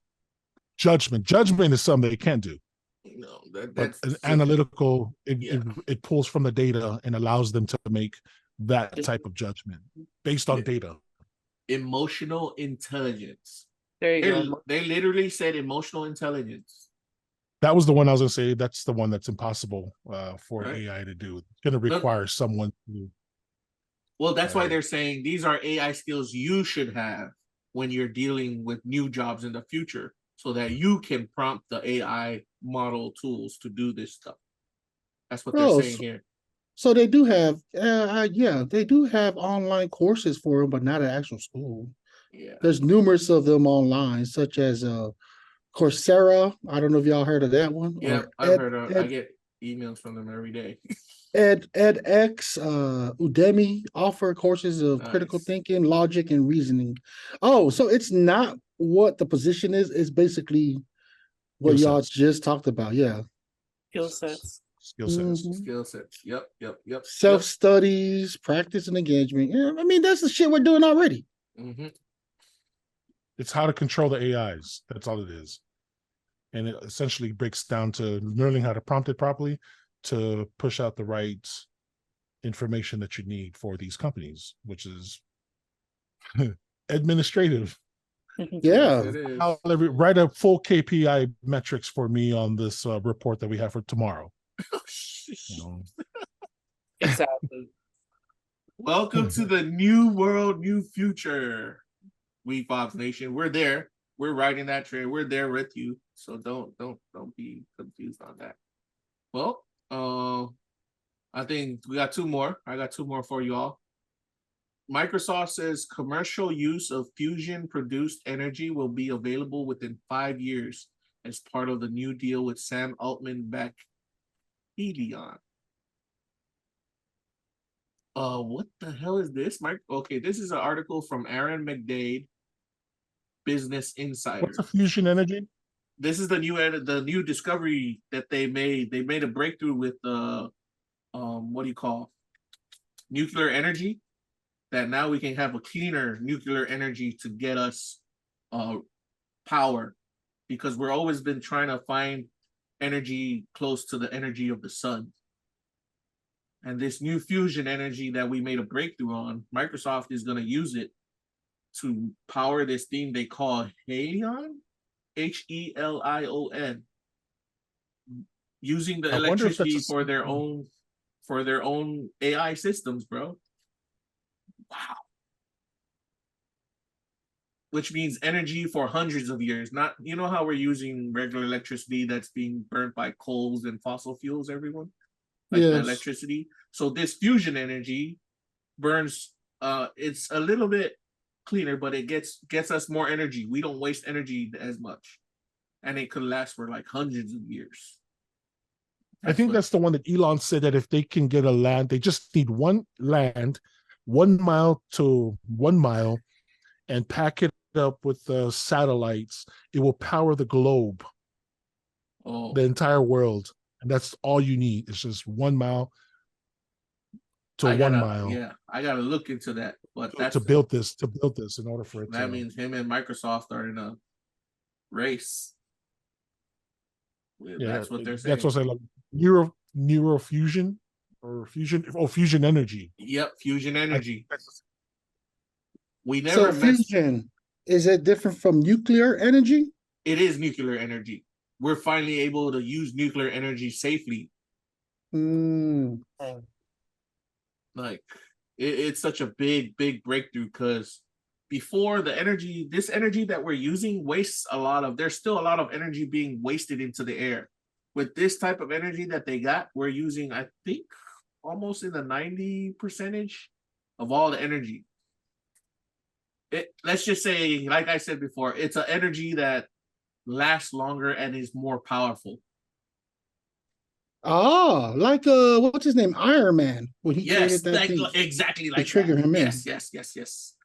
Judgment is something they can't do. No, that's analytical. It pulls from the data and allows them to make that type of judgment based on data. Emotional intelligence. There you go. They literally said emotional intelligence. That was the one I was gonna say. That's the one that's impossible for Right. AI to do. It's gonna require someone to. Well, that's why Right. they're saying these are AI skills you should have when you're dealing with new jobs in the future, so that you can prompt the AI model tools to do this stuff. That's what they're Oh, saying here. so they do have, yeah, they do have online courses for them, but not at actual school. Yeah. There's numerous of them online, such as Coursera. I don't know if y'all heard of that one. Yeah, Or I've heard of. I get emails from them every day. edX, Udemy offer courses of critical Nice. thinking, logic, and reasoning. Oh, so it's not what the position is. It's basically what Skill y'all sets. just talked about. Yeah. Skill sets. Skill sets. Mhm. Skill sets. Yep. Self-studies, practice, and engagement. Yeah, I mean, that's the shit we're doing already. Mm-hmm. It's how to control the AIs. That's all it is. And it essentially breaks down to learning how to prompt it properly to push out the right information that you need for these companies, which is administrative. Yeah. It is. I'll write a full KPI metrics for me on this report that we have for tomorrow. You know? Exactly. Welcome to the new world, new future. Wefobz Nation, we're there. We're riding that train. We're there with you. So don't be confused on that. Well, I think we got two more. I got two more for you all. Microsoft says commercial use of fusion-produced energy will be available within 5 years as part of the new deal with Sam Altman-backed Helion. What the hell is this, Mike? Okay, this is an article from Aaron McDade, Business Insider. What's a fusion energy? This is the new discovery that they made. They made a breakthrough with what do you call nuclear energy, that now we can have a cleaner nuclear energy to get us power, because we're always been trying to find energy close to the energy of the sun. And this new fusion energy that we made a breakthrough on, Microsoft is going to use it to power this thing they call Helion, Helion, using the I wonder if electricity that's for their own AI systems, bro. Wow. Which means energy for hundreds of years. Not, you know how we're using regular electricity that's being burnt by coals and fossil fuels, everyone? Like the Yes. electricity. So this fusion energy burns, it's a little bit cleaner, but it gets us more energy. We don't waste energy as much. And it could last for like hundreds of years. I think that's the one that Elon said that if they can get a land, they just need one land, 1 mile to 1 mile, and pack it up with satellites. It will power the globe, the entire world. And that's all you need. It's just 1 mile to 1 mile. Yeah, I gotta look into that. But that's to build this in order for it that to. means him and Microsoft are in a race. Yeah, that's what they're saying. That's what I'm saying. Like neurofusion or fusion energy. Yep, fusion energy. We never So fusion, is it different from nuclear energy? It is nuclear energy. We're finally able to use nuclear energy safely. Like it's such a big breakthrough, because before this energy that we're using wastes there's still a lot of energy being wasted into the air. With this type of energy that they got, we're using, I think, almost in the 90% of all the energy. Let's just say, like I said before, it's an energy that lasts longer and is more powerful. Oh, like what's his name? Iron Man. When he created that thing. Exactly like to trigger him in. Yes.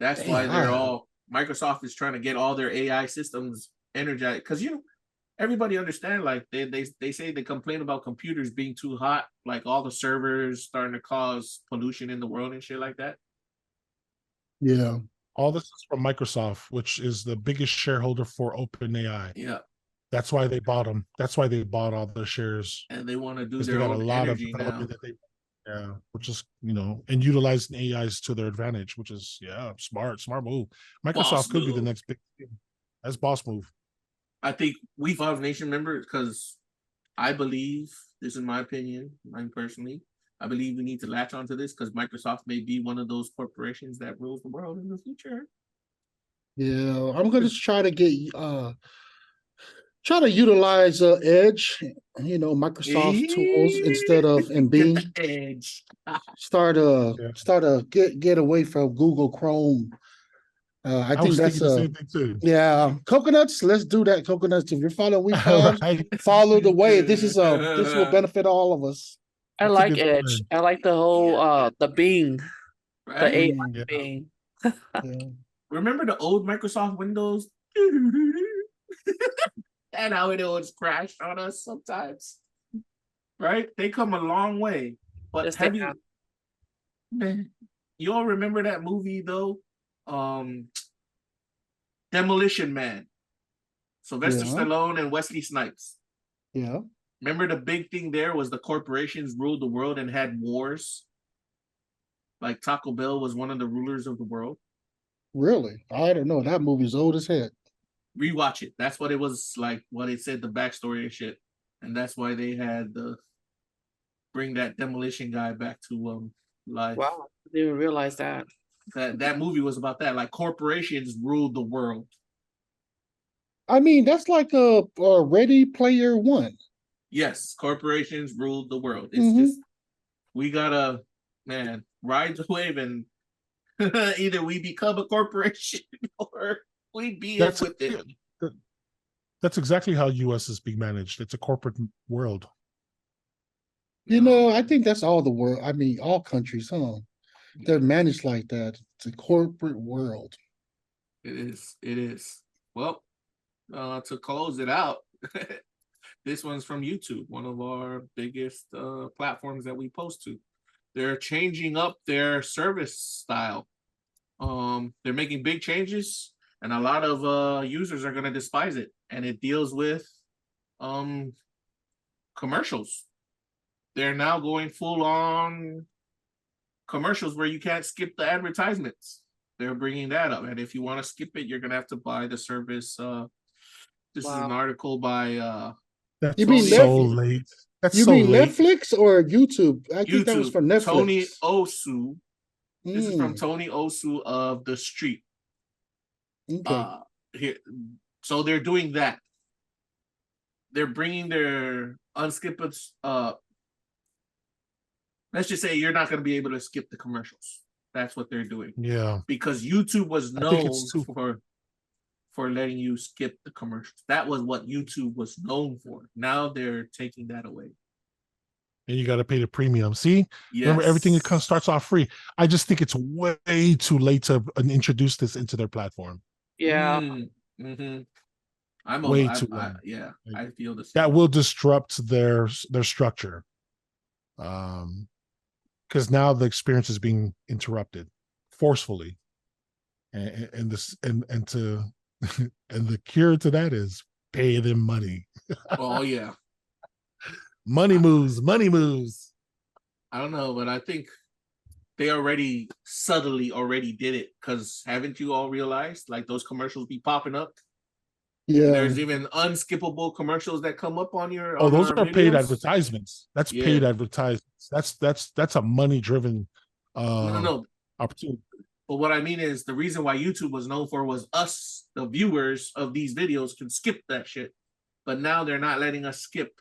That's why they're Microsoft is trying to get all their AI systems energized, because everybody understand, like they say, they complain about computers being too hot, like all the servers starting to cause pollution in the world and shit like that. Yeah. All this is from Microsoft, which is the biggest shareholder for OpenAI. Yeah. That's why they bought them. That's why they bought all the shares. And they want to do Because their they got a own lot of energy development now. that they, which is, and utilizing AIs to their advantage, which is smart move. Microsoft could be the next big thing. That's boss move. I think Wefobz Nation members, because I believe, this is my opinion, mine personally, I believe we need to latch onto this because Microsoft may be one of those corporations that rules the world in the future. Yeah, I'm gonna try to get try to utilize Edge, Microsoft tools instead of and Get Bing. the edge. Start get away from Google Chrome. I think was that's thinking the same thing too. Yeah, coconuts. Let's do that. Coconuts. If you're following Wefobz, Right. follow the way. This will benefit all of us. I That's a like good Edge. plan. I like the whole the Bing, the Right? AI Mm, Yeah. Bing. yeah. Remember the old Microsoft Windows? And how it always crashed on us sometimes. Right? They come a long way. But Yes, have they you have. Man, you all remember that movie though? Demolition Man. Sylvester Yeah. Stallone and Wesley Snipes. Yeah. Remember the big thing there was the corporations ruled the world and had wars? Like Taco Bell was one of the rulers of the world. Really? I don't know. That movie's old as heck. Rewatch it. That's what it was like, what it said, the backstory and shit. And that's why they had to bring that demolition guy back to life. Wow, I didn't even realize that. That movie was about that. Like corporations ruled the world. I mean, that's like a Ready Player One. Yes, corporations ruled the world. It's Mhm. just we gotta, man, ride the wave and either we become a corporation or we be in with it. That's exactly how US is being managed. It's a corporate world. I think that's all the world. I mean, all countries, huh? They're managed like that. It's a corporate world. It is. It is. Well, to close it out, this one's from YouTube, one of our biggest platforms that we post to. They're changing up their service style. They're making big changes, and a lot of users are going to despise it. And it deals with commercials. They're now going full on commercials where you can't skip the advertisements. They're bringing that up, and if you want to skip it, you're gonna have to buy the service. This is an article by That's You mean so late. That's You so mean late. Netflix or YouTube? I think that was YouTube. from Netflix. Tony Osu. This is from Mm, Tony Osu of The Street. okay. Here, so they're doing that. They're bringing their unskippable. Let's just say you're not going to be able to skip the commercials. That's what they're doing. Yeah. Because YouTube was I think known it's too- for letting you skip the commercials. That was what YouTube was known for. Now they're taking that away. And you got to pay the premium. See, Yes. remember everything starts off free. I just think it's way too late to introduce this into their platform. Yeah. Mm-hmm. Way too late. Yeah, I feel the same. That will disrupt their structure. Because now the experience is being interrupted forcefully, and the cure to that is pay them money. Oh yeah. Money moves. I don't know, but I think they subtly did it, because haven't you all realized, like, those commercials be popping up? Yeah. There's even unskippable commercials that come up on your. Oh, on those our are paid videos. advertisements. That's Yeah. paid advertisements. That's a money driven No. opportunity. But what I mean is, the reason why YouTube was known for was us, the viewers of these videos, can skip that shit. But now they're not letting us skip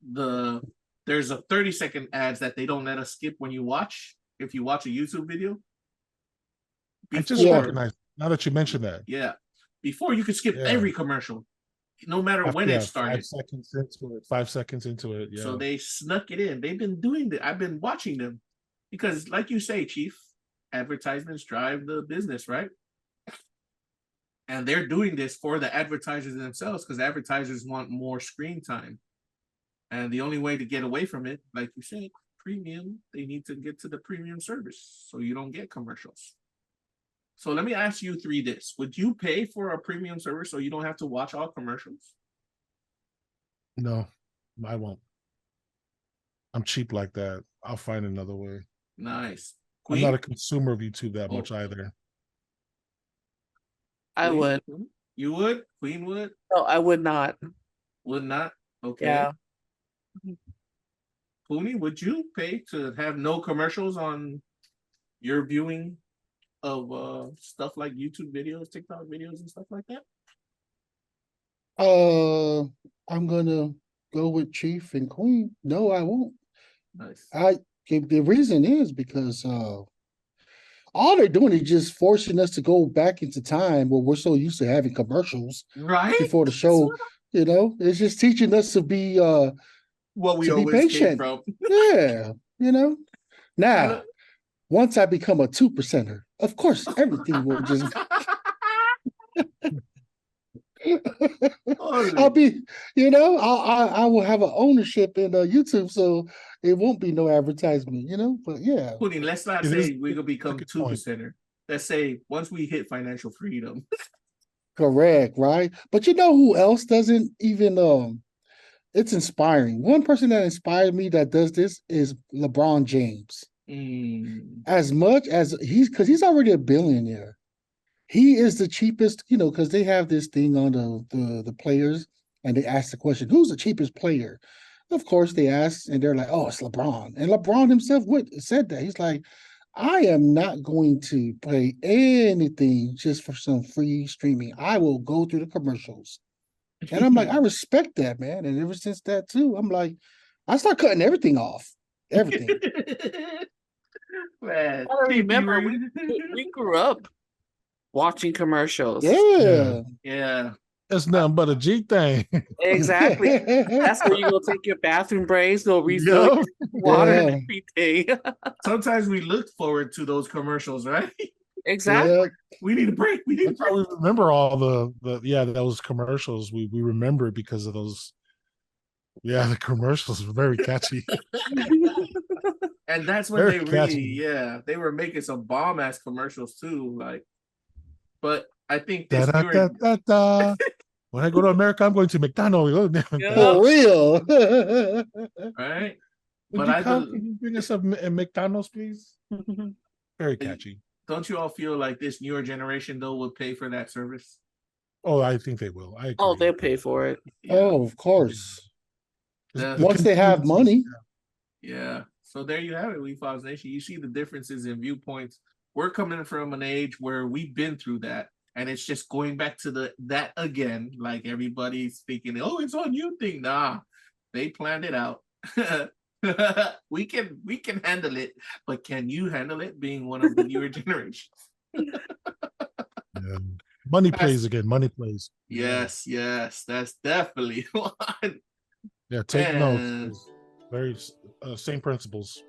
there's a 30-second ads that they don't let us skip when you watch, if you watch a YouTube video. I just Yeah. recognize now that you mentioned that. Yeah. Before you could skip Yeah. every commercial, no matter when it started. 5 seconds into it. Yeah. So they snuck it in. They've been doing that. I've been watching them. Because like you say, Chief, advertisements drive the business, right? And they're doing this for the advertisers themselves, because advertisers want more screen time. And the only way to get away from it, like you say, premium, they need to get to the premium service so you don't get commercials. So let me ask you three this. Would you pay for a premium service so you don't have to watch all commercials? No, I won't. I'm cheap like that. I'll find another way. Nice. I'm Queen? not a consumer of YouTube that Oh. much either. I would. You would? Queen would? No, I would not. Would not? Okay. Yeah. Clooney, would you pay to have no commercials on your viewing of stuff like YouTube videos, TikTok videos, and stuff like that? I'm gonna go with Chief and Queen. No, I won't. Nice. The reason is because all they're doing is just forcing us to go back into time where we're so used to having commercials Right? before the show. You know, it's just teaching us to be What we to be always came patient. from. Yeah, you know. Now, once I become a 2%er, of course, everything will just. I'll be, you know, I will have an ownership in YouTube, so it won't be no advertisement, you know. But yeah, Clooney, let's not It say is we're gonna become good point. 2%er. Let's say once we hit financial freedom. correct, right? But you know who else doesn't even it's inspiring. One person that inspired me that does this is LeBron James. As much as because he's already a billionaire. He is the cheapest, you know, because they have this thing on the players, and they ask the question, who's the cheapest player? Of course, they ask, and they're like, oh, it's LeBron. And LeBron himself said that. He's like, I am not going to pay anything just for some free streaming. I will go through the commercials. And I'm like, I respect that, man. And ever since that, too, I'm like, I start cutting everything off. Everything. Man, I remember we grew up watching commercials. Yeah. Yeah. It's nothing but a G thing. Exactly. That's where you go take your bathroom breaks, go refill Yup. water Yeah. and everything. Sometimes we look forward to those commercials, right? Exactly. Yeah. We need a break. We need a That's how break. we remember all those commercials. We remember it because of those. Yeah, the commercials were very catchy. And that's when Very they catchy. really, they were making some bomb ass commercials too. Like, but I think Da, this da, da, da, da. When I go to America, I'm going to McDonald's. Yeah. For real. right? Would But you come? Can you bring us a McDonald's, please? Very catchy. Don't you all feel like this newer generation though would pay for that service? Oh, I think they will. I agree. Oh, they'll pay for it. Oh, of course. The- Once they have money. Yeah. So there you have it, Wefobz Nation. You see the differences in viewpoints. We're coming from an age where we've been through that, and it's just going back to that again. Like everybody's thinking, oh, it's on you thing. Nah, they planned it out. we can handle it, but can you handle it? Being one of the newer generations. Yeah. Money plays again. Money plays. Yes, that's definitely one. Yeah, take Man. notes. Very same principles.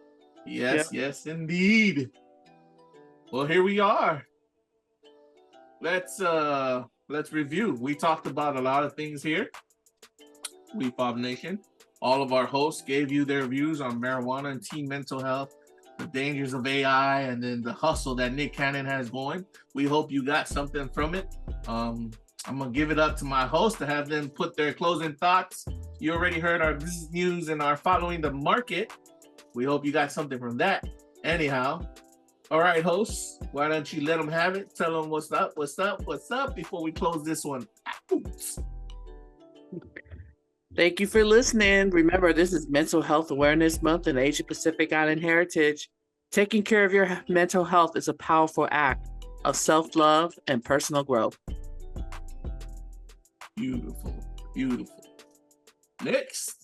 Yes, indeed. Well, here we are. Let's review. We talked about a lot of things here. Wefobz Nation. All of our hosts gave you their views on marijuana and teen mental health, the dangers of AI, and then the hustle that Nick Cannon has going. We hope you got something from it. I'm gonna give it up to my host to have them put their closing thoughts. You already heard our business news and our following the market. We hope you got something from that. Anyhow, all right, hosts, why don't you let them have it? Tell them what's up before we close this one out. Thank you for listening. Remember, this is Mental Health Awareness Month in Asia Pacific Island Heritage. Taking care of your mental health is a powerful act of self-love and personal growth. Beautiful. Next.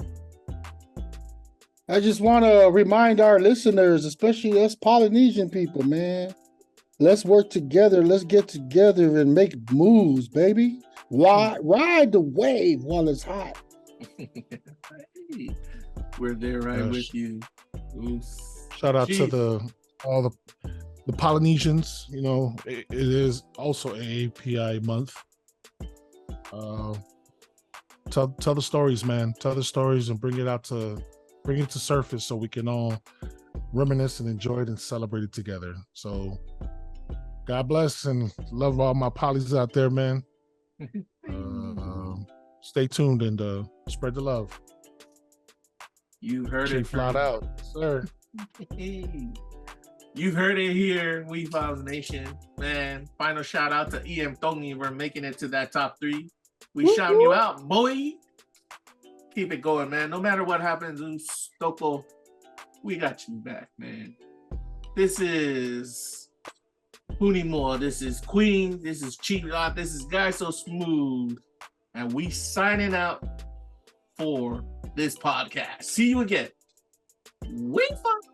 I just want to remind our listeners, especially us Polynesian people, man. Let's work together. Let's get together and make moves, baby. Ride the wave while it's hot. Hey, we're there right with you. Oops. Shout out Chief. to all the Polynesians. You know, it is also AAPI month. Tell the stories, man. Tell the stories and bring it to surface so we can all reminisce and enjoy it and celebrate it together. So God bless and love all my polys out there, man. Stay tuned and spread the love. You heard it. Chief flat out, sir. You've heard it here, Wefobz Nation. Man, final shout out to EM Tongi for making it to that top 3. We shouting you out, boy. Keep it going, man. No matter what happens, Stoko, we got you back, man. This is Puni Moore. This is Queen. This is Cheap Lot. This is Guy So Smooth. And we signing out for this podcast. See you again. Wefobz.